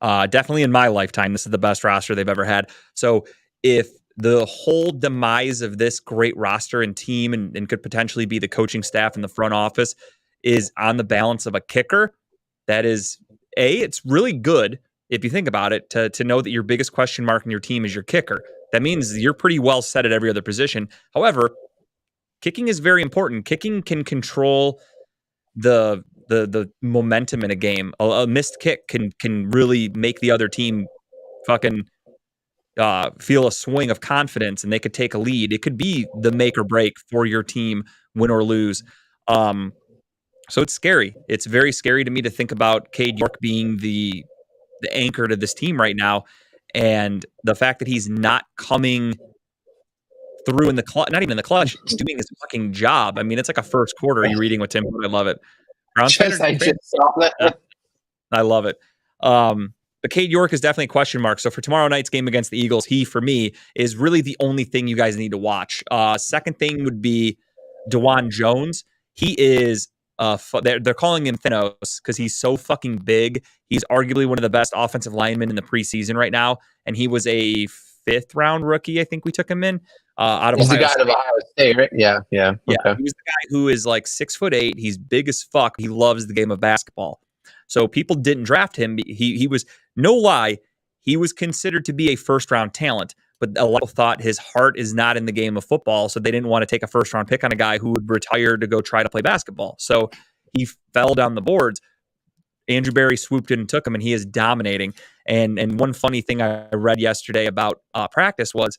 [SPEAKER 2] Definitely in my lifetime, this is the best roster they've ever had. So if the whole demise of this great roster and team and could potentially be the coaching staff and the front office, is on the balance of a kicker. That is, it's really good if you think about it, to know that your biggest question mark in your team is your kicker. That means you're pretty well set at every other position. However, kicking is very important. Kicking can control the momentum in a game. A missed kick can really make the other team fucking feel a swing of confidence, and they could take a lead. It could be the make or break for your team, win or lose. So it's scary. It's very scary to me to think about Cade York being the anchor to this team right now, and the fact that he's not coming through in the clutch, not even in the clutch, just doing his fucking job. I mean, it's like a first quarter. You're reading with Tim. I love it. I love it. But Cade York is definitely a question mark. So for tomorrow night's game against the Eagles, he, for me, is really the only thing you guys need to watch. Second thing would be DeJuan Jones. He is they're calling him Thanos because he's so fucking big. He's arguably one of the best offensive linemen in the preseason right now, and he was a 5th round rookie. I think we took him in out of Ohio State.
[SPEAKER 5] Ohio State, right? Yeah. Okay.
[SPEAKER 2] Yeah, he was the guy who is like 6'8". He's big as fuck. He loves the game of basketball. So people didn't draft him. He was, no lie, he was considered to be a first-round talent, but a lot of people thought his heart is not in the game of football, so they didn't want to take a first-round pick on a guy who would retire to go try to play basketball. So he fell down the boards. Andrew Berry swooped in and took him, and he is dominating. And one funny thing I read yesterday about practice was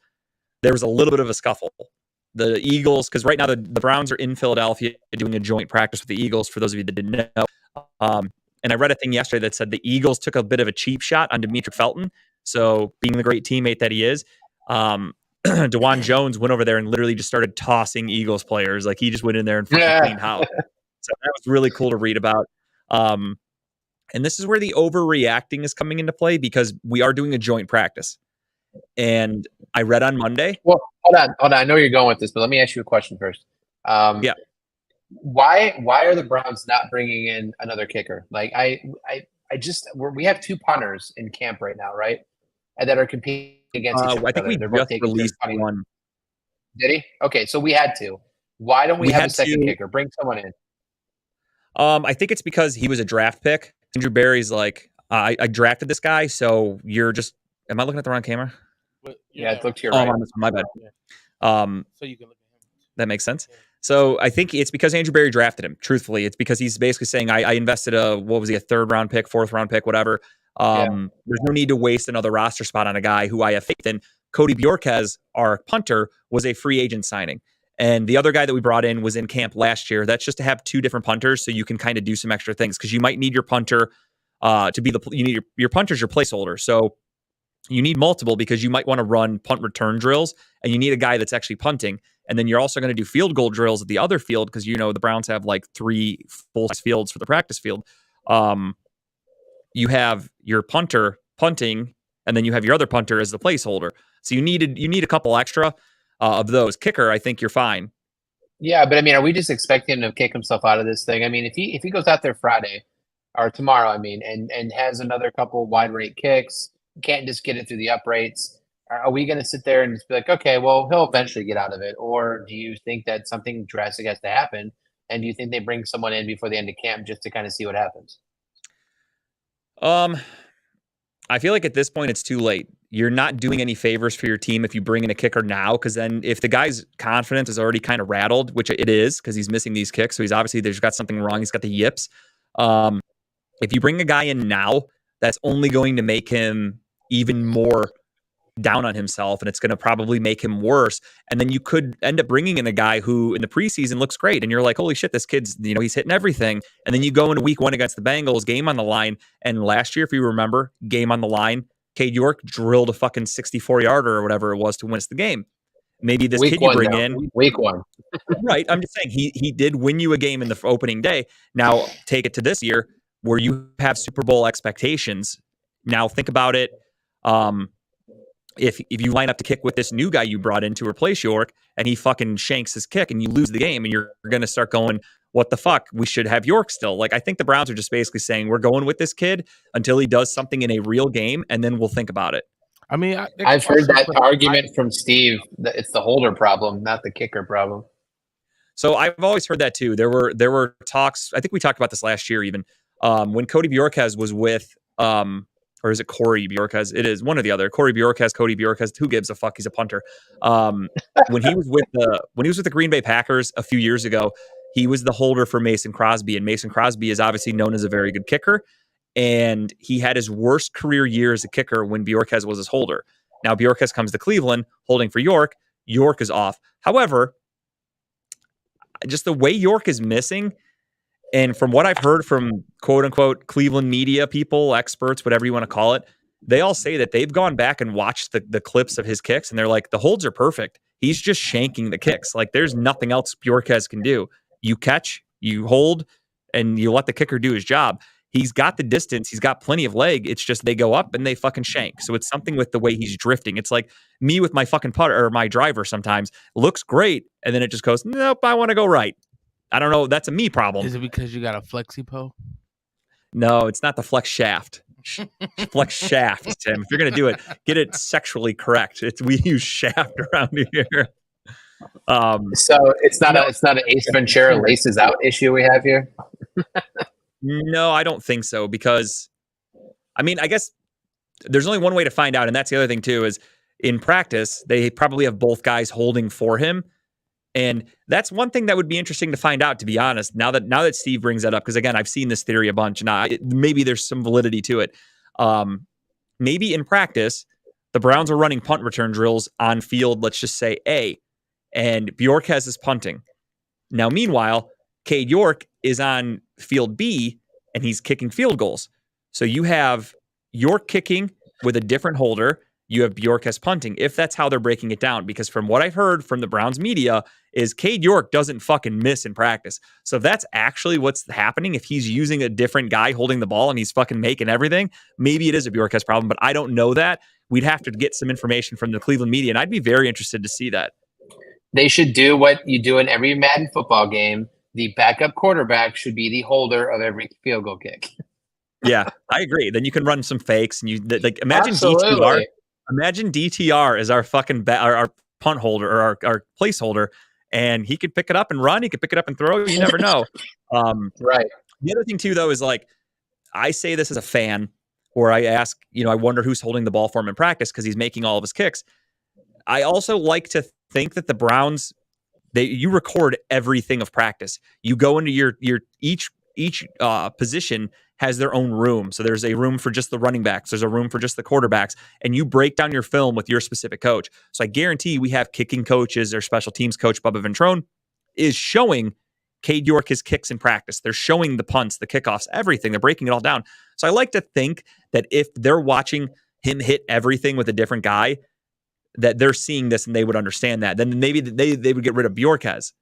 [SPEAKER 2] there was a little bit of a scuffle. The Eagles, because right now the Browns are in Philadelphia doing a joint practice with the Eagles, for those of you that didn't know. And I read a thing yesterday that said the Eagles took a bit of a cheap shot on Demetric Felton. So being the great teammate that he is, DeJuan Jones went over there and literally just started tossing Eagles players. Like he just went in there and fucking cleaned house. So that was really cool to read about. And this is where the overreacting is coming into play, because we are doing a joint practice. And I read on Monday.
[SPEAKER 5] Well, hold on. I know you're going with this, but let me ask you a question first.
[SPEAKER 2] Yeah.
[SPEAKER 5] Why are the Browns not bringing in another kicker? Like we have 2 punters in camp right now, right? And that are competing against each other.
[SPEAKER 2] I think we just released one.
[SPEAKER 5] Did he? Okay, so we had 2. Why don't we have a second kicker? Bring someone in.
[SPEAKER 2] I think it's because he was a draft pick. Andrew Berry's like, I drafted this guy, so you're just. Am I looking at the wrong camera?
[SPEAKER 5] Yeah, it looked to your right.
[SPEAKER 2] My bad.
[SPEAKER 6] So you can look at him.
[SPEAKER 2] That makes sense. So I think it's because Andrew Berry drafted him. Truthfully, it's because he's basically saying, I invested a 3rd round pick, 4th round pick, whatever. There's no need to waste another roster spot on a guy who I have faith in. Cody Bjorquez, our punter, was a free agent signing. And the other guy that we brought in was in camp last year. That's just to have 2 different punters so you can kind of do some extra things, because you might need your punter to be your punter's your placeholder. So you need multiple, because you might want to run punt return drills, and you need a guy that's actually punting. And then you're also going to do field goal drills at the other field, because the Browns have like 3 full-size fields for the practice field. You have your punter punting, and then you have your other punter as the placeholder. So you need a couple extra of those. Kicker, I think you're fine.
[SPEAKER 5] Yeah, but I mean, are we just expecting him to kick himself out of this thing? I mean, if he goes out there Friday or tomorrow, and has another couple wide rate kicks, can't just get it through the uprights, are we going to sit there and just be like, okay, well, he'll eventually get out of it? Or do you think that something drastic has to happen? And do you think they bring someone in before the end of camp just to kind of see what happens?
[SPEAKER 2] I feel like at this point it's too late. You're not doing any favors for your team if you bring in a kicker now, because then if the guy's confidence is already kind of rattled, which it is because he's missing these kicks, so he's obviously there's got something wrong. He's got the yips. If you bring a guy in now, that's only going to make him even more down on himself, and it's going to probably make him worse. And then you could end up bringing in a guy who in the preseason looks great, and you're like, holy shit, this kid's, he's hitting everything. And then you go into week 1 against the Bengals, game on the line. And last year, if you remember, game on the line, Cade York drilled a fucking 64-yarder or whatever it was to win us the game. Maybe this kid you bring in
[SPEAKER 5] week 1.
[SPEAKER 2] Right. I'm just saying he did win you a game in the opening day. Now take it to this year where you have Super Bowl expectations. Now think about it. If you line up to kick with this new guy you brought in to replace York, and he fucking shanks his kick and you lose the game, and you're going to start going, what the fuck? We should have York still. Like, I think the Browns are just basically saying we're going with this kid until he does something in a real game, and then we'll think about it.
[SPEAKER 6] I mean,
[SPEAKER 5] I've heard that argument from Steve that it's the holder problem, not the kicker problem.
[SPEAKER 2] So I've always heard that too. There were talks. I think we talked about this last year, even when Cody Bjorkes was with, or is it Corey Bjorkes? It is one or the other. Corey Bjorkes, Cody Bjorkes. Who gives a fuck? He's a punter. When he was with the Green Bay Packers a few years ago, he was the holder for Mason Crosby, and Mason Crosby is obviously known as a very good kicker. And he had his worst career year as a kicker when Bjorkes was his holder. Now Bjorkes comes to Cleveland, holding for York. York is off. However, just the way York is missing, and from what I've heard from quote unquote Cleveland media people, experts, whatever you want to call it, they all say that they've gone back and watched the clips of his kicks, and they're like, the holds are perfect. He's just shanking the kicks. Like, there's nothing else Bjorkes can do. You catch, you hold, and you let the kicker do his job. He's got the distance. He's got plenty of leg. It's just they go up and they fucking shank. So it's something with the way he's drifting. It's like me with my fucking putter or my driver sometimes. Looks great, and then it just goes, nope, I want to go right. I don't know. That's a me problem.
[SPEAKER 6] Is it because you got a flexi-po?
[SPEAKER 2] No, it's not the flex shaft. Flex shaft, Tim. If you're going to do it, get it sexually correct. We use shaft around here.
[SPEAKER 5] So it's not an Ace Ventura laces out issue we have here.
[SPEAKER 2] No, I don't think so, because, I mean, I guess there's only one way to find out, and that's the other thing, too, is in practice, they probably have both guys holding for him, and that's one thing that would be interesting to find out, to be honest, now that Steve brings that up, because, again, I've seen this theory a bunch, and maybe there's some validity to it. Maybe in practice, the Browns are running punt return drills on field, let's just say A, and Bjorkes is punting. Now, meanwhile, Cade York is on field B, and he's kicking field goals. So you have York kicking with a different holder. You have Bjorkes punting, if that's how they're breaking it down. Because from what I've heard from the Browns media is Cade York doesn't fucking miss in practice. So if that's actually what's happening, if he's using a different guy holding the ball and he's fucking making everything, maybe it is a Bjorkes problem, but I don't know that. We'd have to get some information from the Cleveland media, and I'd be very interested to see that.
[SPEAKER 5] They should do what you do in every Madden football game. The backup quarterback should be the holder of every field goal kick.
[SPEAKER 2] Yeah, I agree. Then you can run some fakes, and imagine
[SPEAKER 5] Absolutely.
[SPEAKER 2] DTR. Imagine DTR as our fucking our punt holder or our placeholder, and he could pick it up and run. He could pick it up and throw. You never know.
[SPEAKER 5] Right.
[SPEAKER 2] The other thing too, though, is like I say this as a fan, or I ask, I wonder who's holding the ball for him in practice because he's making all of his kicks. I also like to think that the Browns. You record everything of practice. You go into your each position has their own room. So there's a room for just the running backs. There's a room for just the quarterbacks, and you break down your film with your specific coach. So I guarantee we have kicking coaches. Their special teams coach Bubba Ventrone is showing Cade York his kicks in practice. They're showing the punts, the kickoffs, everything. They're breaking it all down. So I like to think that if they're watching him hit everything with a different guy, that they're seeing this and they would understand that. Then maybe they would get rid of Bjorkes.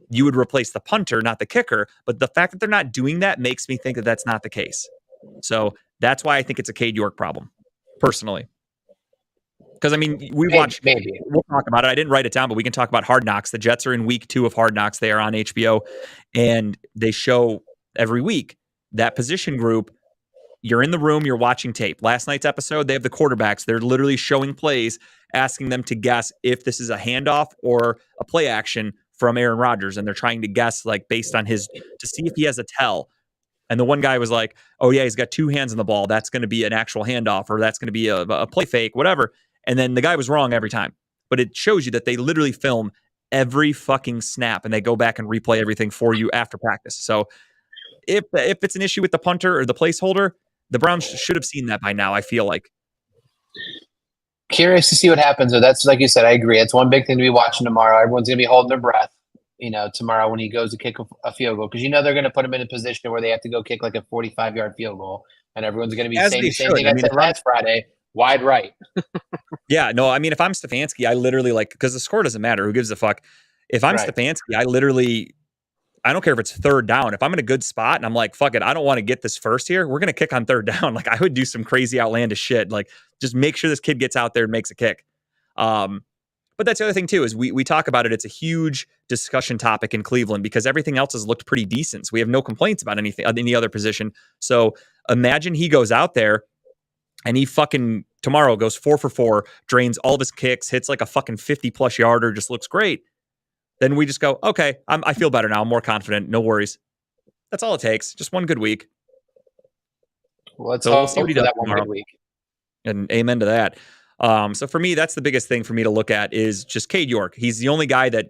[SPEAKER 2] You would replace the punter, not the kicker. But the fact that they're not doing that makes me think that that's not the case. So that's why I think it's a Cade York problem, personally. Because, I mean, we'll talk about it. I didn't write it down, but we can talk about Hard Knocks. The Jets are in week 2 of Hard Knocks. They are on HBO, and they show every week that position group. You're in the room, you're watching tape. Last night's episode, they have the quarterbacks. They're literally showing plays, asking them to guess if this is a handoff or a play action from Aaron Rodgers. And they're trying to guess, like, based on to see if he has a tell. And the one guy was like, oh, yeah, he's got 2 hands on the ball. That's going to be an actual handoff, or that's going to be a play fake, whatever. And then the guy was wrong every time. But it shows you that they literally film every fucking snap, and they go back and replay everything for you after practice. So if it's an issue with the punter or the placeholder, the Browns should have seen that by now, I feel like.
[SPEAKER 5] Curious to see what happens. So that's, like you said, I agree. It's one big thing to be watching tomorrow. Everyone's going to be holding their breath, tomorrow when he goes to kick a field goal. Because they're going to put him in a position where they have to go kick like a 45-yard field goal. And everyone's going to be saying the same thing I said last Friday, wide right.
[SPEAKER 2] Yeah, no, I mean, if I'm Stefanski, I literally because the score doesn't matter. Who gives a fuck? If I'm Stefanski, I don't care if it's third down. If I'm in a good spot and I'm like, fuck it, I don't want to get this first here, we're going to kick on third down. Like, I would do some crazy outlandish shit. Like, just make sure this kid gets out there and makes a kick. But that's the other thing, too, is we talk about it. It's a huge discussion topic in Cleveland because everything else has looked pretty decent. So we have no complaints about any other position. So imagine he goes out there and he fucking tomorrow goes 4 for 4, drains all of his kicks, hits like a fucking 50-plus yarder, just looks great. then we just go, okay, I feel better now. I'm more confident. No worries. That's all it takes. Just one good week.
[SPEAKER 5] Let's
[SPEAKER 2] So we'll see
[SPEAKER 5] hope
[SPEAKER 2] what he
[SPEAKER 5] for
[SPEAKER 2] does
[SPEAKER 5] that one
[SPEAKER 2] tomorrow.
[SPEAKER 5] good week.
[SPEAKER 2] And amen to that. So for me, that's the biggest thing for me to look at is just Cade York. He's the only guy that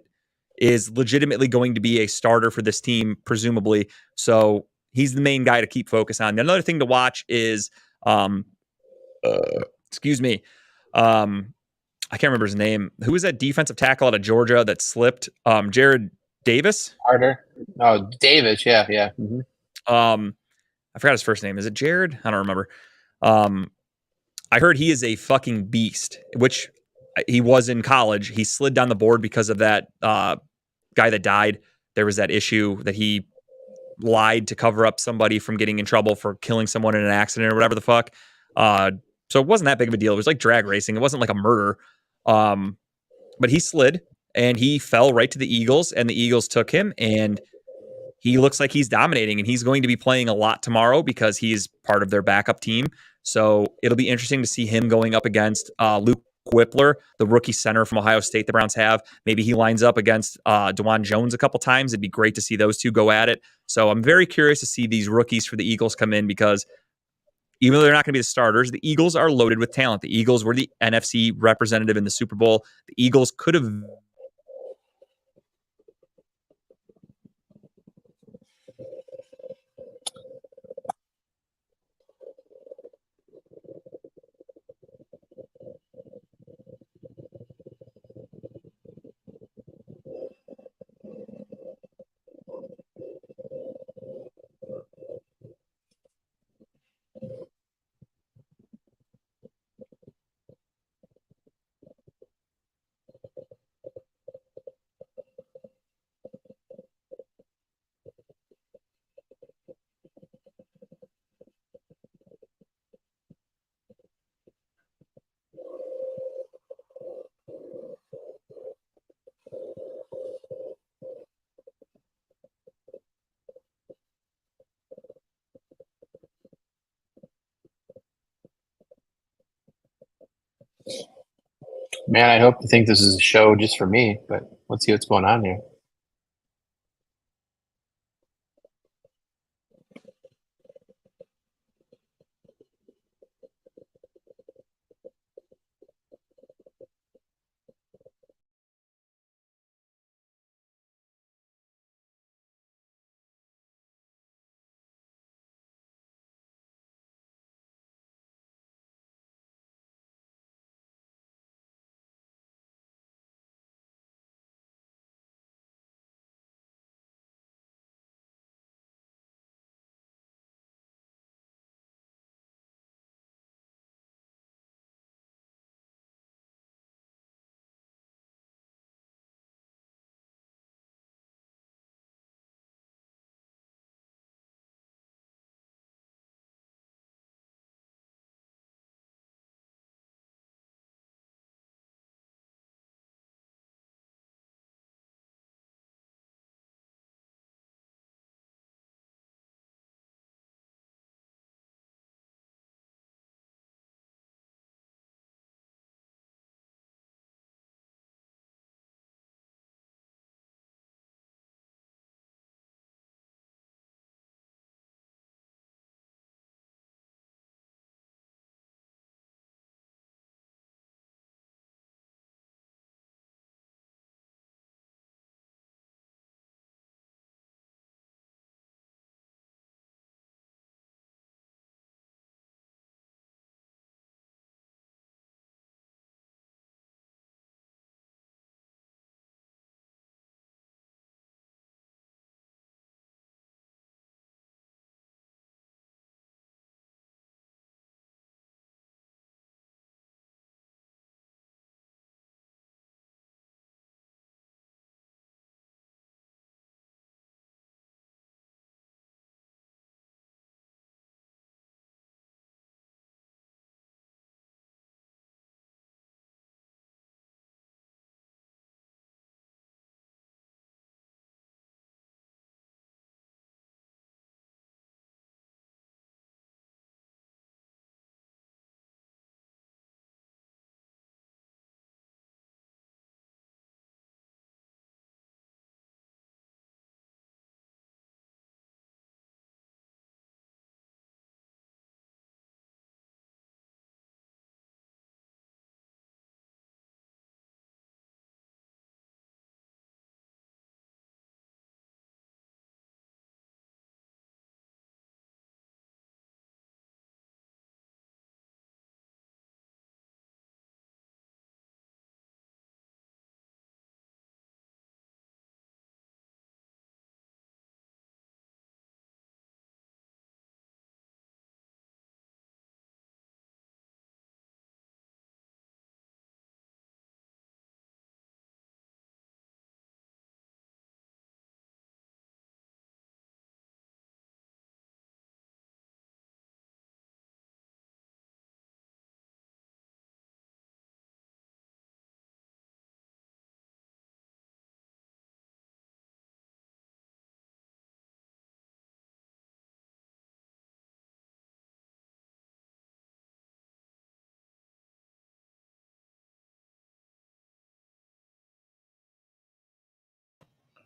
[SPEAKER 2] is legitimately going to be a starter for this team, presumably. So he's the main guy to keep focus on. Another thing to watch is, excuse me, I can't remember his name. Who was that defensive tackle out of Georgia that slipped? Jared Davis?
[SPEAKER 5] Carter? Oh, Davis. Yeah. Mm-hmm.
[SPEAKER 2] I forgot his first name. Is it Jared? I don't remember. I heard he is a fucking beast, which he was in college. He slid down the board because of that guy that died. There was that issue that he lied to cover up somebody from getting in trouble for killing someone in an accident or whatever the fuck. So it wasn't that big of a deal. It was like drag racing. It wasn't like a murder. But he slid and he fell right to the Eagles, and the Eagles took him, and he looks like he's dominating, and he's going to be playing a lot tomorrow because he's part of their backup team. So it'll be interesting to see him going up against Luke Whippler, the rookie center from Ohio State the Browns have. Maybe he lines up against DeJuan Jones a couple times. It'd be great to see those two go at it. So I'm very curious to see these rookies for the Eagles come in because even though they're not going to be the starters, the Eagles are loaded with talent. The Eagles were the NFC representative in the Super Bowl. The Eagles could have
[SPEAKER 5] Man, I hope you think this is a show just for me, but let's see what's going on here.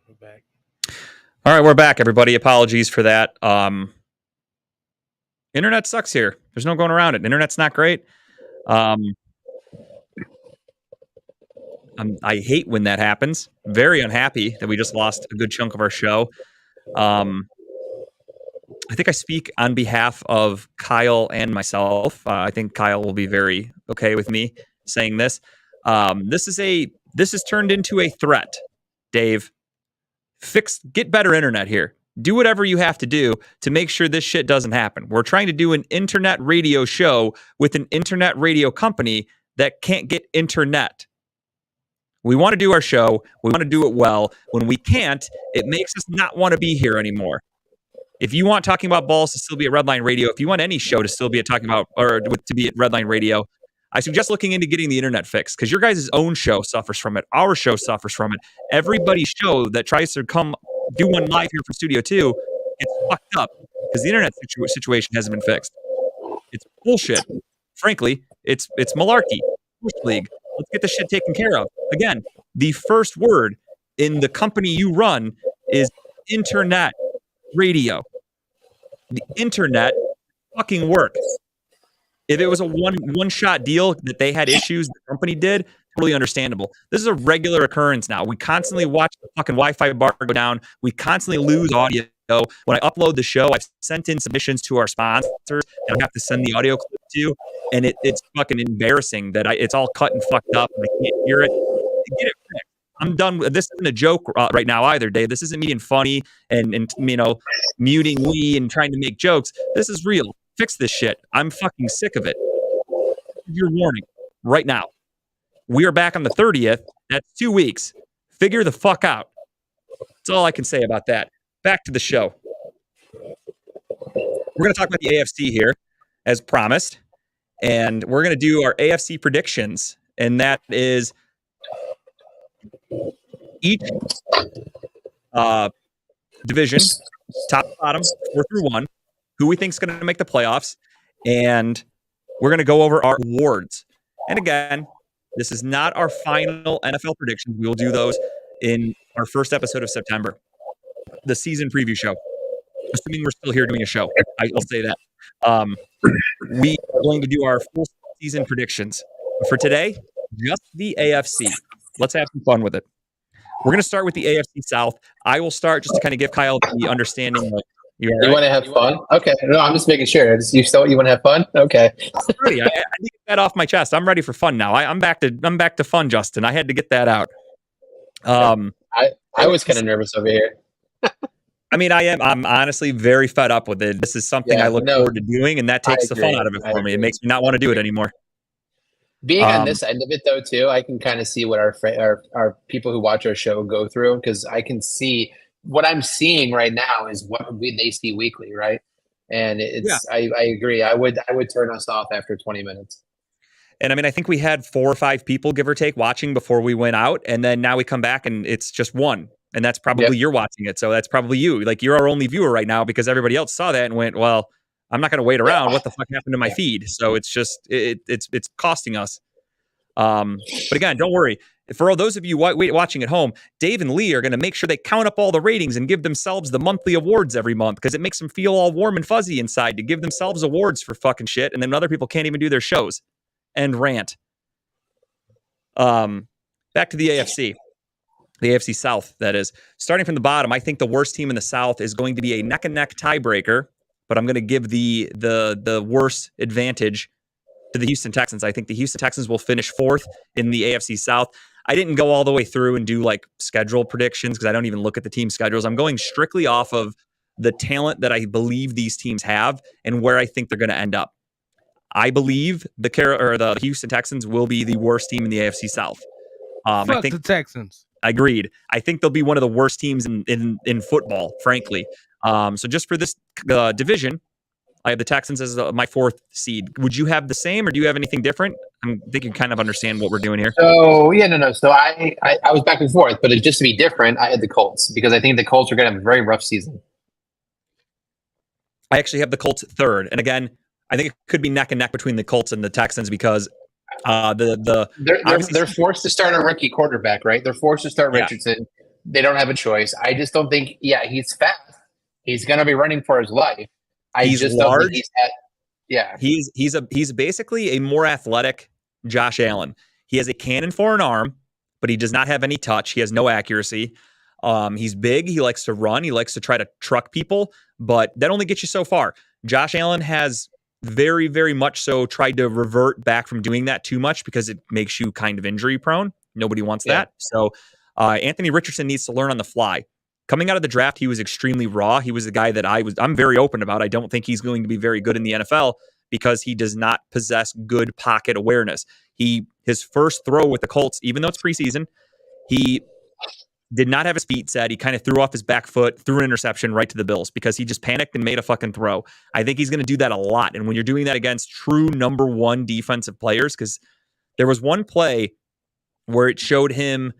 [SPEAKER 6] We're back.
[SPEAKER 2] All right, we're back, everybody. Apologies for that. Internet sucks here. There's no going around it. Internet's not great. I hate when that happens. Very unhappy that we just lost a good chunk of our show. I think I speak on behalf of Kyle and myself. I think Kyle will be very okay with me saying this. This has turned into a threat, Dave. Get better internet here. Do whatever you have to do to make sure this shit doesn't happen. We're trying to do an internet radio show with an internet radio company that can't get internet. We want to do our show. We want to do it well. When we can't, it makes us not want to be here anymore. If you want Talking About Balls to still be at Redline Radio, if you want any show to still be at Talking About or to be at Redline Radio, I suggest looking into getting the internet fixed because your guys' own show suffers from it. Our show suffers from it. Everybody's show that tries to come do one live here from Studio 2 gets fucked up because the internet situation hasn't been fixed. It's bullshit. Frankly, it's malarkey. Bush League. Let's get this shit taken care of. Again, the first word in the company you run is internet radio. The internet fucking works. If it was a one-shot deal that they had issues, the company did, totally understandable. This is a regular occurrence now. We constantly watch the fucking Wi-Fi bar go down. We constantly lose audio. When I upload the show, I've sent in submissions to our sponsors that I have to send the audio clip to, and it's fucking embarrassing that it's all cut and fucked up and I can't hear it. Get it fixed. I'm done. This isn't a joke right now either, Dave. This isn't me being funny and muting we and trying to make jokes. This is real. Fix this shit. I'm fucking sick of it. Your warning right now. We are back on the 30th. That's 2 weeks. Figure the fuck out. That's all I can say about that. Back to the show. We're going to talk about the AFC here, as promised. And we're going to do our AFC predictions. And that is each division, top to bottom, 4 through 1, who we think is going to make the playoffs. And we're going to go over our awards. And again, this is not our final NFL predictions. We will do those in our first episode of September, the season preview show. Assuming we're still here doing a show, I'll say that. We are going to do our full season predictions. But for today, just the AFC. Let's have some fun with it. We're going to start with the AFC South. I will start just to kind of give Kyle the understanding of
[SPEAKER 5] you want to have fun? Okay. No, I'm just making sure. You want to have fun? Okay.
[SPEAKER 2] I'm ready. I need to get that off my chest. I'm ready for fun now. I'm back to fun, Justin. I had to get that out.
[SPEAKER 5] I was kind of nervous over here.
[SPEAKER 2] I mean, I'm honestly very fed up with it. This is something I look forward to doing, and that takes the fun out of it for me. It makes me not want to do it anymore.
[SPEAKER 5] Being on this end of it, though, too, I can kind of see what our people who watch our show go through because I can see what I'm seeing right now is what they see weekly, right? And I agree. I would turn us off after 20 minutes.
[SPEAKER 2] And I mean, I think we had 4 or 5 people, give or take, watching before we went out, and then now we come back and it's just one, and that's probably you're watching it, so that's probably you. Like you're our only viewer right now because everybody else saw that and went, well, I'm not going to wait around. What the fuck happened to my feed? So it's just it's costing us. But again, don't worry. For all those of you watching at home, Dave and Lee are going to make sure they count up all the ratings and give themselves the monthly awards every month because it makes them feel all warm and fuzzy inside to give themselves awards for fucking shit, and then other people can't even do their shows. End rant. Back to the AFC. The AFC South, that is. Starting from the bottom, I think the worst team in the South is going to be a neck-and-neck tiebreaker, but I'm going to give the worst advantage to the Houston Texans. I think the Houston Texans will finish 4th in the AFC South. I didn't go all the way through and do like schedule predictions because I don't even look at the team schedules. I'm going strictly off of the talent that I believe these teams have and where I think they're going to end up. I believe the Houston Texans will be the worst team in the AFC South.
[SPEAKER 6] I think the Texans.
[SPEAKER 2] Agreed. I think they'll be one of the worst teams in football, frankly. So just for this division, I have the Texans as my 4th seed. Would you have the same, or do you have anything different? I think you kind of understand what we're doing here.
[SPEAKER 5] So no. So I was back and forth, but just to be different, I had the Colts because I think the Colts are going to have a very rough season.
[SPEAKER 2] I actually have the Colts 3rd, and again, I think it could be neck and neck between the Colts and the Texans because they're
[SPEAKER 5] forced to start a rookie quarterback, right? They're forced to start Richardson. they don't have a choice. I just don't think. Yeah, he's fast. He's going to be running for his life.
[SPEAKER 2] He's
[SPEAKER 5] just
[SPEAKER 2] large.
[SPEAKER 5] don't think
[SPEAKER 2] He's basically a more athletic Josh Allen. He has a cannon for an arm, but he does not have any touch. He has no accuracy. He's big. He likes to run. He likes to try to truck people, but that only gets you so far. Josh Allen has very, very much so tried to revert back from doing that too much because it makes you kind of injury prone. Nobody wants that. So Anthony Richardson needs to learn on the fly. Coming out of the draft, he was extremely raw. He was the guy that I'm very open about. I don't think he's going to be very good in the NFL because he does not possess good pocket awareness. His first throw with the Colts, even though it's preseason, he did not have his feet set. He kind of threw off his back foot, threw an interception right to the Bills because he just panicked and made a fucking throw. I think he's going to do that a lot. And when you're doing that against true number one defensive players, because there was one play where it showed him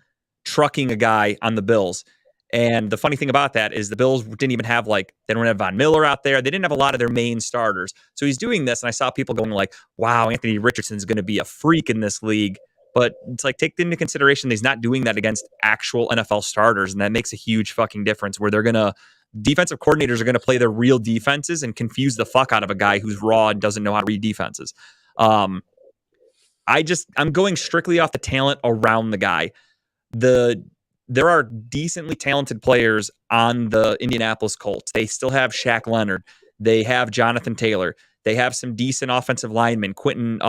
[SPEAKER 2] trucking a guy on the Bills. And the funny thing about that is the Bills didn't even have they don't have Von Miller out there. They didn't have a lot of their main starters. So he's doing this. And I saw people going like, wow, Anthony Richardson's going to be a freak in this league. But it's like, take into consideration, he's not doing that against actual NFL starters. And that makes a huge fucking difference where defensive coordinators are going to play their real defenses and confuse the fuck out of a guy who's raw and doesn't know how to read defenses. I'm going strictly off the talent around the guy. There are decently talented players on the Indianapolis Colts. They still have Shaq Leonard. They have Jonathan Taylor. They have some decent offensive linemen. Quentin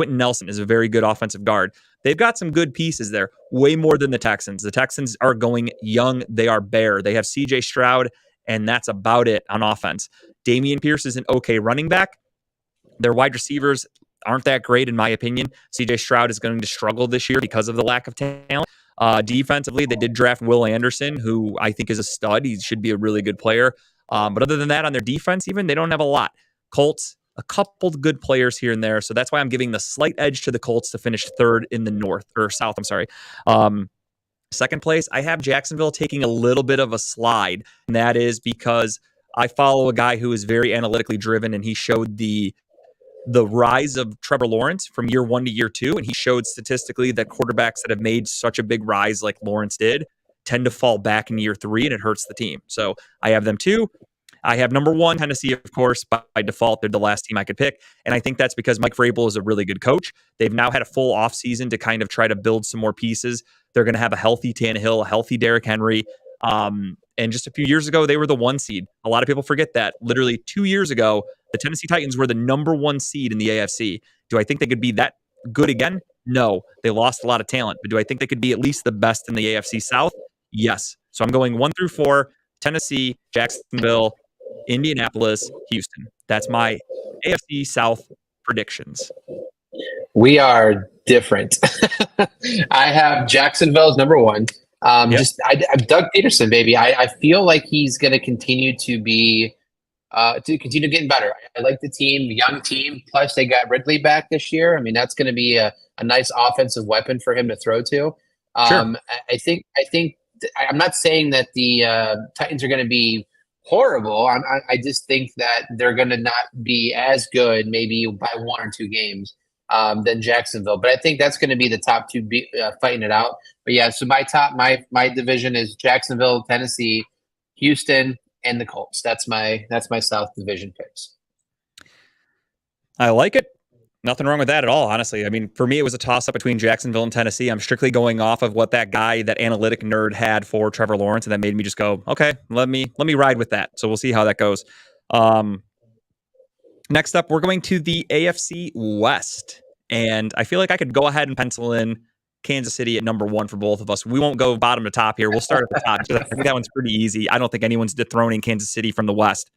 [SPEAKER 2] Nelson is a very good offensive guard. They've got some good pieces there, way more than the Texans. The Texans are going young. They are bare. They have C.J. Stroud, and that's about it on offense. Dameon Pierce is an okay running back. Their wide receivers aren't that great, in my opinion. C.J. Stroud is going to struggle this year because of the lack of talent. Defensively, they did draft Will Anderson, who I think is a stud. He should be a really good player. But other than that, on their defense, even, they don't have a lot. Colts, a couple good players here and there. So that's why I'm giving the slight edge to the Colts to finish third in the South. I'm sorry. Second place, I have Jacksonville taking a little bit of a slide. And that is because I follow a guy who is very analytically driven, and he showed the rise of Trevor Lawrence from year 1 to year 2. And he showed statistically that quarterbacks that have made such a big rise like Lawrence did tend to fall back in year 3, and it hurts the team. So I have them too. I have number 1, Tennessee, of course, by default. They're the last team I could pick. And I think that's because Mike Vrabel is a really good coach. They've now had a full offseason to kind of try to build some more pieces. They're going to have a healthy Tannehill, a healthy Derrick Henry. And just a few years ago, they were the 1 seed. A lot of people forget that. Literally 2 years ago, the Tennessee Titans were the number 1 seed in the AFC. Do I think they could be that good again? No. They lost a lot of talent. But do I think they could be at least the best in the AFC South? Yes. So I'm going 1 through 4, Tennessee, Jacksonville, Indianapolis, Houston. That's my AFC South predictions.
[SPEAKER 5] We are different. I have Jacksonville as number 1. I'm Doug Peterson, baby. I feel like he's going to continue to be getting better. I like the team, young team. Plus, they got Ridley back this year. I mean, that's going to be a nice offensive weapon for him to throw to.
[SPEAKER 2] Sure.
[SPEAKER 5] I think. I'm not saying that the Titans are going to be horrible. I just think that they're going to not be as good, maybe by 1 or 2 games, than Jacksonville. But I think that's going to be the top 2 fighting it out. But yeah, so my division is Jacksonville, Tennessee, Houston, and the Colts. That's my South division picks.
[SPEAKER 2] I like it. Nothing wrong with that at all, honestly. I mean, for me, it was a toss-up between Jacksonville and Tennessee. I'm strictly going off of what that guy, that analytic nerd, had for Trevor Lawrence, and that made me just go, okay, let me ride with that. So we'll see how that goes. Next up, we're going to the AFC West. And I feel like I could go ahead and pencil in Kansas City at number 1 for both of us. We won't go bottom to top here. We'll start at the top because I think that one's pretty easy. I don't think anyone's dethroning Kansas City from the West.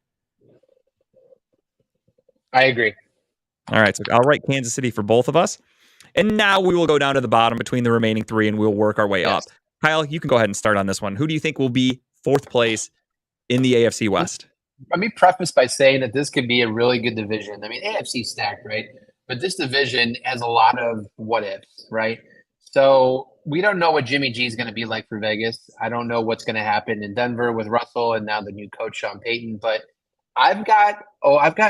[SPEAKER 5] I agree.
[SPEAKER 2] All right, so I'll write Kansas City for both of us. And now we will go down to the bottom between the remaining 3, and we'll work our way up. Kyle, you can go ahead and start on this one. Who do you think will be 4th place in the AFC West?
[SPEAKER 5] Let me preface by saying that this could be a really good division. I mean, AFC stacked, right? But this division has a lot of what ifs, right? So we don't know what Jimmy G is going to be like for Vegas. I don't know what's going to happen in Denver with Russell and now the new coach, Sean Payton. But I've got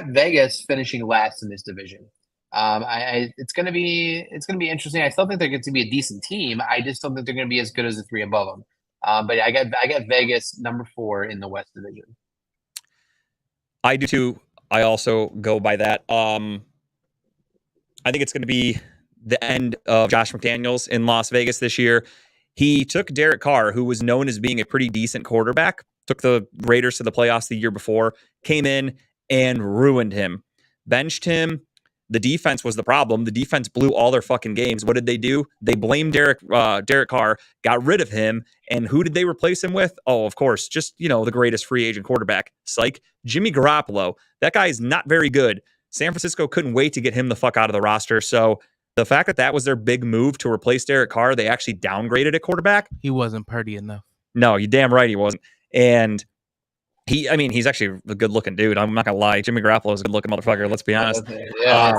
[SPEAKER 5] Vegas finishing last in this division. It's going to be interesting. I still think they're going to be a decent team. I just don't think they're going to be as good as the 3 above them. But yeah, I got Vegas number 4 in the West Division.
[SPEAKER 2] I do too. I also go by that. I think it's going to be the end of Josh McDaniels in Las Vegas this year. He took Derek Carr, who was known as being a pretty decent quarterback, took the Raiders to the playoffs the year before, came in and ruined him, benched him. The defense was the problem. The defense blew all their fucking games. What did they do? They blamed Derek Carr, got rid of him, and who did they replace him with? Oh, of course, just, the greatest free agent quarterback. Psych. Jimmy Garoppolo. That guy is not very good. San Francisco couldn't wait to get him the fuck out of the roster. So the fact that was their big move to replace Derek Carr, they actually downgraded a quarterback.
[SPEAKER 6] He wasn't Purdy enough.
[SPEAKER 2] No, you're damn right he wasn't. And he's actually a good-looking dude. I'm not going to lie. Jimmy Garoppolo is a good-looking motherfucker, let's be honest.
[SPEAKER 5] Yeah,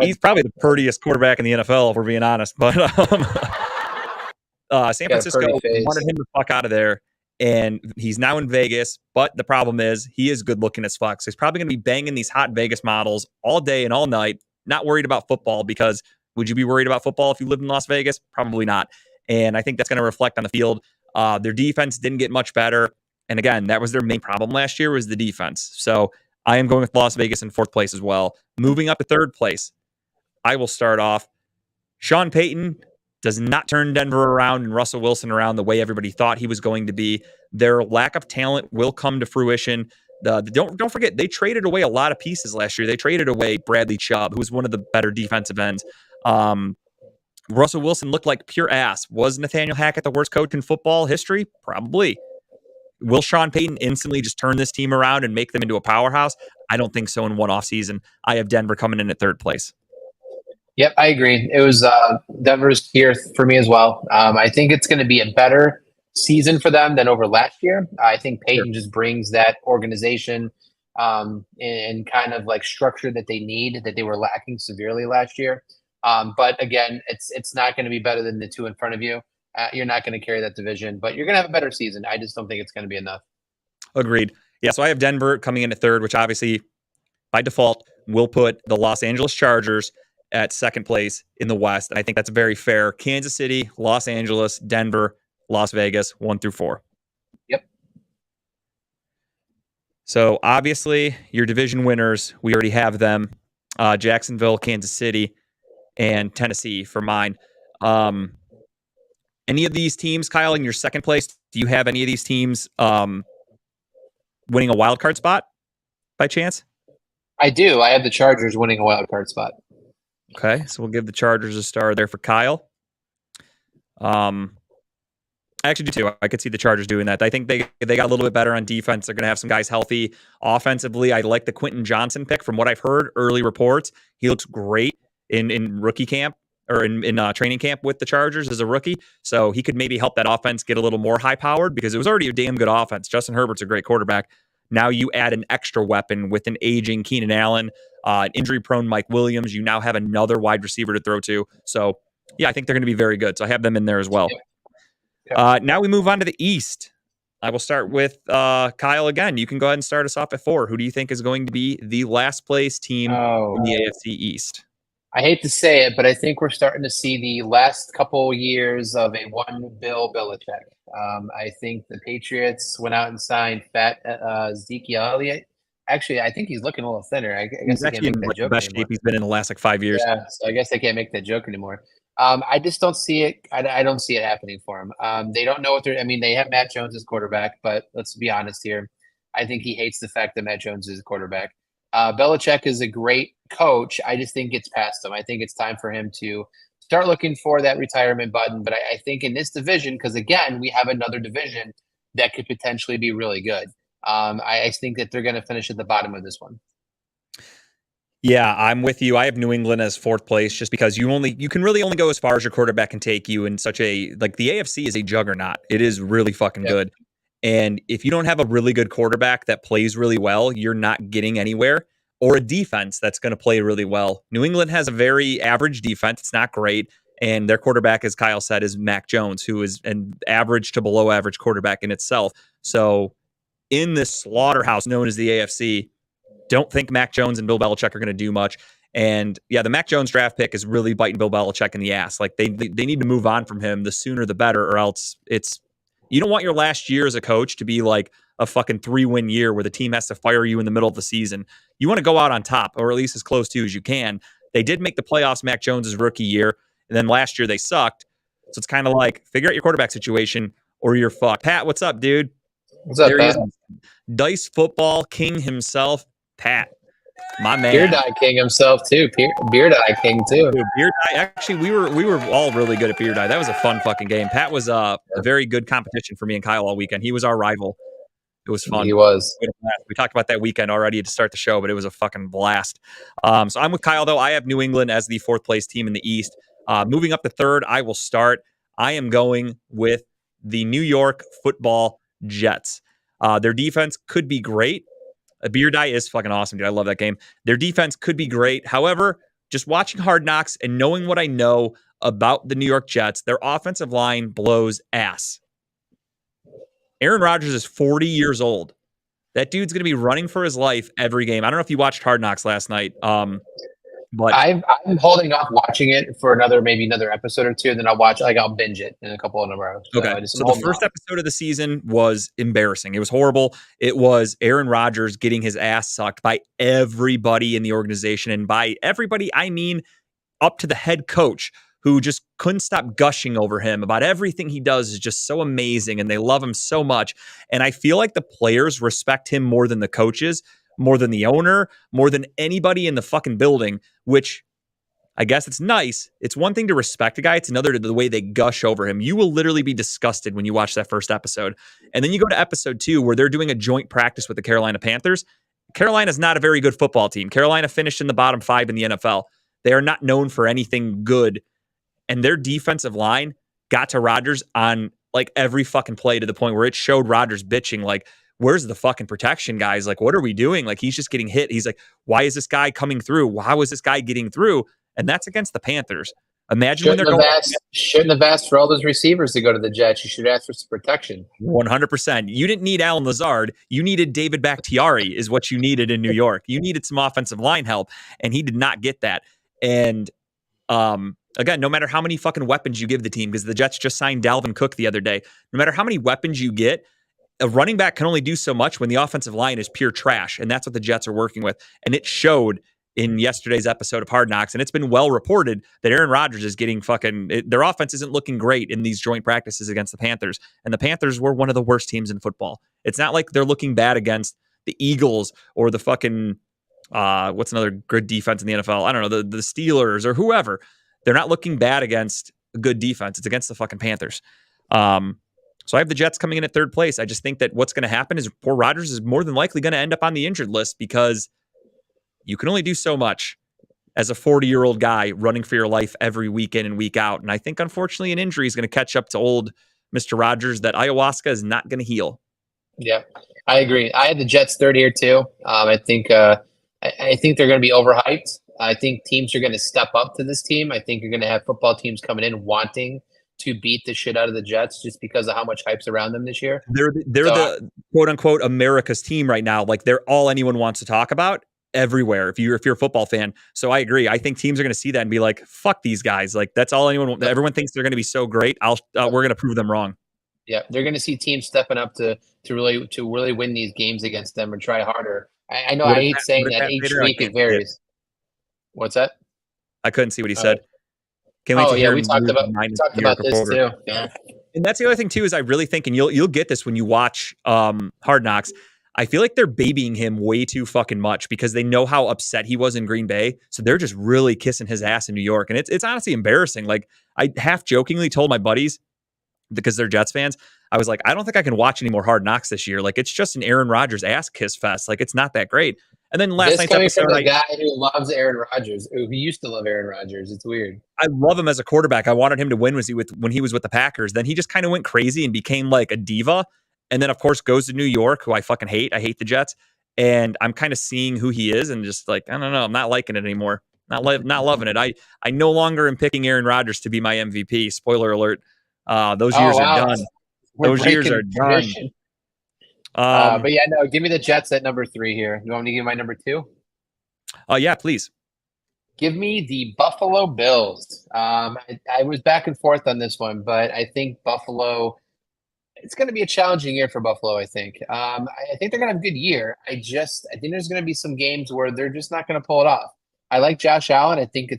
[SPEAKER 2] he's probably the purtiest quarterback in the NFL, if we're being honest. But San Francisco wanted him to fuck out of there. And he's now in Vegas, but the problem is he is good looking as fuck. So he's probably going to be banging these hot Vegas models all day and all night, not worried about football, because would you be worried about football if you lived in Las Vegas? Probably not. And I think that's going to reflect on the field. Their defense didn't get much better. And again, that was their main problem last year, was the defense. So I am going with Las Vegas in 4th place as well. Moving up to 3rd place, I will start off. Sean Payton does not turn Denver around and Russell Wilson around the way everybody thought he was going to be. Their lack of talent will come to fruition. Don't forget, they traded away a lot of pieces last year. They traded away Bradley Chubb, who was one of the better defensive ends. Russell Wilson looked like pure ass. Was Nathaniel Hackett the worst coach in football history? Probably. Will Sean Payton instantly just turn this team around and make them into a powerhouse? I don't think so in one offseason. I have Denver coming in at 3rd place.
[SPEAKER 5] Yep, I agree. It was Denver's here for me as well. I think it's going to be a better season for them than over last year. I think Peyton just brings that organization and kind of like structure that they need, that they were lacking severely last year. But again, it's not going to be better than the 2 in front of you. You're not going to carry that division, but you're going to have a better season. I just don't think it's going to be enough.
[SPEAKER 2] Agreed. Yeah, so I have Denver coming in at 3rd, which obviously by default will put the Los Angeles Chargers at 2nd place in the West. And I think that's very fair. Kansas City, Los Angeles, Denver, Las Vegas, 1 through 4.
[SPEAKER 5] Yep.
[SPEAKER 2] So obviously your division winners, we already have them. Jacksonville, Kansas City, and Tennessee for mine. Any of these teams, Kyle, in your 2nd place, do you have any of these teams winning a wild card spot by chance?
[SPEAKER 5] I do. I have the Chargers winning a wild card spot.
[SPEAKER 2] Okay, so we'll give the Chargers a star there for Kyle. I actually do too. I could see the Chargers doing that. I think they got a little bit better on defense. They're going to have some guys healthy. Offensively, I like the Quentin Johnson pick. From what I've heard, early reports, he looks great in rookie camp or in training camp with the Chargers as a rookie. So he could maybe help that offense get a little more high-powered, because it was already a damn good offense. Justin Herbert's a great quarterback. Now you add an extra weapon with an aging Keenan Allen, injury-prone Mike Williams. You now have another wide receiver to throw to. So, yeah, I think they're going to be very good. So I have them in there as well. Now we move on to the East. I will start with Kyle again. You can go ahead and start us off at 4. Who do you think is going to be the last place team in the AFC East?
[SPEAKER 5] I hate to say it, but I think we're starting to see the last couple years of a one Bill Belichick. I think the Patriots went out and signed fat Ezekiel Elliott. Actually, I think he's looking a little thinner. I guess
[SPEAKER 2] he's actually in the best shape he's been in the last 5 years.
[SPEAKER 5] Yeah, so I guess I can't make that joke anymore. I just don't see it. I don't see it happening for him. They don't know what they're. I mean, they have Matt Jones as quarterback, but let's be honest here. I think he hates the fact that Matt Jones is a quarterback. Belichick is a great coach. I just think it's past him. I think it's time for him to start looking for that retirement button. But I think in this division, because again, we have another division that could potentially be really good. I think that they're going to finish at the bottom of this one.
[SPEAKER 2] Yeah, I'm with you. I have New England as 4th place, just because you can really only go as far as your quarterback can take you in such a, like, the AFC is a juggernaut. It is really fucking good. And if you don't have a really good quarterback that plays really well, you're not getting anywhere, or a defense that's going to play really well. New England has a very average defense. It's not great. And their quarterback, as Kyle said, is Mac Jones, who is an average to below average quarterback in itself. So in this slaughterhouse known as the AFC, don't think Mac Jones and Bill Belichick are going to do much. And yeah, the Mac Jones draft pick is really biting Bill Belichick in the ass. Like they need to move on from him. The sooner the better, or else it's You don't want your last year as a coach to be like a fucking 3-win year where the team has to fire you in the middle of the season. You want to go out on top, or at least as close to as you can. They did make the playoffs Mac Jones' rookie year, and then last year they sucked. So it's kind of like, figure out your quarterback situation or you're fucked. Pat, what's up, dude?
[SPEAKER 5] What's up, Pat?
[SPEAKER 2] Dice football king himself, Pat. My man.
[SPEAKER 5] Beard Eye King himself, too. Beard Eye King, too.
[SPEAKER 2] Dude, Beard Eye, actually, we were all really good at Beard Eye. That was a fun fucking game. Pat was a very good competition for me and Kyle all weekend. He was our rival. It was fun.
[SPEAKER 5] He was.
[SPEAKER 2] We talked about that weekend already to start the show, but it was a fucking blast. So I'm with Kyle, though. I have New England as the 4th place team in the East. Moving up to 3rd, I will start. I am going with the New York Football Jets. Their defense could be great. Beard Eye is fucking awesome, dude. I love that game. Their defense could be great. However, just watching Hard Knocks and knowing what I know about the New York Jets, their offensive line blows ass. Aaron Rodgers is 40 years old. That dude's going to be running for his life every game. I don't know if you watched Hard Knocks last night. But
[SPEAKER 5] I'm holding off watching it for maybe another episode or two, and then I'll binge it in a couple of rows.
[SPEAKER 2] Okay. So the first episode of the season was embarrassing. It was horrible. It was Aaron Rodgers getting his ass sucked by everybody in the organization. And by everybody, I mean up to the head coach, who just couldn't stop gushing over him about everything he does is just so amazing, and they love him so much. And I feel like the players respect him more than the coaches, more than the owner, more than anybody in the fucking building, which I guess it's nice. It's one thing to respect a guy. It's another to the way they gush over him. You will literally be disgusted when you watch that first episode. And then you go to episode 2 where they're doing a joint practice with the Carolina Panthers. Carolina's not a very good football team. Carolina finished in the bottom 5 in the NFL. They are not known for anything good. And their defensive line got to Rodgers on like every fucking play to the point where it showed Rodgers bitching like, where's the fucking protection, guys? Like, what are we doing? Like, he's just getting hit. He's like, why is this guy coming through? How is this guy getting through? And that's against the Panthers. Imagine when they're going.
[SPEAKER 5] Shouldn't have asked for all those receivers to go to the Jets. You should ask for some protection.
[SPEAKER 2] 100%. You didn't need Alan Lazard. You needed David Bakhtiari is what you needed in New York. You needed some offensive line help, and he did not get that. And again, no matter how many fucking weapons you give the team, because the Jets just signed Dalvin Cook the other day, no matter how many weapons you get, a running back can only do so much when the offensive line is pure trash, and that's what the Jets are working with. And it showed in yesterday's episode of Hard Knocks, and it's been well reported that Aaron Rodgers is getting their offense isn't looking great in these joint practices against the Panthers, and the Panthers were one of the worst teams in football. It's not like they're looking bad against the Eagles or the fucking, what's another good defense in the NFL? I don't know, the Steelers or whoever. They're not looking bad against a good defense. It's against the fucking Panthers. So I have the Jets coming in at 3rd place. I just think that what's going to happen is poor Rodgers is more than likely going to end up on the injured list because you can only do so much as a 40-year-old guy running for your life every week in and week out. And I think, unfortunately, an injury is going to catch up to old Mr. Rodgers that ayahuasca is not going to heal.
[SPEAKER 5] Yeah, I agree. I had the Jets 3rd here, too. I think they're going to be overhyped. I think teams are going to step up to this team. I think you're going to have football teams coming in wanting to beat the shit out of the Jets just because of how much hype's around them this year.
[SPEAKER 2] They're the quote unquote America's team right now. Like they're all anyone wants to talk about everywhere. If you're a football fan. So I agree. I think teams are going to see that and be like, fuck these guys. Like that's all everyone thinks they're going to be so great. We're going to prove them wrong.
[SPEAKER 5] Yeah. They're going to see teams stepping up to really win these games against them and try harder. I know I hate saying that each week it varies. What's that?
[SPEAKER 2] I couldn't see what he said.
[SPEAKER 5] We talked about this too. Yeah.
[SPEAKER 2] And that's the other thing too, is I really think, and you'll get this when you watch Hard Knocks, I feel like they're babying him way too fucking much because they know how upset he was in Green Bay. So they're just really kissing his ass in New York. And it's honestly embarrassing. Like I half jokingly told my buddies, because they're Jets fans, I was like, I don't think I can watch any more Hard Knocks this year. Like it's just an Aaron Rodgers ass kiss fest. Like it's not that great. And then last night's episode,
[SPEAKER 5] from a guy who loves Aaron Rodgers, who used to love Aaron Rodgers. It's weird.
[SPEAKER 2] I love him as a quarterback. I wanted him to win when he was with the Packers. Then he just kind of went crazy and became like a diva. And then of course goes to New York, who I fucking hate. I hate the Jets. And I'm kind of seeing who he is and just like, I don't know. I'm not liking it anymore. Not loving it. I no longer am picking Aaron Rodgers to be my MVP. Spoiler alert. Those years are done. Those years are done.
[SPEAKER 5] But yeah, no, give me the Jets at number 3 here. You want me to give my number 2?
[SPEAKER 2] Yeah, please.
[SPEAKER 5] Give me the Buffalo Bills. I was back and forth on this one, but I think Buffalo, It's going to be a challenging year for Buffalo, I think. I think they're going to have a good year. I think there's going to be some games where they're just not going to pull it off. I like Josh Allen. I think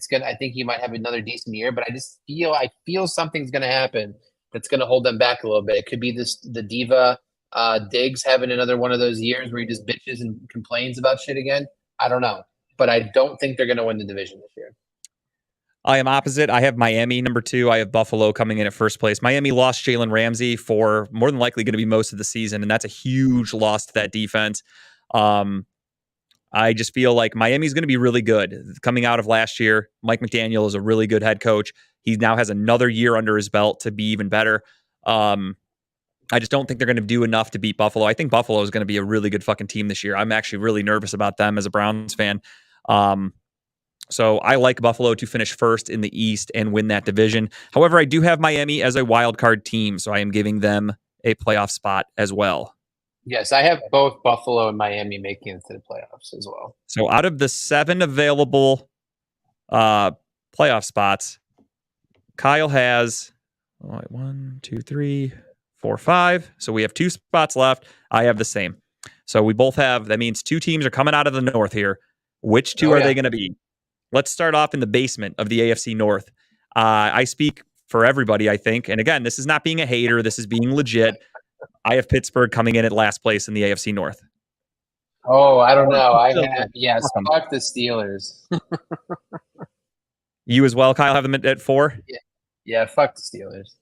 [SPEAKER 5] he might have another decent year, but I feel something's going to happen that's going to hold them back a little bit. It could be the diva Diggs having another one of those years where he just bitches and complains about shit again. I don't know, but I don't think they're going to win the division this year.
[SPEAKER 2] I am opposite. I have Miami number 2. I have Buffalo coming in at first place. Miami lost Jalen Ramsey for more than likely going to be most of the season, and that's a huge loss to that defense. I just feel like Miami's going to be really good. Coming out of last year, Mike McDaniel is a really good head coach. He now has another year under his belt to be even better. I just don't think they're going to do enough to beat Buffalo. I think Buffalo is going to be a really good fucking team this year. I'm actually really nervous about them as a Browns fan. So I like Buffalo to finish first in the East and win that division. However, I do have Miami as a wild card team, so I am giving them a playoff spot as well.
[SPEAKER 5] Yes, I have both Buffalo and Miami making it to the playoffs as well.
[SPEAKER 2] So out of the 7 available playoff spots, Kyle has 1, 2, 3, 4, 5. So we have 2 spots left. I have the same. So we both have, that means 2 teams are coming out of the North here. Which 2 are they going to be? Let's start off in the basement of the AFC North. I speak for everybody, I think. And again, this is not being a hater. This is being legit. I have Pittsburgh coming in at last place in the AFC North.
[SPEAKER 5] Oh, I don't know. Fuck the Steelers.
[SPEAKER 2] You as well, Kyle, have them at 4?
[SPEAKER 5] Yeah, fuck the Steelers.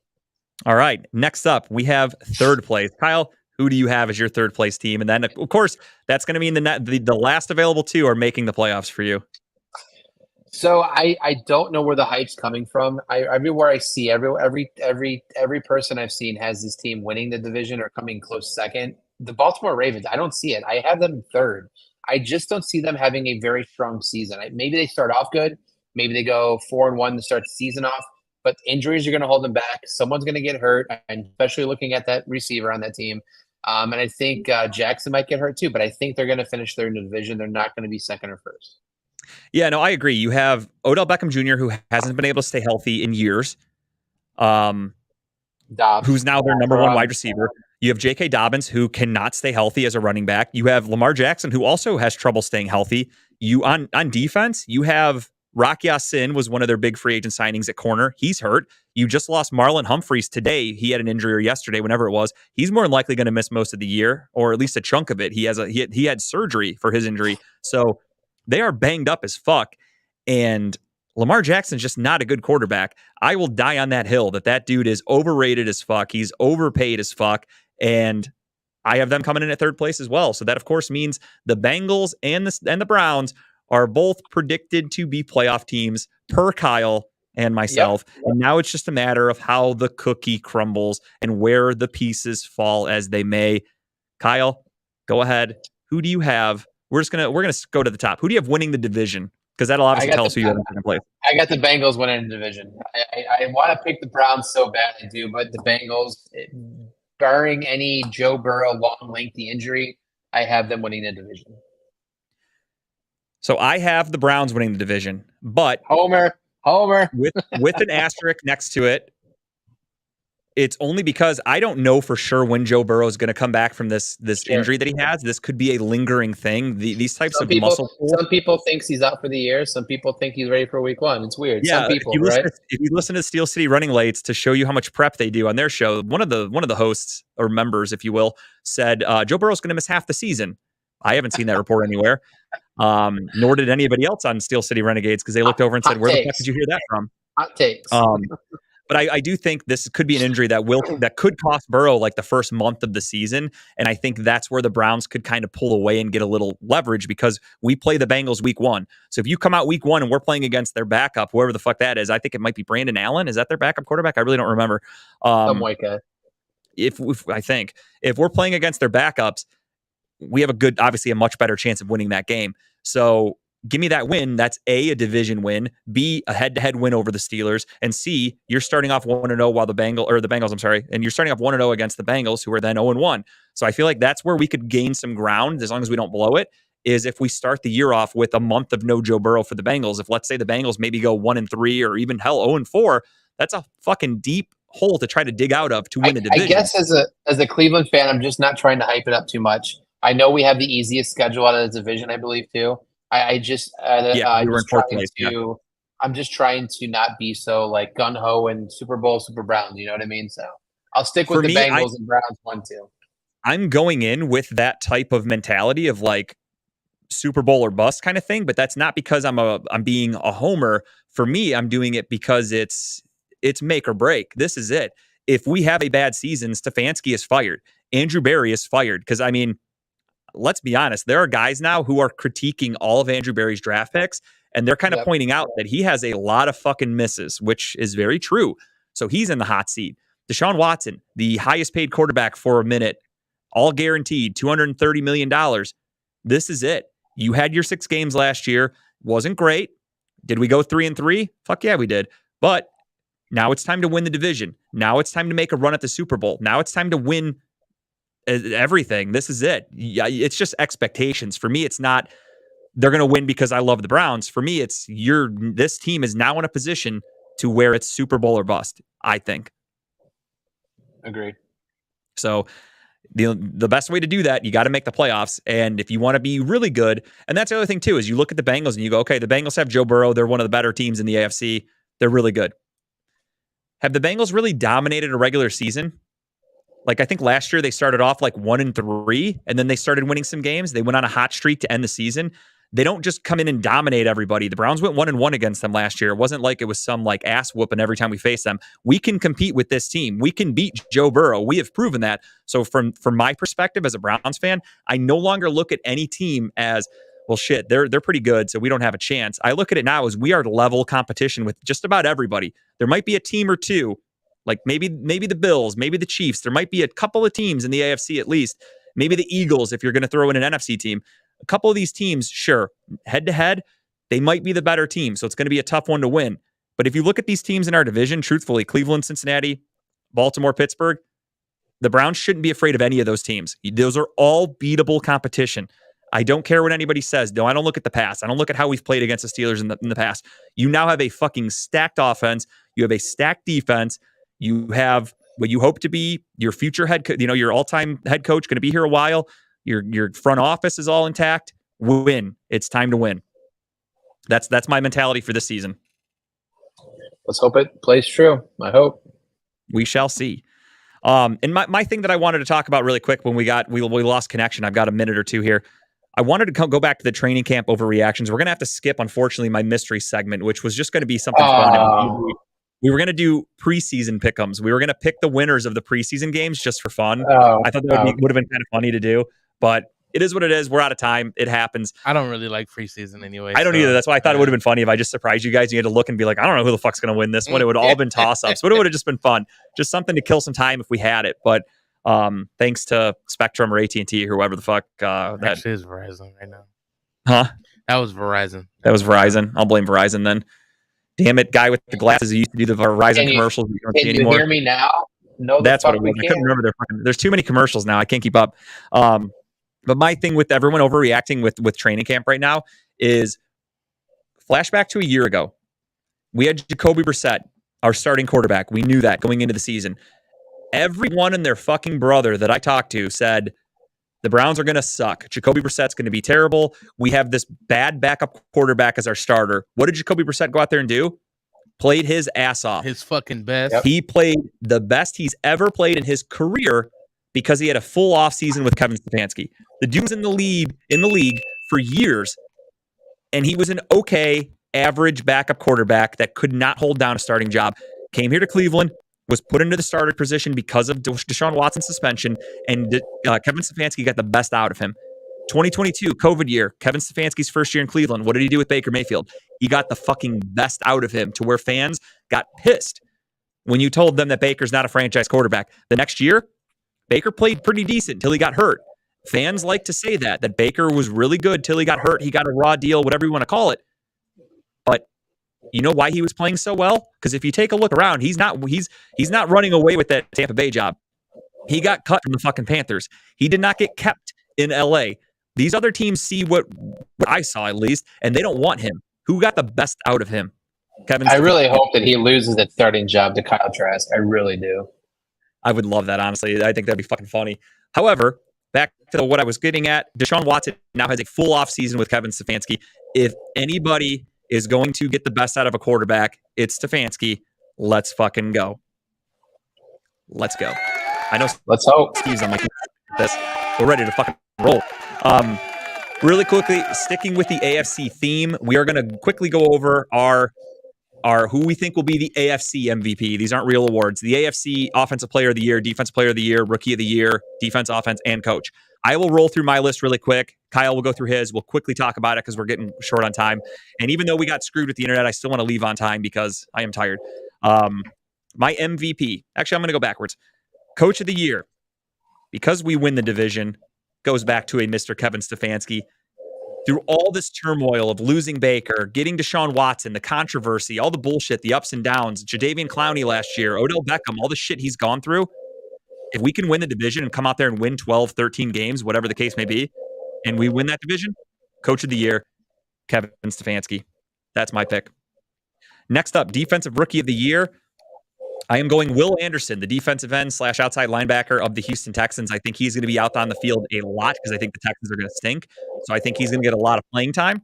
[SPEAKER 2] All right. Next up, we have third place. Kyle, who do you have as your third place team? And then, of course, that's going to mean the last available 2 are making the playoffs for you.
[SPEAKER 5] So I don't know where the hype's coming from. Everywhere I see every person I've seen has this team winning the division or coming close second. The Baltimore Ravens, I don't see it. I have them third. I just don't see them having a very strong season. Maybe they start off good. Maybe they go 4-1 to start the season off. But injuries are going to hold them back. Someone's going to get hurt, and especially looking at that receiver on that team. And I think Jackson might get hurt too. But I think they're going to finish third in the division. They're not going to be second or first.
[SPEAKER 2] Yeah, no, I agree. You have Odell Beckham Jr., who hasn't been able to stay healthy in years, who's now their number 1 wide receiver. You have J.K. Dobbins, who cannot stay healthy as a running back. You have Lamar Jackson, who also has trouble staying healthy. You on defense, you have Rock Ya-Sin was one of their big free agent signings at corner. He's hurt. You just lost Marlon Humphreys today. He had an injury, or yesterday, whenever it was. He's more than likely going to miss most of the year, or at least a chunk of it. He had surgery for his injury. So they are banged up as fuck, and Lamar Jackson's just not a good quarterback. I will die on that hill that dude is overrated as fuck. He's overpaid as fuck, and I have them coming in at third place as well. So that, of course, means the Bengals and the Browns are both predicted to be playoff teams per Kyle and myself. Yep. And now it's just a matter of how the cookie crumbles and where the pieces fall as they may. Kyle, go ahead. Who do you have? We're gonna go to the top. Who do you have winning the division? Because that'll obviously tell us who you have in second place.
[SPEAKER 5] I got the Bengals winning the division. I want to pick the Browns so bad I do, but the Bengals, barring any Joe Burrow long, lengthy injury, I have them winning the division.
[SPEAKER 2] So I have the Browns winning the division, but
[SPEAKER 5] Homer
[SPEAKER 2] with an asterisk next to it. It's only because I don't know for sure when Joe Burrow is going to come back from this injury that he has. This could be a lingering thing. These types of muscle.
[SPEAKER 5] Some people think he's out for the year. Some people think he's ready for week 1. It's weird.
[SPEAKER 2] Yeah,
[SPEAKER 5] some people,
[SPEAKER 2] if you listen to Steel City Running Lates to show you how much prep they do on their show, one of the hosts or members, if you will, said Joe Burrow's going to miss half the season. I haven't seen that report anywhere. Nor did anybody else on Steel City Renegades, because they looked over and said, "Where the fuck did you hear that from?"
[SPEAKER 5] Hot takes.
[SPEAKER 2] But I do think this could be an injury that could cost Burrow like the first month of the season. And I think that's where the Browns could kind of pull away and get a little leverage, because we play the Bengals week 1. So if you come out week 1 and we're playing against their backup, whoever the fuck that is, I think it might be Brandon Allen. Is that their backup quarterback? I really don't remember.
[SPEAKER 5] Some white guy.
[SPEAKER 2] If we're playing against their backups, we have obviously a much better chance of winning that game. So give me that win. That's A, division win, B, a head-to-head win over the Steelers, and C, you're starting off 1-0 while the Bengals, and you're starting off 1-0 against the Bengals, who are then 0-1. So I feel like that's where we could gain some ground, as long as we don't blow it, is if we start the year off with a month of no Joe Burrow for the Bengals. If, let's say, the Bengals maybe go 1-3 or even hell 0-4, that's a fucking deep hole to try to dig out of to win a division.
[SPEAKER 5] I guess as a Cleveland fan, I'm just not trying to hype it up too much. I know we have the easiest schedule out of the division, I believe, too. I'm just trying to not be so like gun ho and Super Bowl, Super Browns. You know what I mean? So I'll stick with the Bengals and Browns 1-2.
[SPEAKER 2] I'm going in with that type of mentality of like Super Bowl or bust kind of thing, but that's not because I'm being a homer. For me, I'm doing it because it's make or break. This is it. If we have a bad season, Stefanski is fired. Andrew Berry is fired. Because, I mean, let's be honest. There are guys now who are critiquing all of Andrew Berry's draft picks, and they're kind of pointing out that he has a lot of fucking misses, which is very true. So he's in the hot seat. Deshaun Watson, the highest paid quarterback for a minute, all guaranteed, $230 million. This is it. You had your 6 games last year. Wasn't great. Did we go 3-3? Fuck yeah, we did. But now it's time to win the division. Now it's time to make a run at the Super Bowl. Now it's time to win everything. This is it. It's just expectations. For me, it's not they're going to win because I love the Browns. For me, it's this team is now in a position to where it's Super Bowl or bust, I think.
[SPEAKER 5] Agreed.
[SPEAKER 2] So the best way to do that, you got to make the playoffs. And if you want to be really good, and that's the other thing too, is you look at the Bengals and you go, okay, the Bengals have Joe Burrow. They're one of the better teams in the AFC. They're really good. Have the Bengals really dominated a regular season? Like, I think last year they started off like 1-3, and then they started winning some games. They went on a hot streak to end the season. They don't just come in and dominate everybody. The Browns went 1-1 against them last year. It wasn't like it was some like ass whooping every time we face them. We can compete with this team. We can beat Joe Burrow. We have proven that. So from my perspective as a Browns fan, I no longer look at any team as, well, shit, they're pretty good, so we don't have a chance. I look at it now as we are level competition with just about everybody. There might be a team or two, like maybe the Bills, maybe the Chiefs. There might be a couple of teams in the AFC at least. Maybe the Eagles, if you're going to throw in an NFC team. A couple of these teams, sure, head-to-head, they might be the better team, so it's going to be a tough one to win. But if you look at these teams in our division, truthfully, Cleveland, Cincinnati, Baltimore, Pittsburgh, the Browns shouldn't be afraid of any of those teams. Those are all beatable competition. I don't care what anybody says. No, I don't look at the past. I don't look at how we've played against the Steelers in the past. You now have a fucking stacked offense. You have a stacked defense. You have what you hope to be your future head coach, your all-time head coach, going to be here a while. Your front office is all intact. Win. It's time to win. That's my mentality for this season.
[SPEAKER 5] Let's hope it plays true. I hope.
[SPEAKER 2] We shall see. And my thing that I wanted to talk about really quick when we lost connection, I've got a minute or two here. I wanted to go back to the training camp overreactions. We're going to have to skip, unfortunately, my mystery segment, which was just going to be something fun. We were going to do preseason pick'ems. We were going to pick the winners of the preseason games just for fun. I thought that would have been kind of funny to do, but it is what it is. We're out of time. It happens.
[SPEAKER 6] I don't really like preseason anyway.
[SPEAKER 2] I don't either. That's why I thought it would have been funny if I just surprised you guys. You had to look and be like, I don't know who the fuck's going to win this one. It would have all been toss-ups, but it would have just been fun. Just something to kill some time if we had it. But thanks to Spectrum or AT&T or whoever the fuck.
[SPEAKER 6] Actually, it's Verizon right now.
[SPEAKER 2] Huh?
[SPEAKER 6] That was Verizon.
[SPEAKER 2] That was Verizon. I'll blame Verizon then. Damn it, guy with the glasses who used to do the Verizon commercials.
[SPEAKER 5] Can you hear me now? No,
[SPEAKER 2] that's what it was. I couldn't remember there's too many commercials now. I can't keep up. But my thing with everyone overreacting with training camp right now is flashback to a year ago. We had Jacoby Brissett, our starting quarterback. We knew that going into the season. Everyone and their fucking brother that I talked to said the Browns are going to suck. Jacoby Brissett's going to be terrible. We have this bad backup quarterback as our starter. What did Jacoby Brissett go out there and do? Played his ass off.
[SPEAKER 6] His fucking best.
[SPEAKER 2] Yep. He played the best he's ever played in his career because he had a full off season with Kevin Stefanski. The dude's in the league for years, and he was an okay, average backup quarterback that could not hold down a starting job. Came here to Cleveland, was put into the starter position because of Deshaun Watson's suspension, and Kevin Stefanski got the best out of him. 2022, COVID year, Kevin Stefanski's first year in Cleveland. What did he do with Baker Mayfield? He got the fucking best out of him to where fans got pissed when you told them that Baker's not a franchise quarterback. The next year, Baker played pretty decent until he got hurt. Fans like to say that Baker was really good till he got hurt. He got a raw deal, whatever you want to call it. But you know why he was playing so well? Because if you take a look around, he's not running away with that Tampa Bay job. He got cut from the fucking Panthers. He did not get kept in LA. These other teams see what I saw at least, and they don't want him. Who got the best out of him?
[SPEAKER 5] I really hope that he loses that starting job to Kyle Trask. I really do.
[SPEAKER 2] I would love that, honestly. I think that'd be fucking funny. However, back to what I was getting at, Deshaun Watson now has a full off season with Kevin Stefanski. If anybody is going to get the best out of a quarterback, it's Stefanski. Let's fucking go. Let's go. I know.
[SPEAKER 5] Let's hope.
[SPEAKER 2] Steve's on my this. We're ready to fucking roll. Really quickly, sticking with the AFC theme, we are going to quickly go over our who we think will be the AFC MVP. These aren't real awards. The AFC Offensive Player of the Year, Defensive Player of the Year, Rookie of the Year, Defense, Offense, and Coach. I will roll through my list really quick. Kyle will go through his. We'll quickly talk about it because we're getting short on time. And even though we got screwed with the internet, I still want to leave on time because I am tired. My MVP, actually, I'm going to go backwards. Coach of the Year, because we win the division, goes back to a Mr. Kevin Stefanski. Through all this turmoil of losing Baker, getting Deshaun Watson, the controversy, all the bullshit, the ups and downs, Jadeveon Clowney last year, Odell Beckham, all the shit he's gone through, if we can win the division and come out there and win 12, 13 games, whatever the case may be, and we win that division, Coach of the Year, Kevin Stefanski. That's my pick. Next up, Defensive Rookie of the Year. I am going Will Anderson, the defensive end / outside linebacker of the Houston Texans. I think he's going to be out on the field a lot because I think the Texans are going to stink. So I think he's going to get a lot of playing time,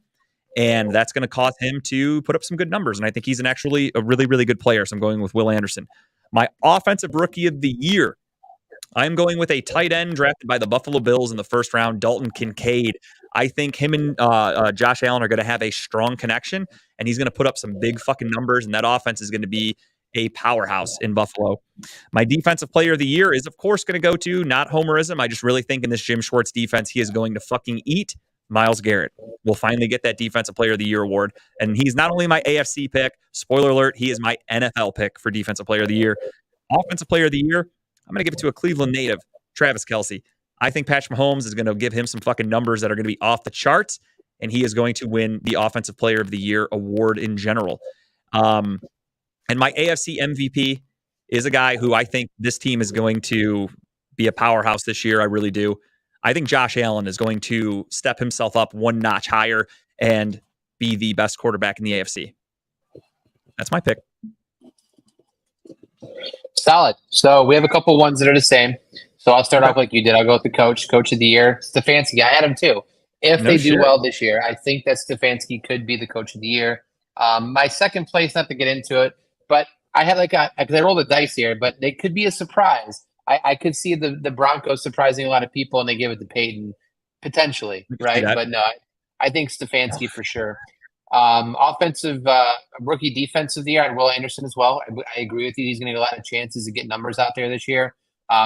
[SPEAKER 2] and that's going to cause him to put up some good numbers. And I think he's actually a really, really good player. So I'm going with Will Anderson. My Offensive Rookie of the Year. I'm going with a tight end drafted by the Buffalo Bills in the first round, Dalton Kincaid. I think him and Josh Allen are going to have a strong connection, and he's going to put up some big fucking numbers, and that offense is going to be a powerhouse in Buffalo. My Defensive Player of the Year is, of course, going to go to, not homerism, I just really think in this Jim Schwartz defense, he is going to fucking eat. Myles Garrett will finally get that Defensive Player of the Year award. And he's not only my AFC pick, spoiler alert, he is my NFL pick for Defensive Player of the Year. Offensive Player of the Year, I'm going to give it to a Cleveland native, Travis Kelce. I think Patrick Mahomes is going to give him some fucking numbers that are going to be off the charts, and he is going to win the Offensive Player of the Year award in general. And my AFC MVP is a guy who I think this team is going to be a powerhouse this year. I really do. I think Josh Allen is going to step himself up one notch higher and be the best quarterback in the AFC. That's my pick.
[SPEAKER 5] Solid. So we have a couple ones that are the same. So I'll start off like you did. I'll go with the Coach of the Year. Stefanski. I had him too. If they do well this year, I think that Stefanski could be the Coach of the Year. My second place, not to get into it, but I had because I rolled the dice here, but they could be a surprise. I could see the Broncos surprising a lot of people, and they give it to Peyton potentially, right? But no, I think Stefanski for sure. Offensive Rookie Defensive of the Year, I had Will Anderson as well. I agree with you. He's going to get a lot of chances to get numbers out there this year.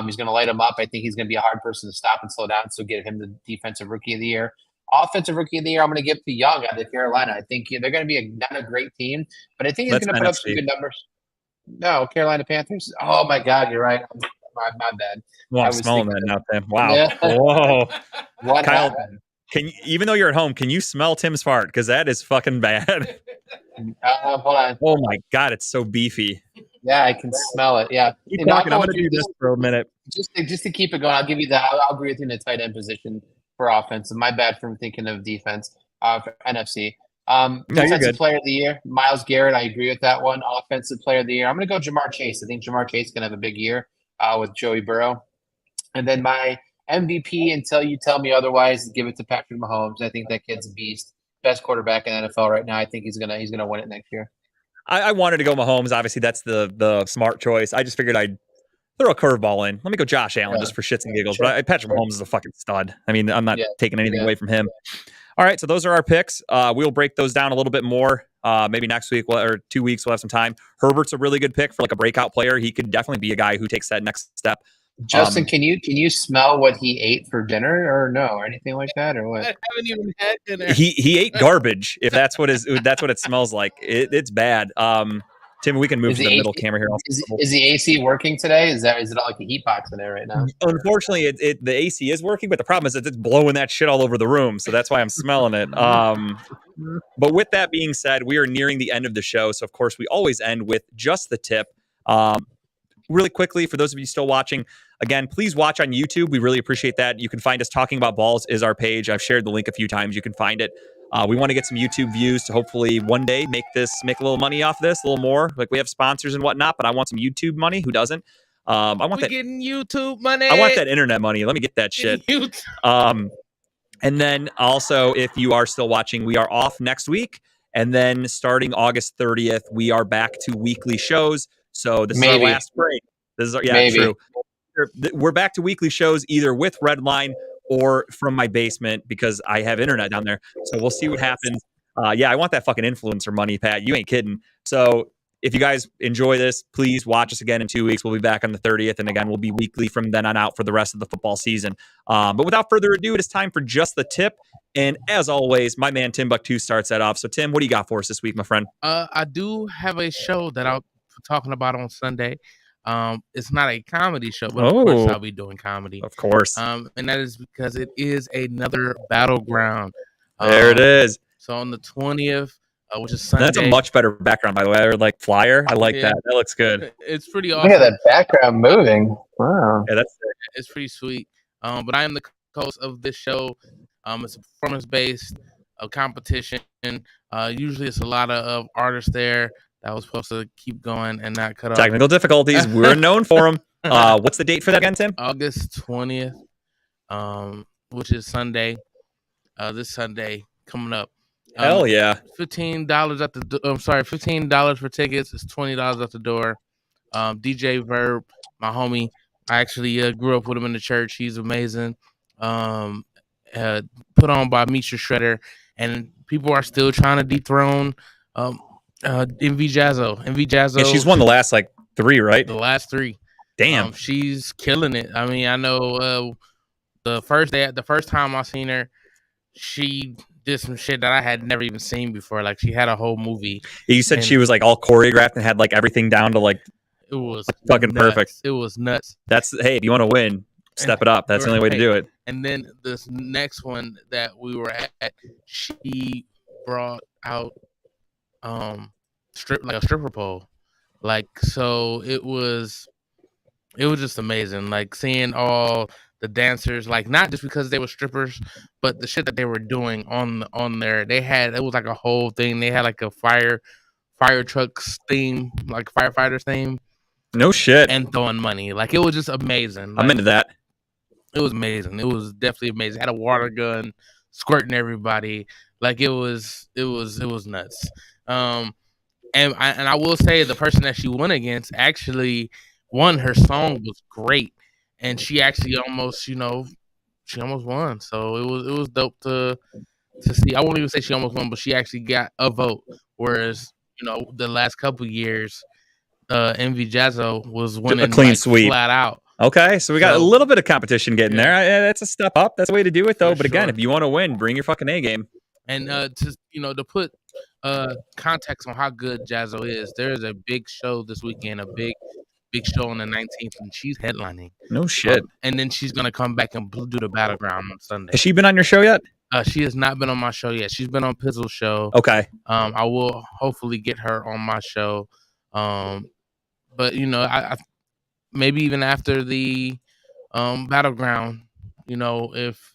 [SPEAKER 5] He's going to light them up. I think he's going to be a hard person to stop and slow down, so get him the Defensive Rookie of the Year. Offensive Rookie of the Year, I'm going to give to Young out of Carolina. I think they're going to be not a great team, but I think he's going to put up some good numbers. No, Carolina Panthers. Oh, my God, you're right. My bad.
[SPEAKER 2] Well, I'm smelling that now, Tim. Wow. Yeah. Whoa.
[SPEAKER 5] What
[SPEAKER 2] Kyle,
[SPEAKER 5] happened?
[SPEAKER 2] Even though you're at home, can you smell Tim's fart? Because that is fucking bad.
[SPEAKER 5] Hold on.
[SPEAKER 2] Oh, my God, it's so beefy.
[SPEAKER 5] Yeah, I can smell it. Yeah.
[SPEAKER 2] Keep talking. I'm going to do this for a minute.
[SPEAKER 5] Just to keep it going, I'll give you that. I'll agree with you in the tight end position for offense. My bad for thinking of defense for NFC. Defensive Player of the Year, Myles Garrett. I agree with that one. Offensive Player of the Year, I'm going to go Jamar Chase. I think Jamar Chase is going to have a big year with Joey Burrow. And then my MVP, until you tell me otherwise, give it to Patrick Mahomes. I think that kid's a beast. Best quarterback in the NFL right now. I think he's gonna win it next year.
[SPEAKER 2] I wanted to go Mahomes. Obviously, that's the smart choice. I just figured I'd throw a curveball in. Let me go Josh Allen just for shits and giggles. Sure. But Patrick Mahomes is a fucking stud. I mean, I'm not taking anything away from him. All right, so those are our picks. We'll break those down a little bit more. Maybe next week or 2 weeks we'll have some time. Herbert's a really good pick for like a breakout player. He could definitely be a guy who takes that next step.
[SPEAKER 5] Justin, can you smell what he ate for dinner or no, or anything like that, or what?
[SPEAKER 6] I haven't even had dinner.
[SPEAKER 2] He ate garbage. If that's what it smells like. It's bad. Tim, we can move to the middle camera here.
[SPEAKER 5] Is the AC working today? Is it all like a heat box in there right now?
[SPEAKER 2] Unfortunately, the AC is working, but the problem is that it's blowing that shit all over the room. So that's why I'm smelling it. But with that being said, we are nearing the end of the show. So of course, we always end with just the tip. Really quickly, for those of you still watching, again, please watch on YouTube. We really appreciate that. You can find us Talking About Ballz is our page. I've shared the link a few times. You can find it. We want to get some YouTube views to hopefully one day make a little money off this, a little more. Like we have sponsors and whatnot, but I want some YouTube money. Who doesn't? We're
[SPEAKER 6] getting YouTube money.
[SPEAKER 2] I want that internet money. Let me get that shit. And then also, if you are still watching, we are off next week. And then starting August 30th, we are back to weekly shows. So this is our last break. This is true. We're back to weekly shows either with Redline or from my basement because I have internet down there. So we'll see what happens. I want that fucking influencer money, Pat. You ain't kidding. So if you guys enjoy this, please watch us again in 2 weeks. We'll be back on the 30th. And again, we'll be weekly from then on out for the rest of the football season. But without further ado, it is time for Just the Tip. And as always, my man Timbuktu starts that off. So Tim, what do you got for us this week, my friend?
[SPEAKER 6] I do have a show that I'll be talking about on Sunday. It's not a comedy show, but of course I'll be doing comedy.
[SPEAKER 2] Of course.
[SPEAKER 6] And that is because it is another battleground.
[SPEAKER 2] There it is.
[SPEAKER 6] So on the 20th, which is Sunday.
[SPEAKER 2] That's a much better background, by the way. I like flyer. I like that. That looks good.
[SPEAKER 6] It's pretty awesome.
[SPEAKER 5] Look at that background moving. Wow.
[SPEAKER 2] Yeah,
[SPEAKER 6] it's pretty sweet. But I am the host of this show. It's a performance-based competition. Usually it's a lot of artists there that was supposed to keep going and not cut off.
[SPEAKER 2] Technical difficulties. We're known for them. What's the date for that again, Tim?
[SPEAKER 6] August 20th, which is Sunday. This Sunday coming up.
[SPEAKER 2] Hell yeah!
[SPEAKER 6] $15 at the. $15 for tickets. It's $20 at the door. DJ Verb, my homie. I actually grew up with him in the church. He's amazing. Put on by Misha Shredder, and people are still trying to dethrone MV Jazzo.
[SPEAKER 2] Yeah, she's won the last like 3, right?
[SPEAKER 6] The last 3.
[SPEAKER 2] Damn,
[SPEAKER 6] she's killing it. I mean, I know the first time I seen her, she did some shit that I had never even seen before. Like she had a whole movie.
[SPEAKER 2] You said she was like all choreographed and had like everything down to like
[SPEAKER 6] it was
[SPEAKER 2] fucking
[SPEAKER 6] nuts.
[SPEAKER 2] Perfect.
[SPEAKER 6] It was nuts.
[SPEAKER 2] Hey, if you want to win, step it up. That's the only way to do it.
[SPEAKER 6] And then this next one that we were at, she brought out a stripper pole. Like so it was just amazing. Like seeing all the dancers, like not just because they were strippers, but the shit that they were doing on there. It was like a whole thing. They had like a fire trucks theme, like firefighters theme.
[SPEAKER 2] No shit.
[SPEAKER 6] And throwing money. Like it was just amazing. Like,
[SPEAKER 2] I'm into that.
[SPEAKER 6] It was amazing. It was definitely amazing. Had a water gun, squirting everybody. Like it was nuts. And I will say the person that she went against actually won. Her song was great. And she actually almost won. So it was dope to see. I won't even say she almost won, but she actually got a vote. Whereas, the last couple years, MV Jazzo was winning
[SPEAKER 2] a clean sweep,
[SPEAKER 6] flat out.
[SPEAKER 2] Okay, so we got a little bit of competition getting there. That's a step up. That's the way to do it, though. But again, if you want to win, bring your fucking A game.
[SPEAKER 6] And to put context on how good Jazzo is, there is a big show this weekend, a big show on the 19th, and she's headlining.
[SPEAKER 2] No shit.
[SPEAKER 6] And then she's gonna come back and do the battleground on Sunday.
[SPEAKER 2] Has she been on your show yet?
[SPEAKER 6] She has not been on my show yet. She's been on Pizzle's show.
[SPEAKER 2] Okay.
[SPEAKER 6] I will hopefully get her on my show. But I maybe even after the battleground, if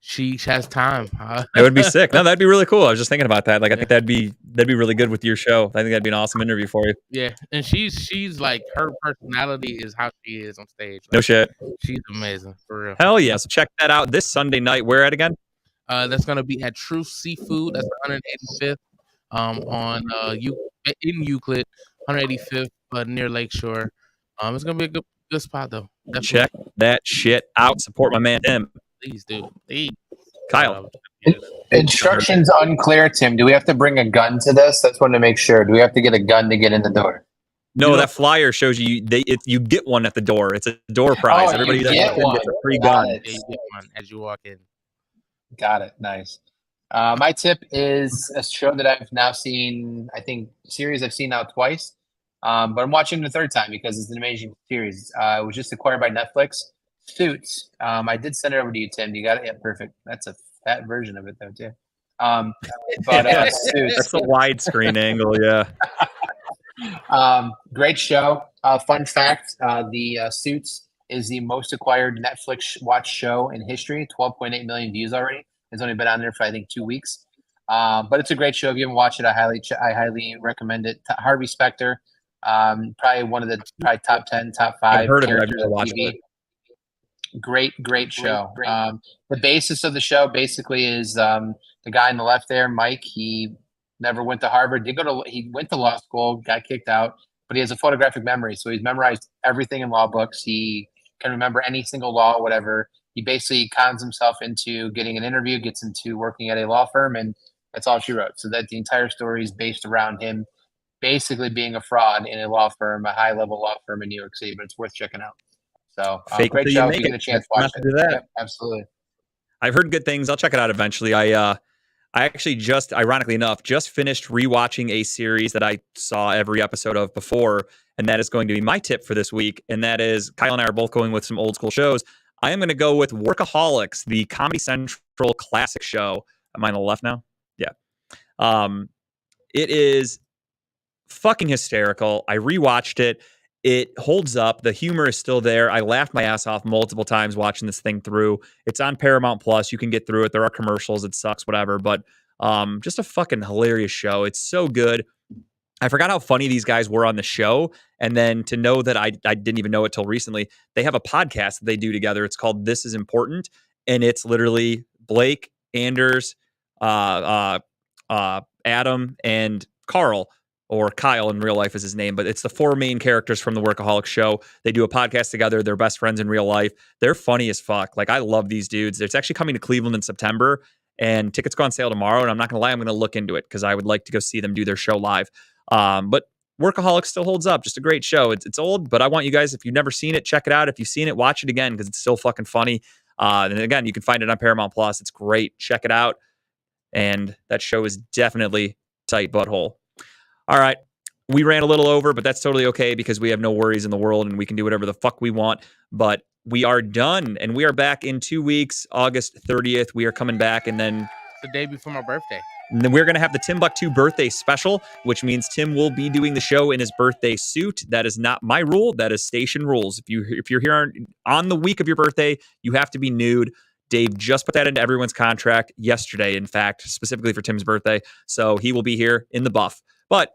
[SPEAKER 6] she has time.
[SPEAKER 2] It would be sick. No, that'd be really cool. I was just thinking about that. Like, I think that'd be really good with your show. I think that'd be an awesome interview for you.
[SPEAKER 6] Yeah, and she's like, her personality is how she is on stage. Like,
[SPEAKER 2] no shit.
[SPEAKER 6] She's amazing for real.
[SPEAKER 2] Hell yeah! So check that out this Sunday night. Where at again?
[SPEAKER 6] That's gonna be at True Seafood. That's 185th. In Euclid, 185th, near Lakeshore. It's gonna be a good spot though. Definitely.
[SPEAKER 2] Check that shit out. Support my man Tim.
[SPEAKER 6] Please do. Please.
[SPEAKER 2] Kyle.
[SPEAKER 5] Instructions unclear, Tim. Do we have to bring a gun to this? That's one to make sure. Do we have to get a gun to get in the door?
[SPEAKER 2] No, that flyer shows you you get one at the door. It's a door prize. Everybody that walks in gets a free gun.
[SPEAKER 6] You get one as you walk in.
[SPEAKER 5] Got it. Nice. My tip is a show that I've now seen, I think, series I've seen now twice. But I'm watching the third time because it's an amazing series. It was just acquired by Netflix. Suits. I did send it over to you, Tim. You got it? Yeah, perfect. That's a fat version of it, though, too. Suits.
[SPEAKER 2] That's a widescreen angle, yeah.
[SPEAKER 5] Great show. Fun fact: the Suits is the most acquired Netflix watch show in history. 12.8 million views already. It's only been on there for I think 2 weeks. But it's a great show. If you haven't watched it, I highly recommend it. Harvey Specter, probably one of the top 10, top 5
[SPEAKER 2] I've heard of it. I've
[SPEAKER 5] characters
[SPEAKER 2] never
[SPEAKER 5] on
[SPEAKER 2] watched
[SPEAKER 5] TV.
[SPEAKER 2] it.
[SPEAKER 5] Great show. The basis of the show basically is the guy on the left there, Mike. He never went to Harvard. He went to law school, got kicked out, but he has a photographic memory. So he's memorized everything in law books. He can remember any single law, whatever. He basically cons himself into getting an interview, gets into working at a law firm, and that's all she wrote. So that the entire story is based around him basically being a fraud in a law firm, a high-level law firm in New York City, but it's worth checking out. So
[SPEAKER 2] Fake
[SPEAKER 5] great
[SPEAKER 2] till
[SPEAKER 5] show.
[SPEAKER 2] you
[SPEAKER 5] If you
[SPEAKER 2] make
[SPEAKER 5] get a
[SPEAKER 2] it.
[SPEAKER 5] chance,
[SPEAKER 2] That's
[SPEAKER 5] watch
[SPEAKER 2] not
[SPEAKER 5] it.
[SPEAKER 2] to do that.
[SPEAKER 5] Yep, absolutely.
[SPEAKER 2] I've heard good things. I'll check it out eventually. I actually just, ironically enough, just finished rewatching a series that I saw every episode of before, and that is going to be my tip for this week. And that is, Kyle and I are both going with some old school shows. I am going to go with Workaholics, the Comedy Central classic show. Am I on the left now? Yeah. It is fucking hysterical. I rewatched it. It holds up. The humor is still there. I laughed my ass off multiple times watching this thing through. It's on Paramount Plus. You can get through it. There are commercials. It sucks, whatever. But just a fucking hilarious show. It's so good. I forgot how funny these guys were on the show. And then to know that I didn't even know it till recently, they have a podcast that they do together. It's called This Is Important. And it's literally Blake, Anders, Adam, and Carl, or Kyle in real life is his name, but it's the 4 main characters from the Workaholics show. They do a podcast together. They're best friends in real life. They're funny as fuck. Like, I love these dudes. It's actually coming to Cleveland in September, and tickets go on sale tomorrow. And I'm not going to lie, I'm going to look into it because I would like to go see them do their show live. But Workaholics still holds up. Just a great show. It's old, but I want you guys, if you've never seen it, check it out. If you've seen it, watch it again because it's still fucking funny. And again, you can find it on Paramount Plus. It's great. Check it out. And that show is definitely tight butthole. All right. We ran a little over, but that's totally okay because we have no worries in the world and we can do whatever the fuck we want. But we are done, and we are back in 2 weeks, August 30th. We are coming back, and then
[SPEAKER 6] the day before my birthday.
[SPEAKER 2] And then we're going to have the Timbuktu birthday special, which means Tim will be doing the show in his birthday suit. That is not my rule. That is station rules. If you're here on the week of your birthday, you have to be nude. Dave just put that into everyone's contract yesterday, in fact, specifically for Tim's birthday. So he will be here in the buff. But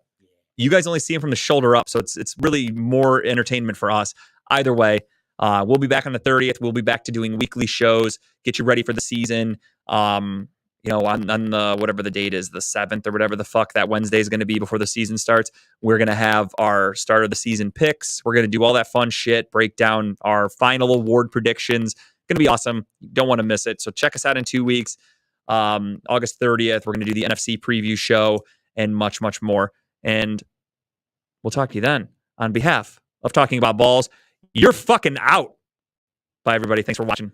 [SPEAKER 2] you guys only see him from the shoulder up, so it's really more entertainment for us. Either way, we'll be back on the 30th. We'll be back to doing weekly shows, get you ready for the season. On the whatever the date is, the 7th or whatever the fuck that Wednesday is going to be before the season starts. We're going to have our start of the season picks. We're going to do all that fun shit, break down our final award predictions. Going to be awesome. You don't want to miss it. So check us out in 2 weeks. August 30th, we're going to do the NFC preview show and much, much more. And we'll talk to you then. On behalf of Talking About Balls, you're fucking out. Bye, everybody. Thanks for watching.